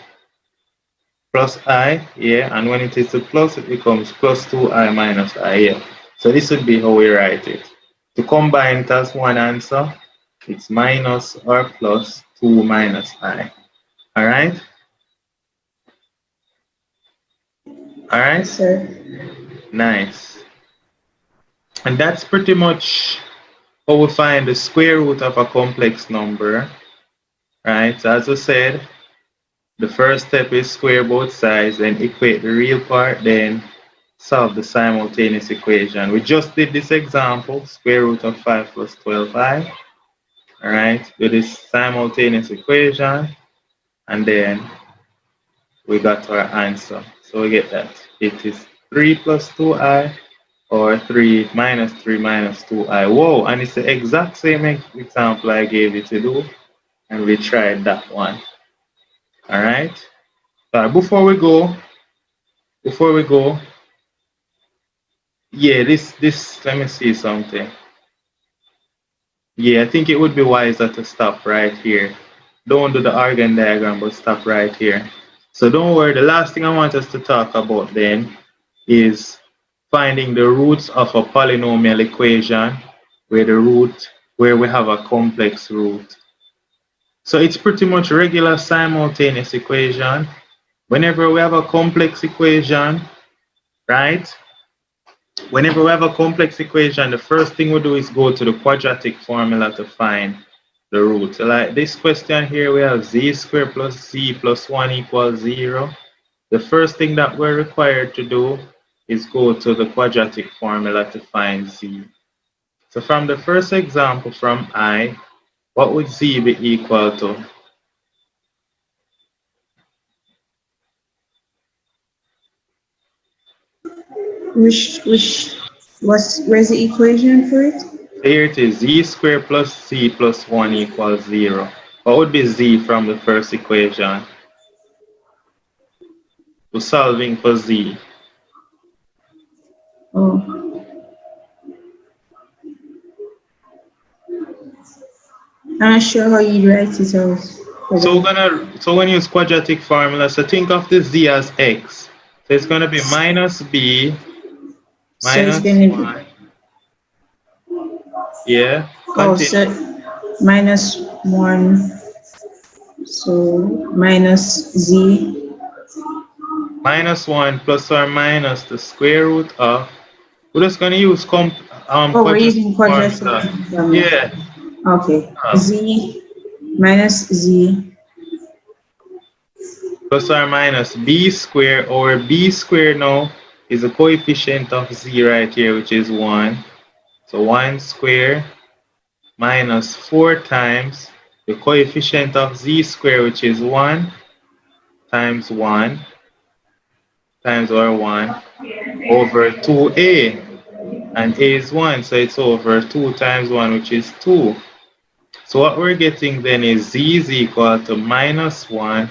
plus I, yeah, and when it is a plus, it becomes plus 2i minus I, yeah. So this would be how we write it. To combine it as one answer, it's minus or plus 2 minus I. All right? All right? Yes, sir. Nice. And that's pretty much how we find the square root of a complex number, right? So as I said, the first step is square both sides, then equate the real part, then solve the simultaneous equation. We just did this example, square root of 5 plus 12i. All right, do this simultaneous equation, and then we got our answer. So we get that it is 3 plus 2i, or 3 minus 2i. Whoa, and it's the exact same example I gave you to do, and we tried that one. All right. Before we go, yeah, this. Let me see something. Yeah, I think it would be wiser to stop right here. Don't do the Argon diagram, but stop right here. So don't worry. The last thing I want us to talk about then is finding the roots of a polynomial equation where we have a complex root. So it's pretty much regular simultaneous equation. Whenever we have a complex equation, right? Whenever we have a complex equation, the first thing we do is go to the quadratic formula to find the root. So like this question here, we have z squared plus z plus 1 equals 0. The first thing that we're required to do is go to the quadratic formula to find z. So from the first example from I, what would z be equal to? Where's the equation for it? Here it is, z squared plus z plus 1 equals 0. What would be z from the first equation? We're solving for z. Oh, I'm not sure how you write it out. So we're gonna use quadratic formula. So think of this z as x. So it's gonna be minus b So it's minus gonna be 1. Yeah. Oh, Continue. so minus 1, so minus z. Minus 1 plus or minus the square root of. We're just going to use Oh, we're quadratic using quadratic formula. formula. Yeah. Okay, um, z minus z. Plus or minus b squared, or b squared now is the coefficient of z right here, which is 1. So 1 squared minus 4 times the coefficient of z squared, which is 1, times 1 times or 1 over 2a. And a is 1, so it's over 2 times 1, which is 2. So what we're getting then is z is equal to minus 1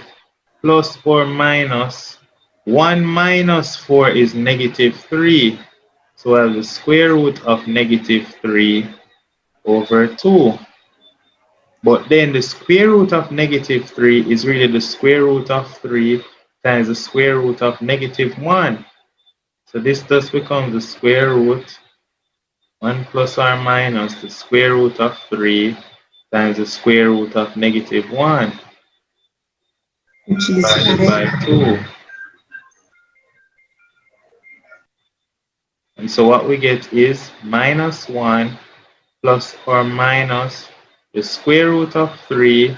plus or minus 1 minus 4 is negative 3. So we have the square root of negative 3 over 2. But then the square root of negative 3 is really the square root of 3 times the square root of negative 1. So this thus becomes the square root 1 plus or minus the square root of 3 times the square root of negative 1 Which is divided I. by 2. And so what we get is minus 1 plus or minus the square root of 3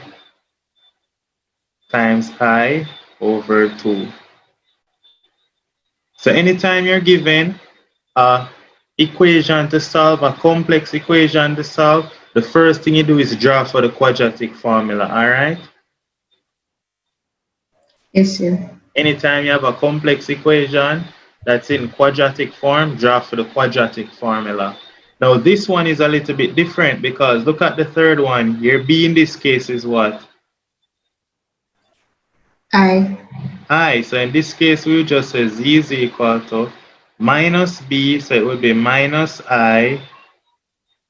times I over 2. So anytime you're given a equation to solve, a complex equation to solve, the first thing you do is draw for the quadratic formula, all right? Yes, sir. Anytime you have a complex equation that's in quadratic form, draw for the quadratic formula. Now this one is a little bit different because look at the third one. Your b in this case is what? I. I. So in this case, we will just say z is equal to minus b, so it would be minus I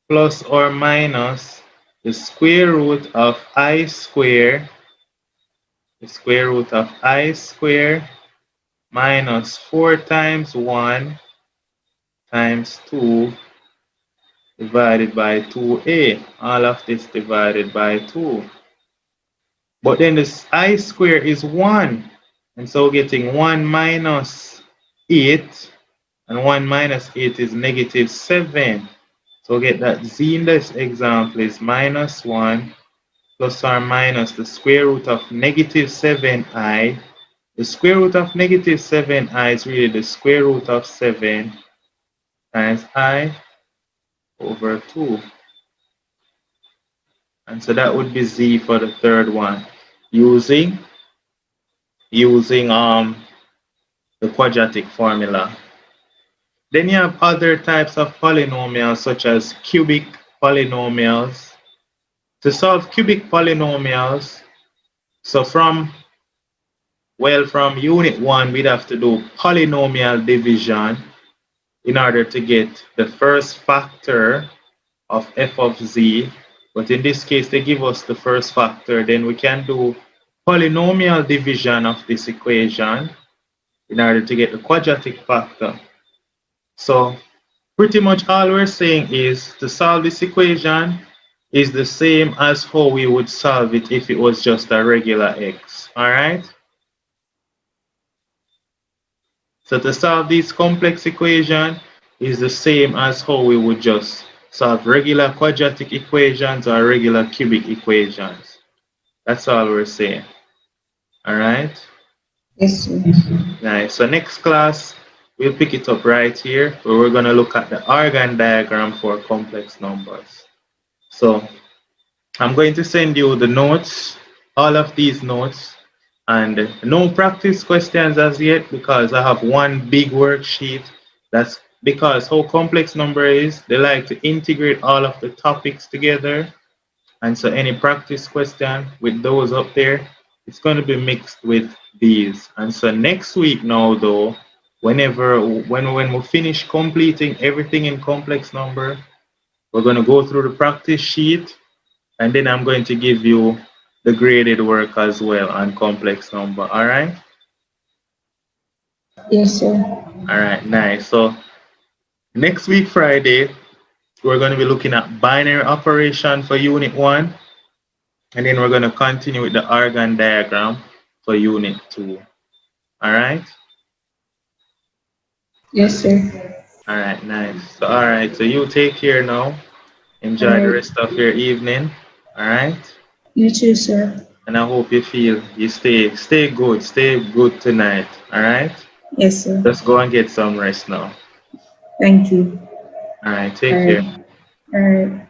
plus or minus the square root of I square, the square root of I square minus 4 times 1 times 2 divided by 2a. All of this divided by 2. But then this I square is 1. And so getting 1 minus 8, and 1 minus 8 is negative 7. So get that z in this example is minus 1 plus or minus the square root of negative 7i. The square root of negative 7i is really the square root of 7 times I over 2. And so that would be z for the third one, using the quadratic formula. Then you have other types of polynomials such as cubic polynomials. To solve cubic polynomials, so from unit 1 we'd have to do polynomial division in order to get the first factor of f of z. But in this case they give us the first factor, then we can do polynomial division of this equation in order to get the quadratic factor. So pretty much all we're saying is to solve this equation is the same as how we would solve it if it was just a regular x. Alright? So to solve this complex equation is the same as how we would just solve regular quadratic equations or regular cubic equations. That's all we're saying. Alright? Yes, sir. Nice. So next class, we'll pick it up right here where we're going to look at the Argon diagram for complex numbers. So I'm going to send you the notes, all of these notes, and no practice questions as yet because I have one big worksheet. That's because how complex number is, they like to integrate all of the topics together. And so any practice question with those up there, it's going to be mixed with these. And so next week now though, when we finish completing everything in complex number, we're going to go through the practice sheet, and then I'm going to give you the graded work as well on complex number. All right? Yes, sir. All right, nice. So next week, Friday, We're going to be looking at binary operation for unit 1, and then we're going to continue with the Argon diagram for unit 2. All right? Yes, sir. All right, nice. So, all right, so you take care now. All Enjoy the right. rest of your evening. All right? You too, sir. And I hope you stay good tonight. All right? Yes, sir. Just go and get some rest now. Thank you. All right, All take care. right. All right.